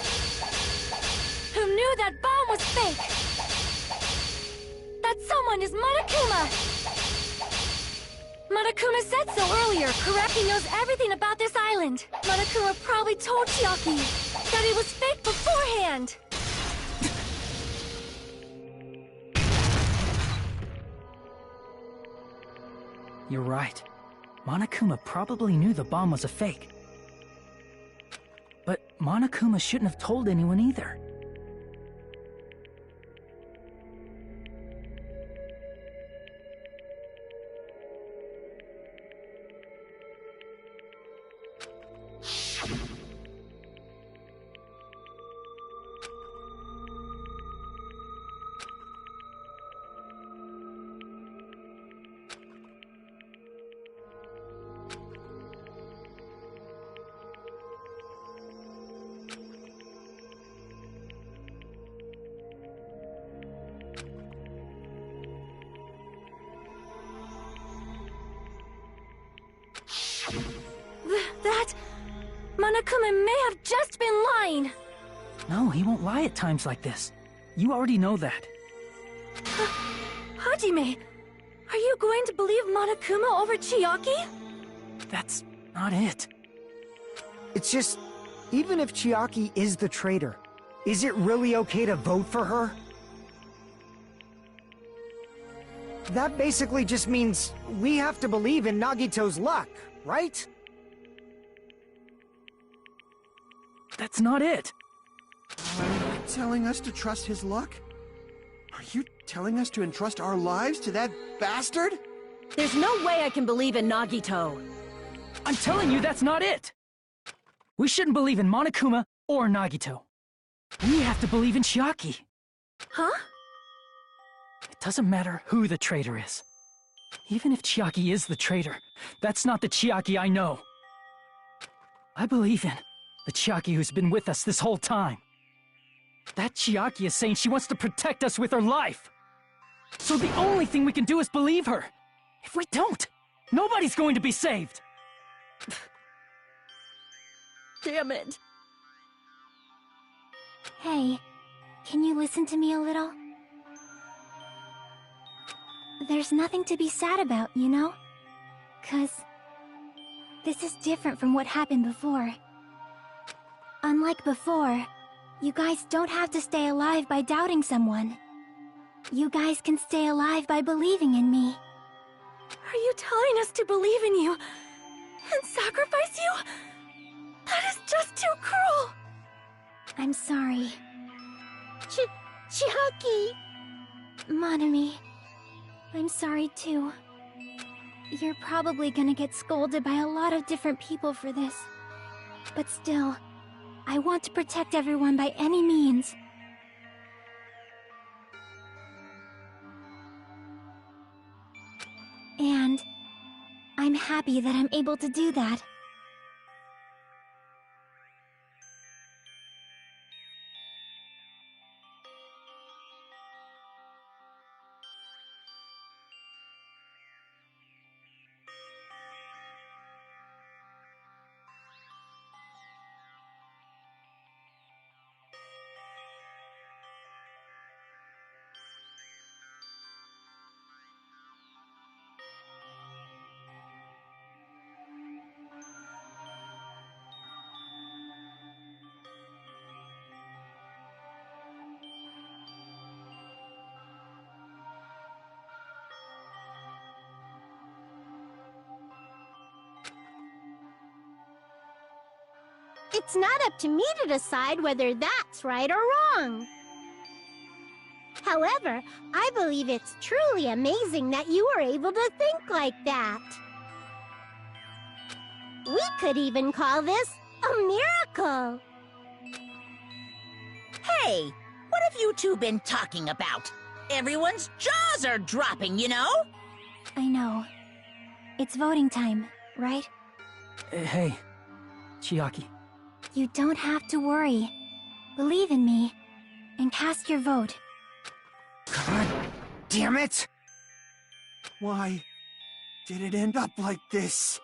who knew that bomb was fake. That someone is Monokuma. Monokuma said so earlier, correct? He knows everything about this island. Monokuma probably told Chiaki that it was fake beforehand. You're right. Monokuma probably knew the bomb was a fake. But Monokuma shouldn't have told anyone either. Monokuma may have just been lying. No, he won't lie at times like this. You already know that. Hajime, are you going to believe Monokuma over Chiaki? That's not it. It's just, even if Chiaki is the traitor, is it really okay to vote for her? That basically just means we have to believe in Nagito's luck, right? That's not it. Are you telling us to trust his luck? Are you telling us to entrust our lives to that bastard? There's no way I can believe in Nagito. I'm telling you that's not it! We shouldn't believe in Monokuma or Nagito. We have to believe in Chiaki. Huh? It doesn't matter who the traitor is. Even if Chiaki is the traitor, that's not the Chiaki I know. I believe in the Chiaki who's been with us this whole time. That Chiaki is saying she wants to protect us with her life. So the only thing we can do is believe her. If we don't, nobody's going to be saved. Damn it. Hey, can you listen to me a little? There's nothing to be sad about, you know? 'Cause this is different from what happened before. Unlike before, you guys don't have to stay alive by doubting someone. You guys can stay alive by believing in me. Are you telling us to believe in you and sacrifice you? That is just too cruel. I'm sorry. Chiaki! Monami, I'm sorry too. You're probably gonna get scolded by a lot of different people for this. But still, I want to protect everyone by any means. And I'm happy that I'm able to do that. It's not up to me to decide whether that's right or wrong. However, I believe it's truly amazing that you were able to think like that. We could even call this a miracle. Hey, what have you two been talking about? Everyone's jaws are dropping, you know? I know. It's voting time, right? Hey, Chiaki. You don't have to worry. Believe in me, and cast your vote. God damn it! Why did it end up like this?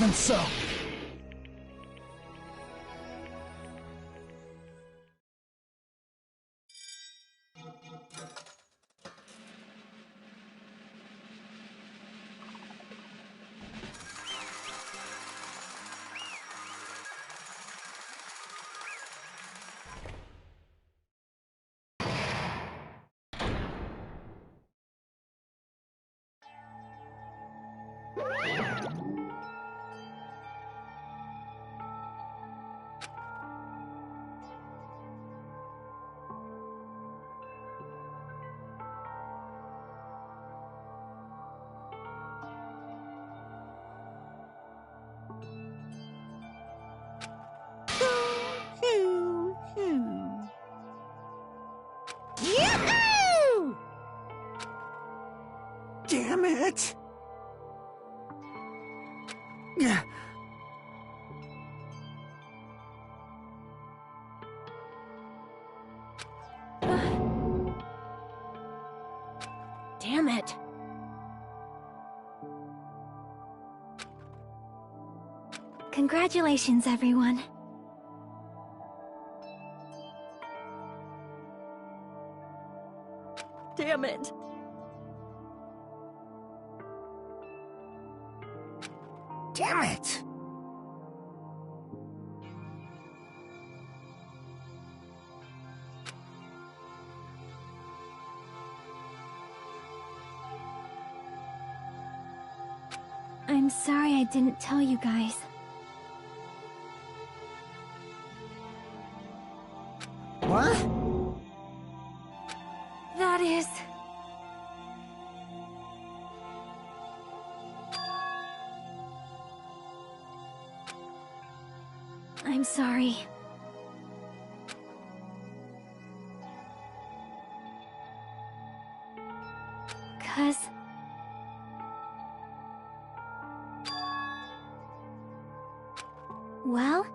Even so. Yoo-hoo! Damn it! Yeah. Damn it. Congratulations, everyone. Damn it. Damn it! I'm sorry I didn't tell you guys. What? That is... I'm sorry. Cause... Well...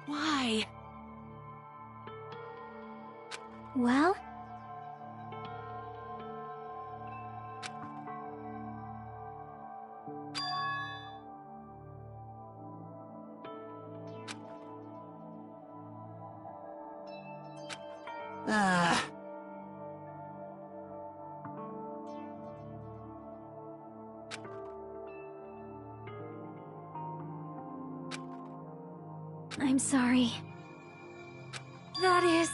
Why? Well... Ah. I'm sorry. That is...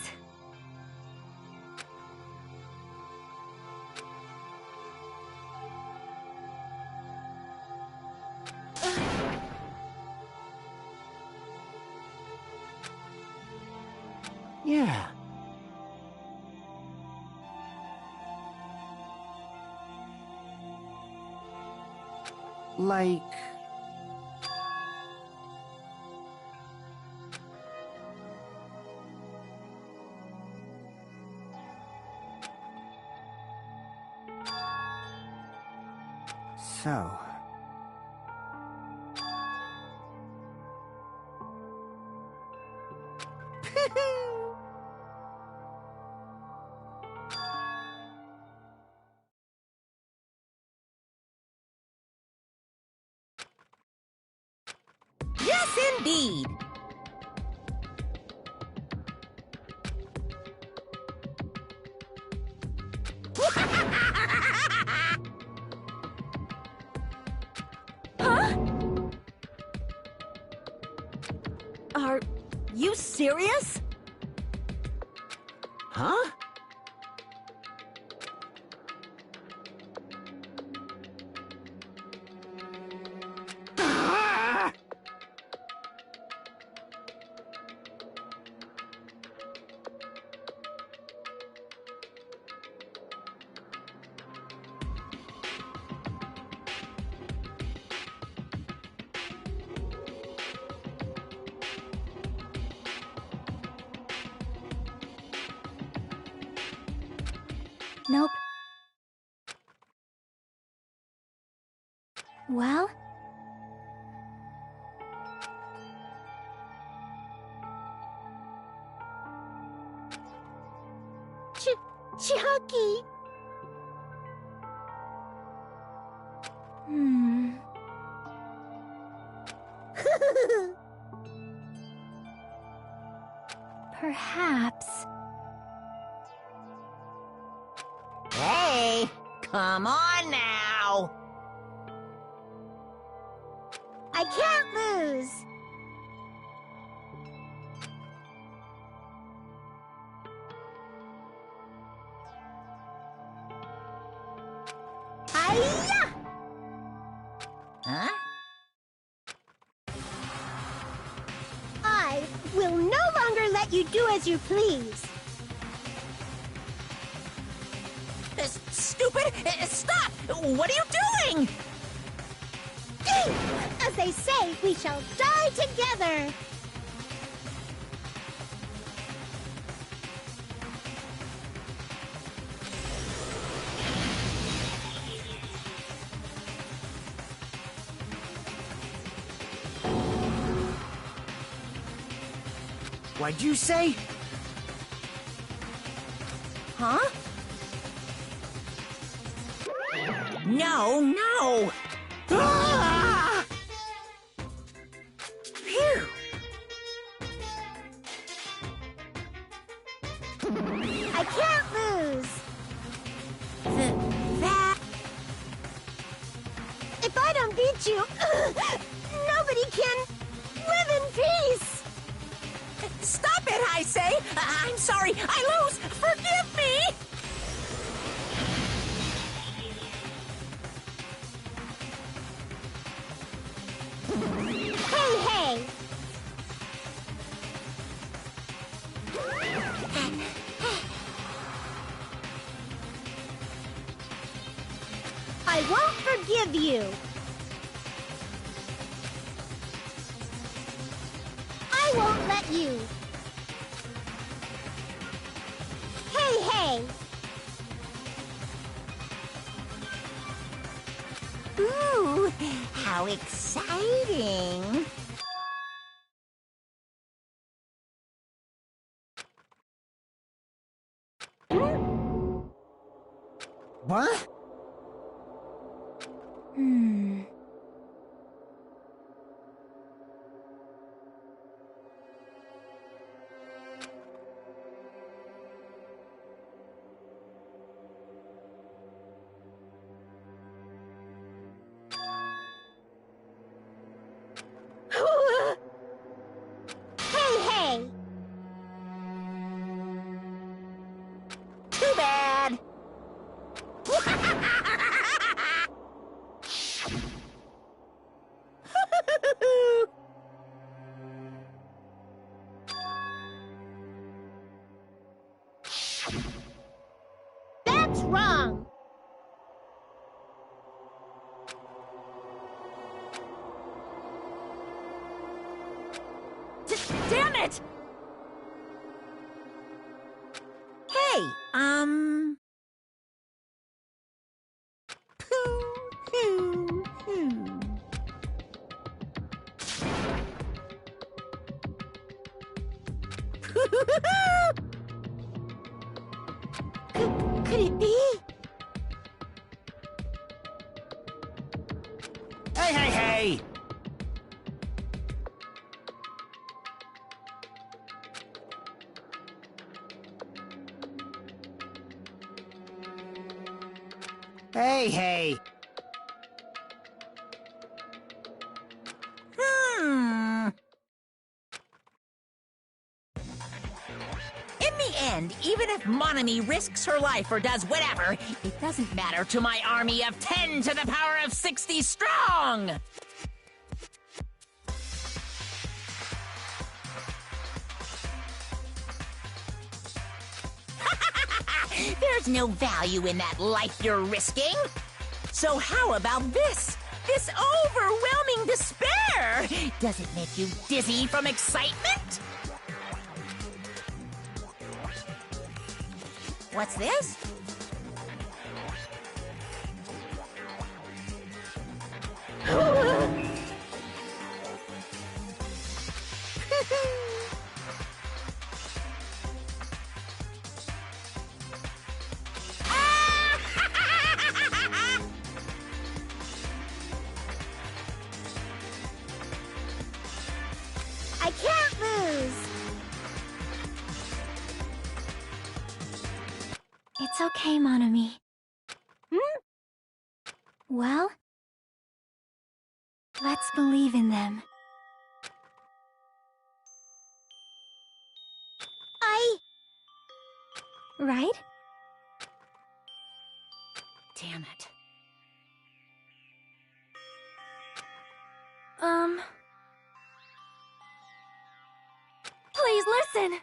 Yeah. Like... So... Yes, indeed. Are you serious? Huh? Ah! Nope. Well? Chucky! Perhaps. Hey, come on now. I can't lose! Hiya! Huh? I will no longer let you do as you please. Stupid! Stop! What are you doing? As they say, we shall die together. What'd you say? Huh? No, no! Ah! Phew! I can't lose. That... If I don't beat you, nobody can live in peace. Stop it, I say! I'm sorry, I lose! Forgive me! Hey, hey! I won't forgive you. I won't let you. Hey, hey! Ooh, how exciting! What? Hey, hey! Too bad! That's wrong! Damn it! Hey, Could it be? Hey, hey, hey! Hey, hey! In the end, even if Monami risks her life or does whatever, it doesn't matter to my army of 10 to the power of 60 strong! There's no value in that life you're risking. So how about this? This overwhelming despair! Does it make you dizzy from excitement? What's this? okay, Monami. Well, let's believe in them. Right? Damn it. Please listen!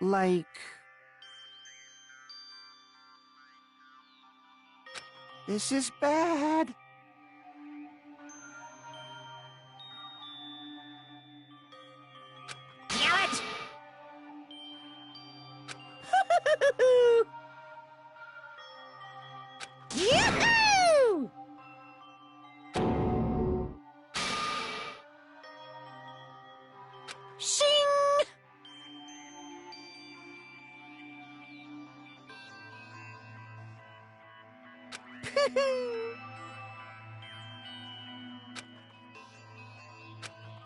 Like... This is bad. Damn it! Yoo-hoo! Shing!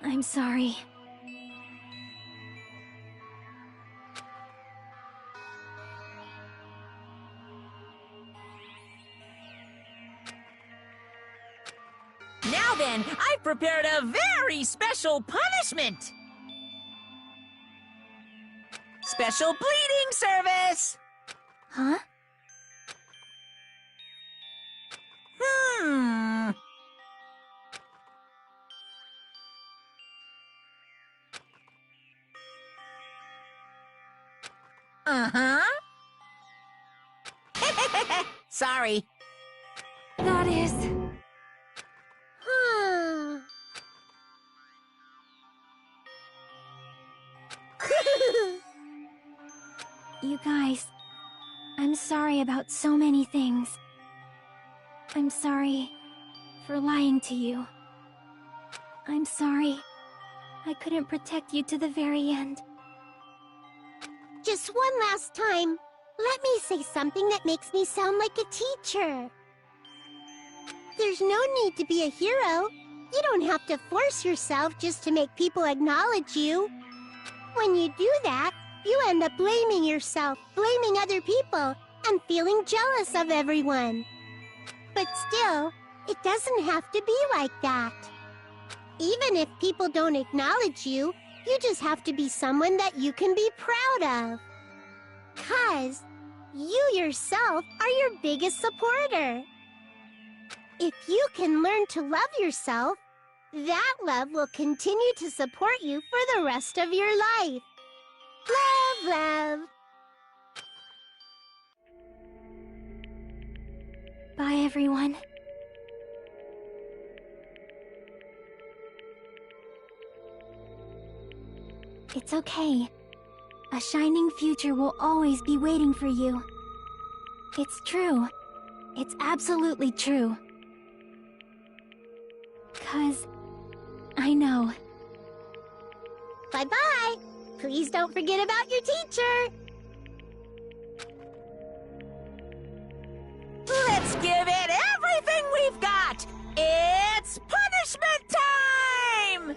I'm sorry. Now then, I've prepared a very special punishment! Special bleeding service! Huh? Uh-huh. Sorry. That is... You guys, I'm sorry about so many things. I'm sorry for lying to you. I'm sorry I couldn't protect you to the very end. Just one last time, let me say something that makes me sound like a teacher. There's no need to be a hero. You don't have to force yourself just to make people acknowledge you. When you do that, you end up blaming yourself, blaming other people, and feeling jealous of everyone. But still, it doesn't have to be like that. Even if people don't acknowledge you, you just have to be someone that you can be proud of. 'Cause you yourself are your biggest supporter. If you can learn to love yourself, that love will continue to support you for the rest of your life. Love, love. Bye, everyone. It's okay. A shining future will always be waiting for you. It's true. It's absolutely true. 'Cause I know. Bye-bye. Please don't forget about your teacher. Let's give it everything we've got! It's punishment time!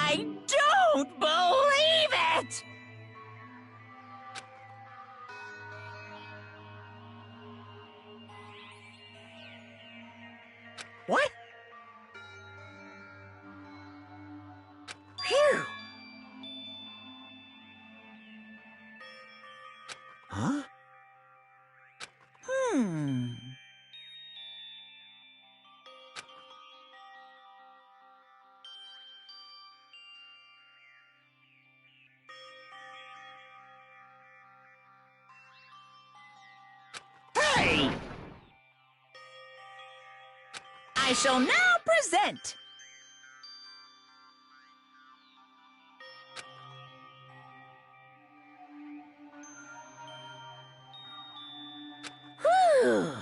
I don't believe it! What? Phew! Huh? Hey! I shall now present. Whew.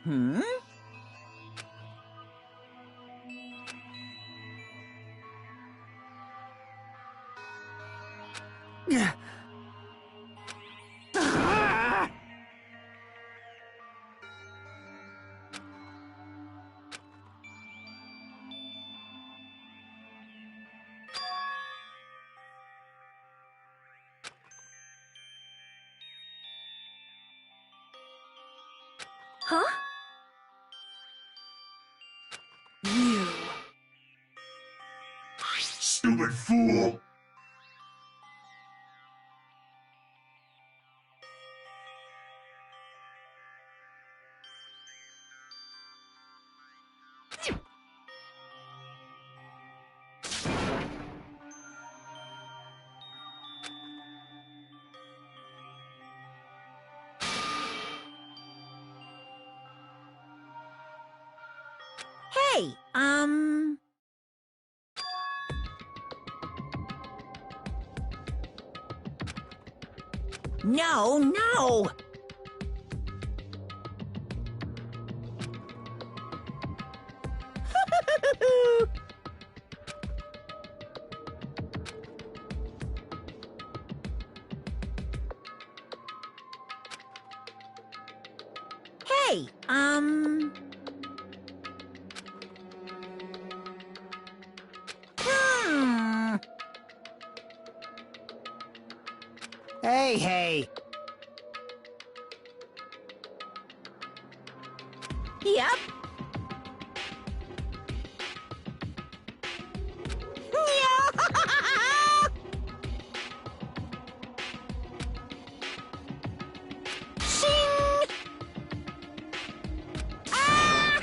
Hmm? Huh? You. Stupid fool! Hey, No, no! Hey, Hey. Yep. Shing! Ah!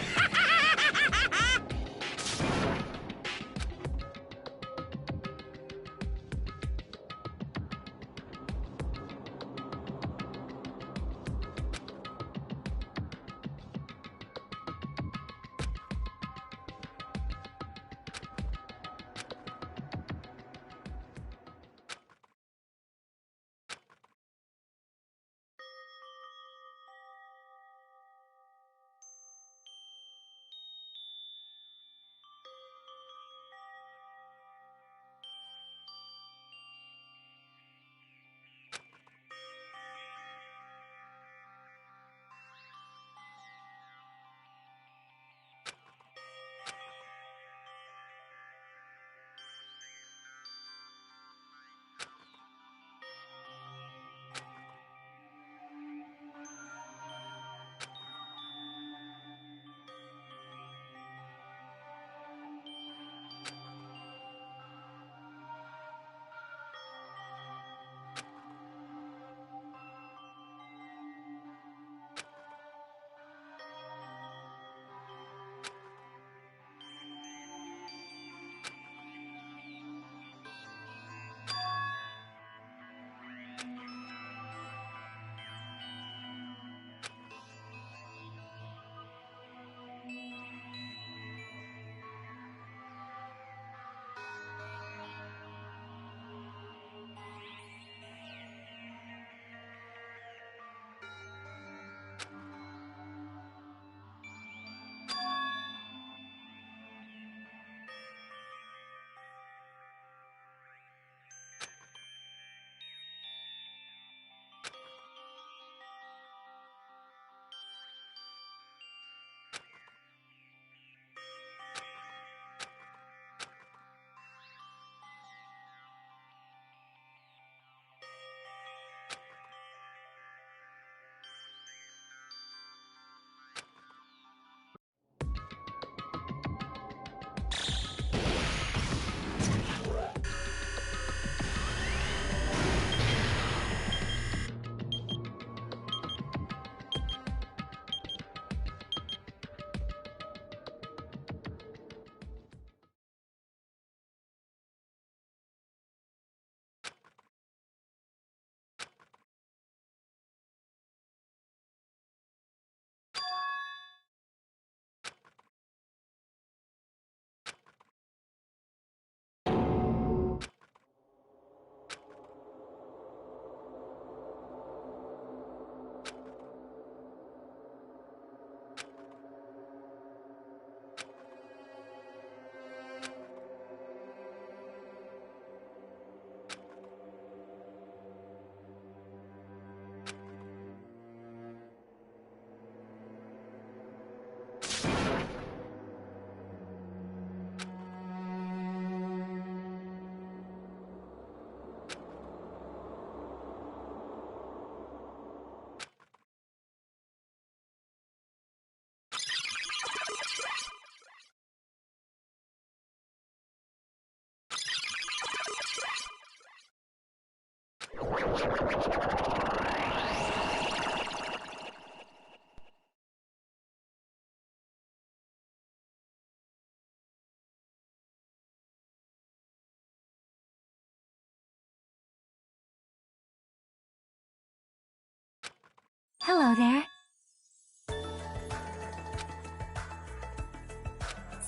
Hello there.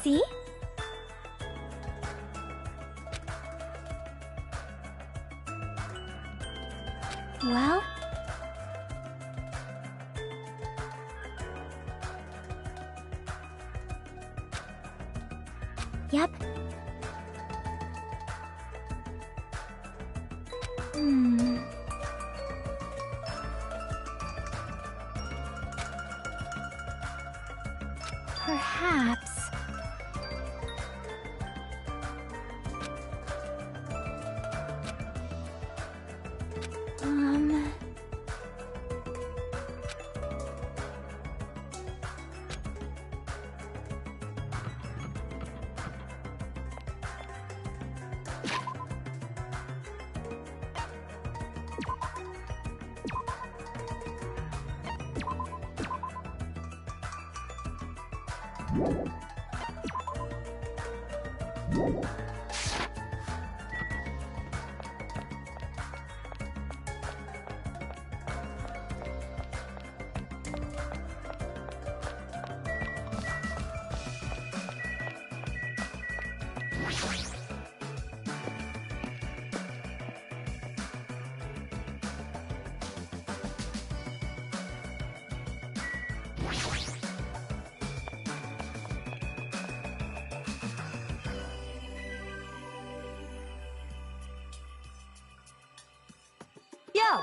See? Well? Yep. Perhaps... Yo!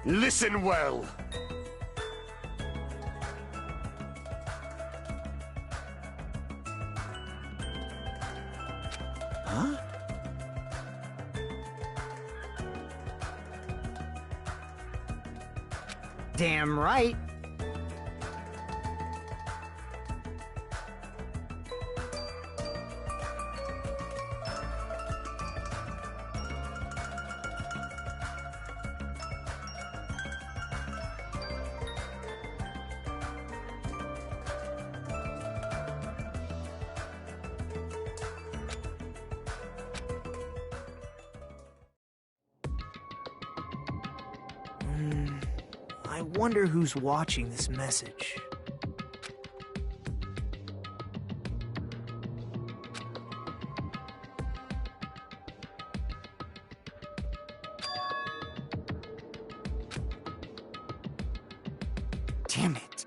Listen well. Huh? Damn right. I wonder who's watching this message. Damn it.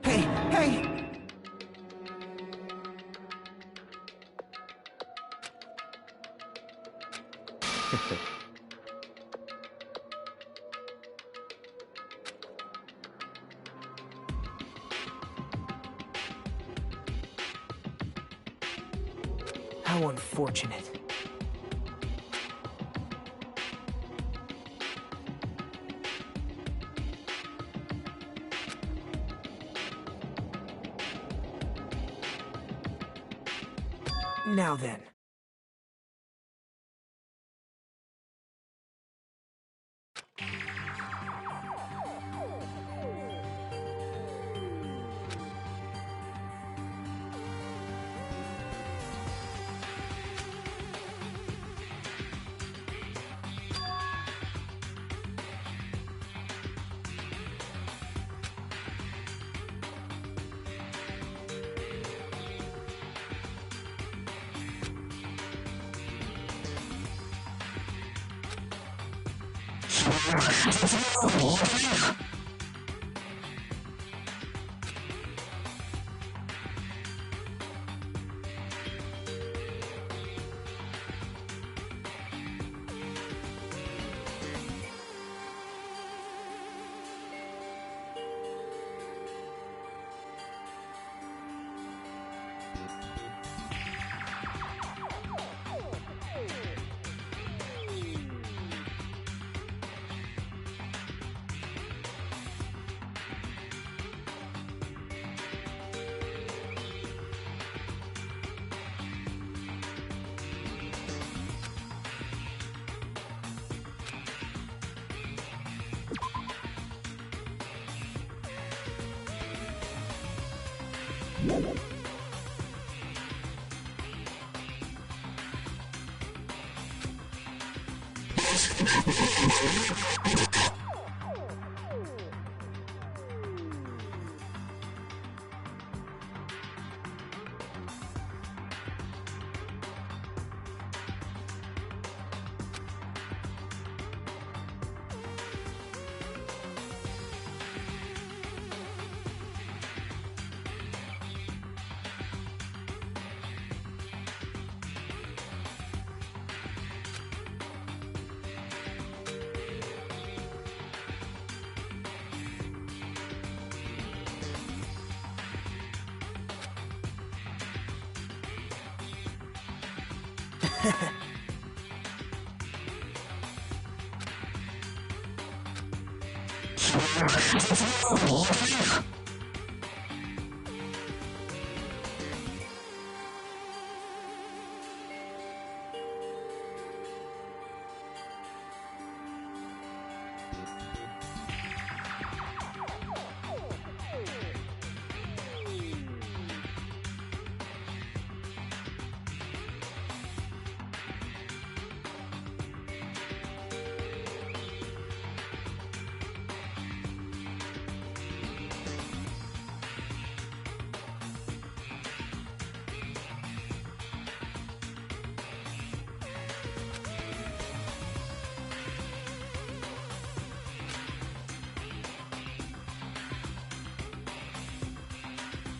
Hey, hey! How unfortunate. Now then.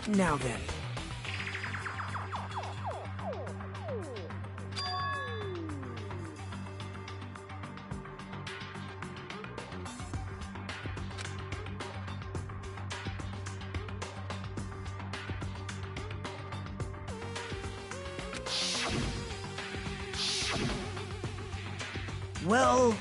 Now then. Well...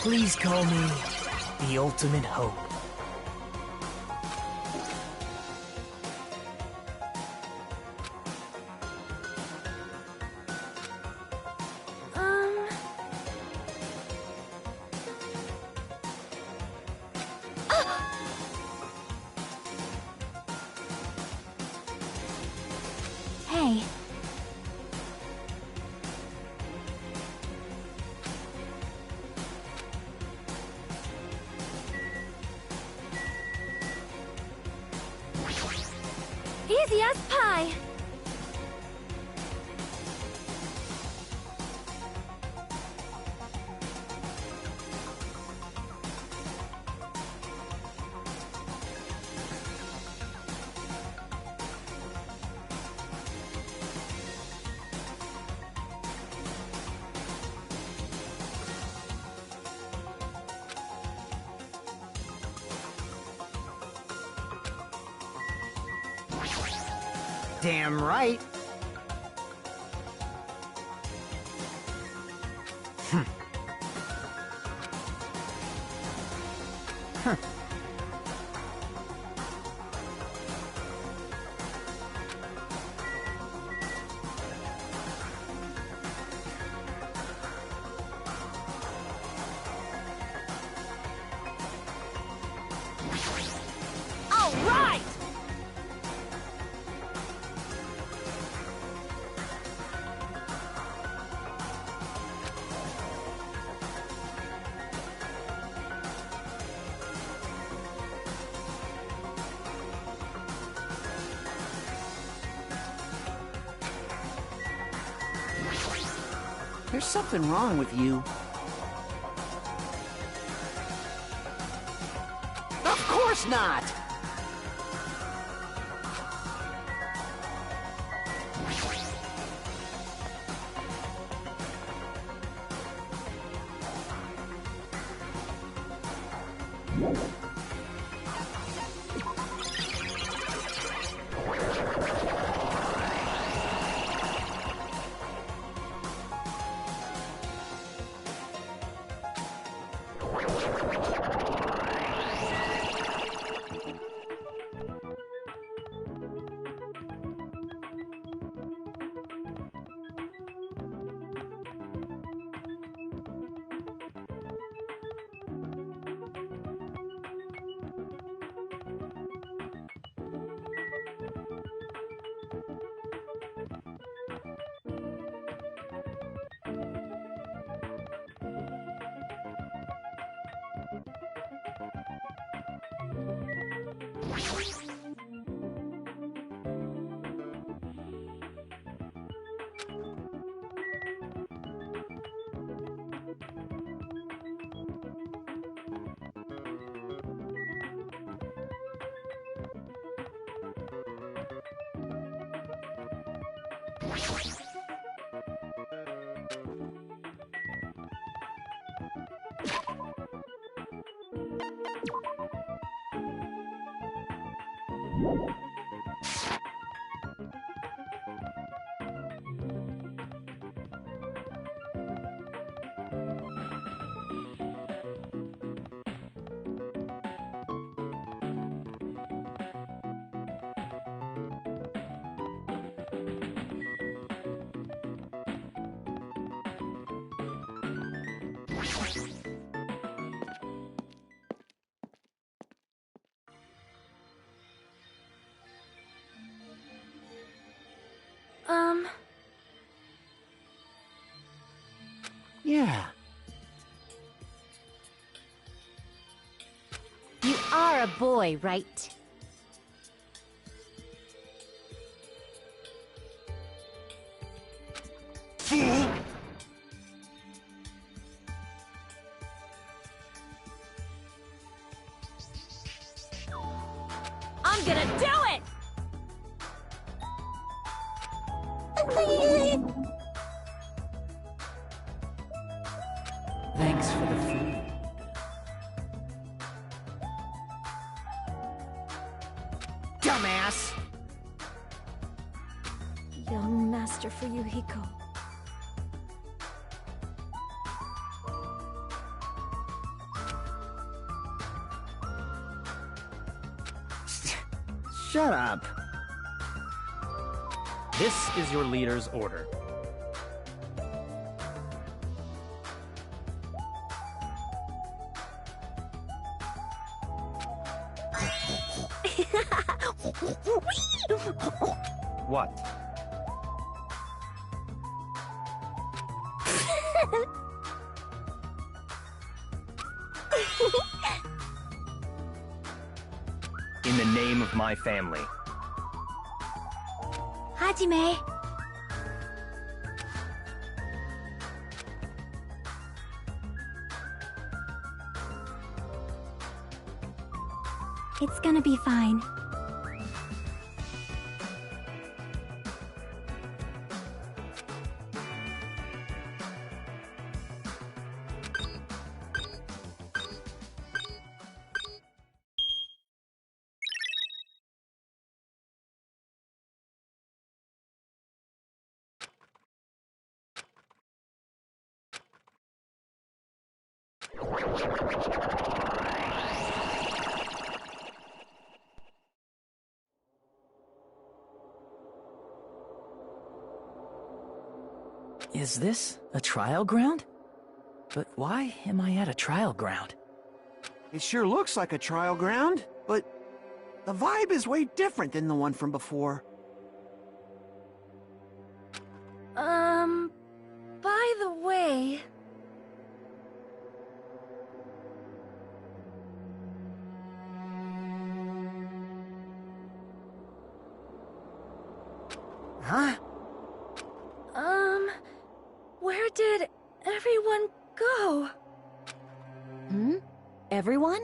Please call me the ultimate hope. Hey. Easy as pie! Damn right. Huh. All right! There's something wrong with you. Of course not! Yeah. You are a boy, right? Fool! I'm gonna do it! Thanks for the food. Dumbass! Young master for Yuhiko. Shut up. This is your leader's order. What? In the name of my family. Hajime. It's gonna be fine. Is this a trial ground? But why am I at a trial ground? It sure looks like a trial ground, but the vibe is way different than the one from before. By the way... Huh? Where did everyone go? Everyone?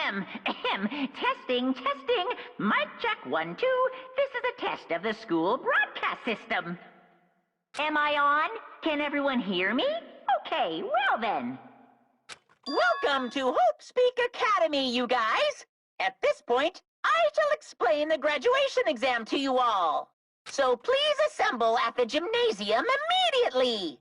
Ahem, ahem. Testing, testing. Mic check 1, 2. This is a test of the school broadcast system. Am I on? Can everyone hear me? Okay, well then. Welcome to Hope Speak Academy, you guys. At this point, I shall explain the graduation exam to you all. So please assemble at the gymnasium immediately.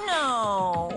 No.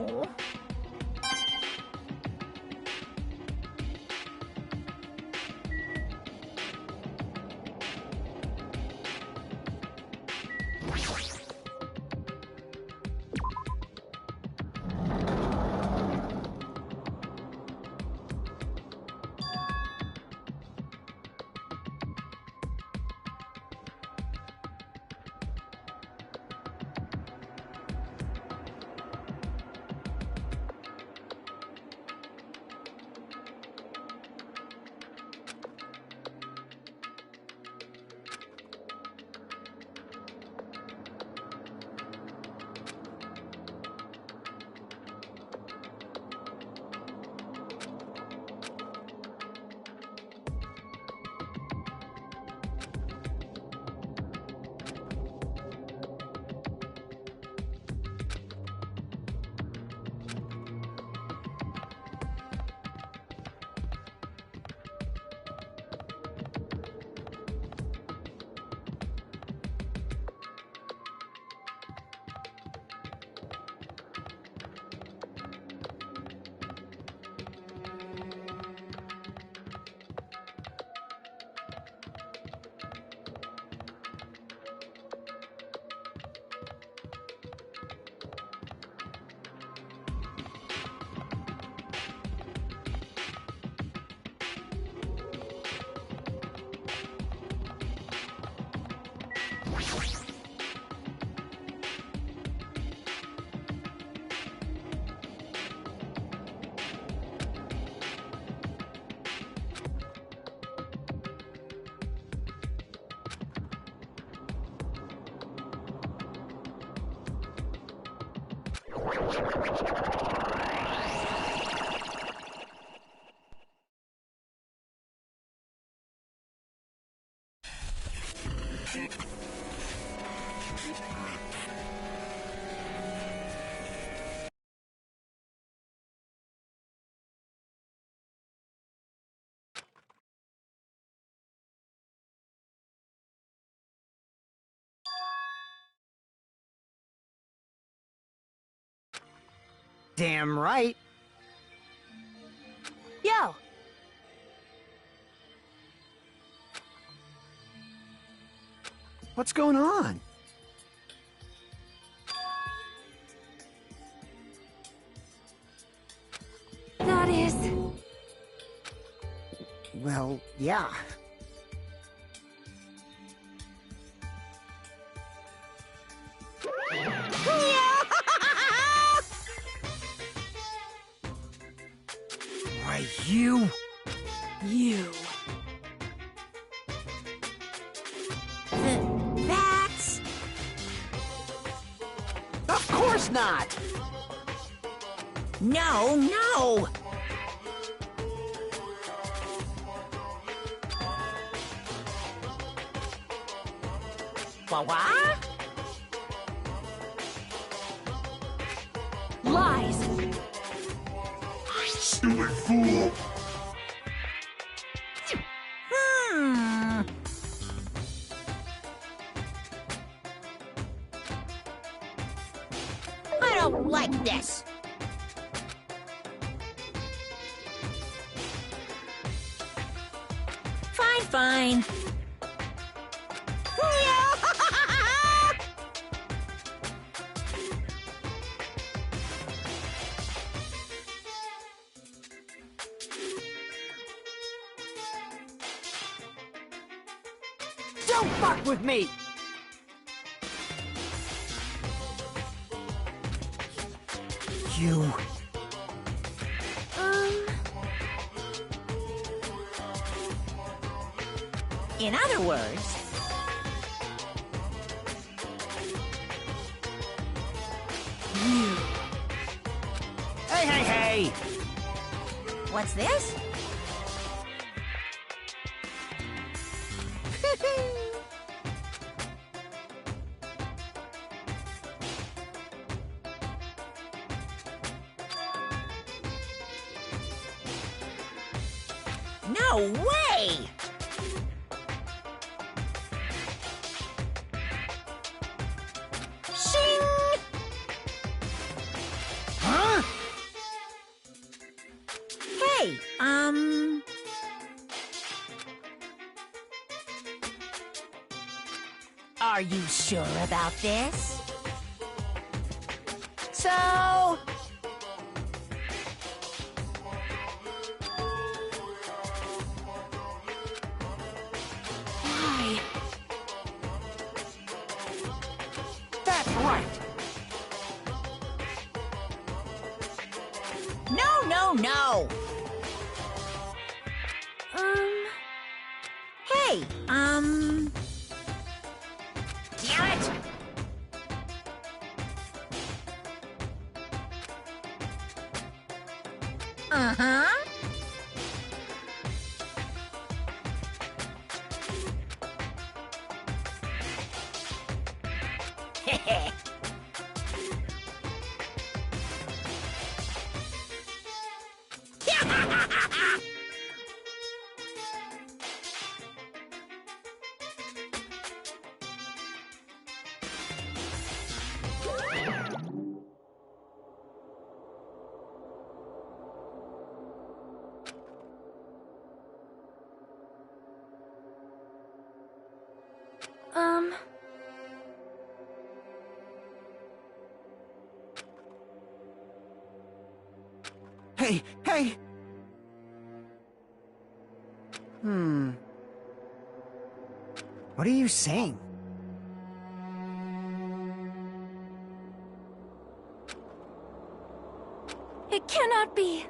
Damn right. Yo, What's going on? Well, yeah. Why, you... You. That's... Of course not! No, no! What? Lies. Stupid fool! Hmm. I don't like this. Fine, fine. Don't fuck with me! You... In other words, Hey! what's this? No way! Shing! Huh? Hey, are you sure about this? So... Why? That's right! No, no, no! Hey, damn it! Uh-huh. Hey! What are you saying? It cannot be.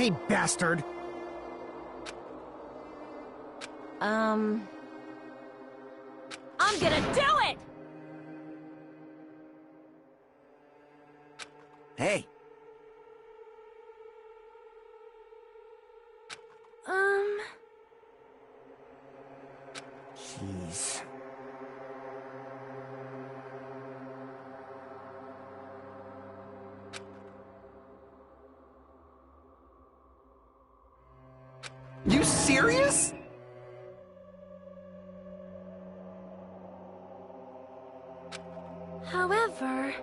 Hey, bastard! I'm gonna do it! Hey, Jeez. you serious? However...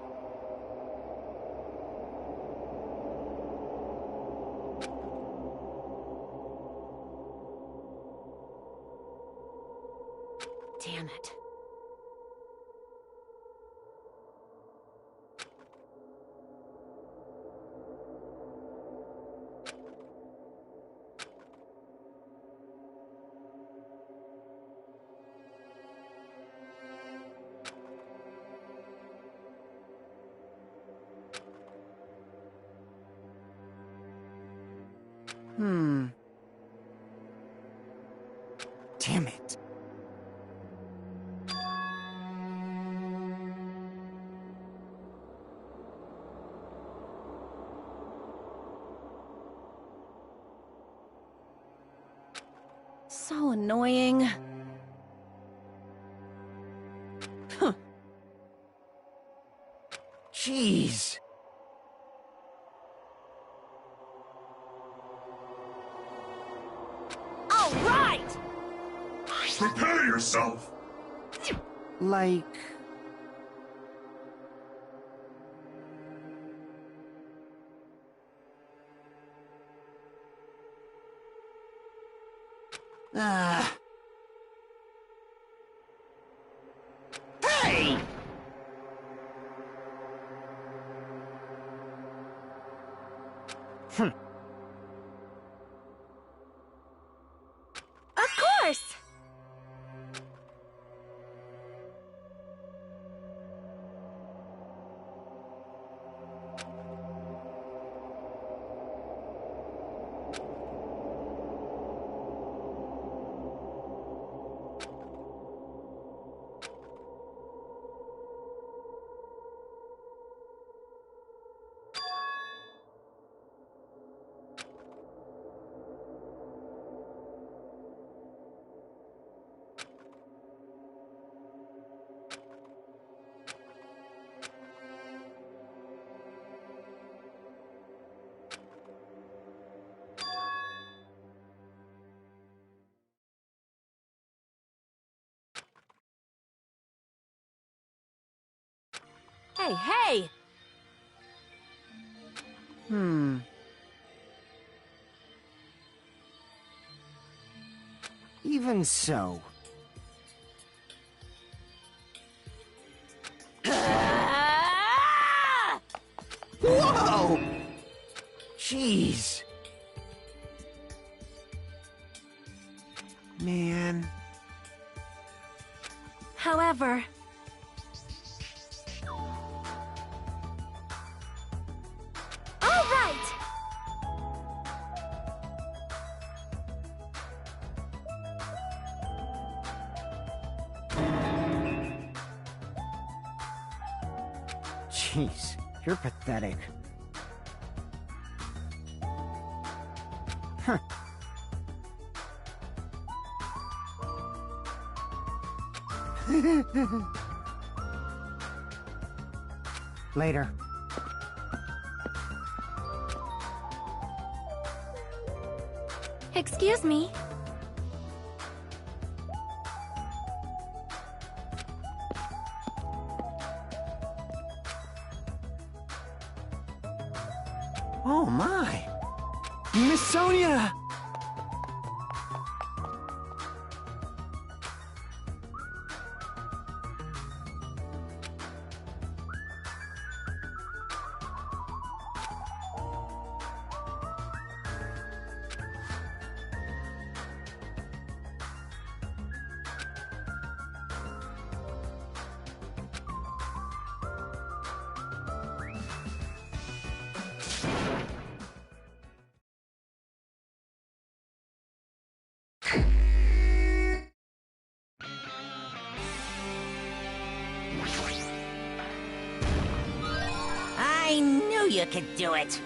Damn it. Damn it. So annoying. Jeez. All right! Prepare yourself! Like... Hey! Of course! Hey, hey! Even so. Whoa! Jeez. Man. However... All right! Jeez, you're pathetic. Huh. Later. Excuse me. Oh my! Miss Sonia! I knew you could do it.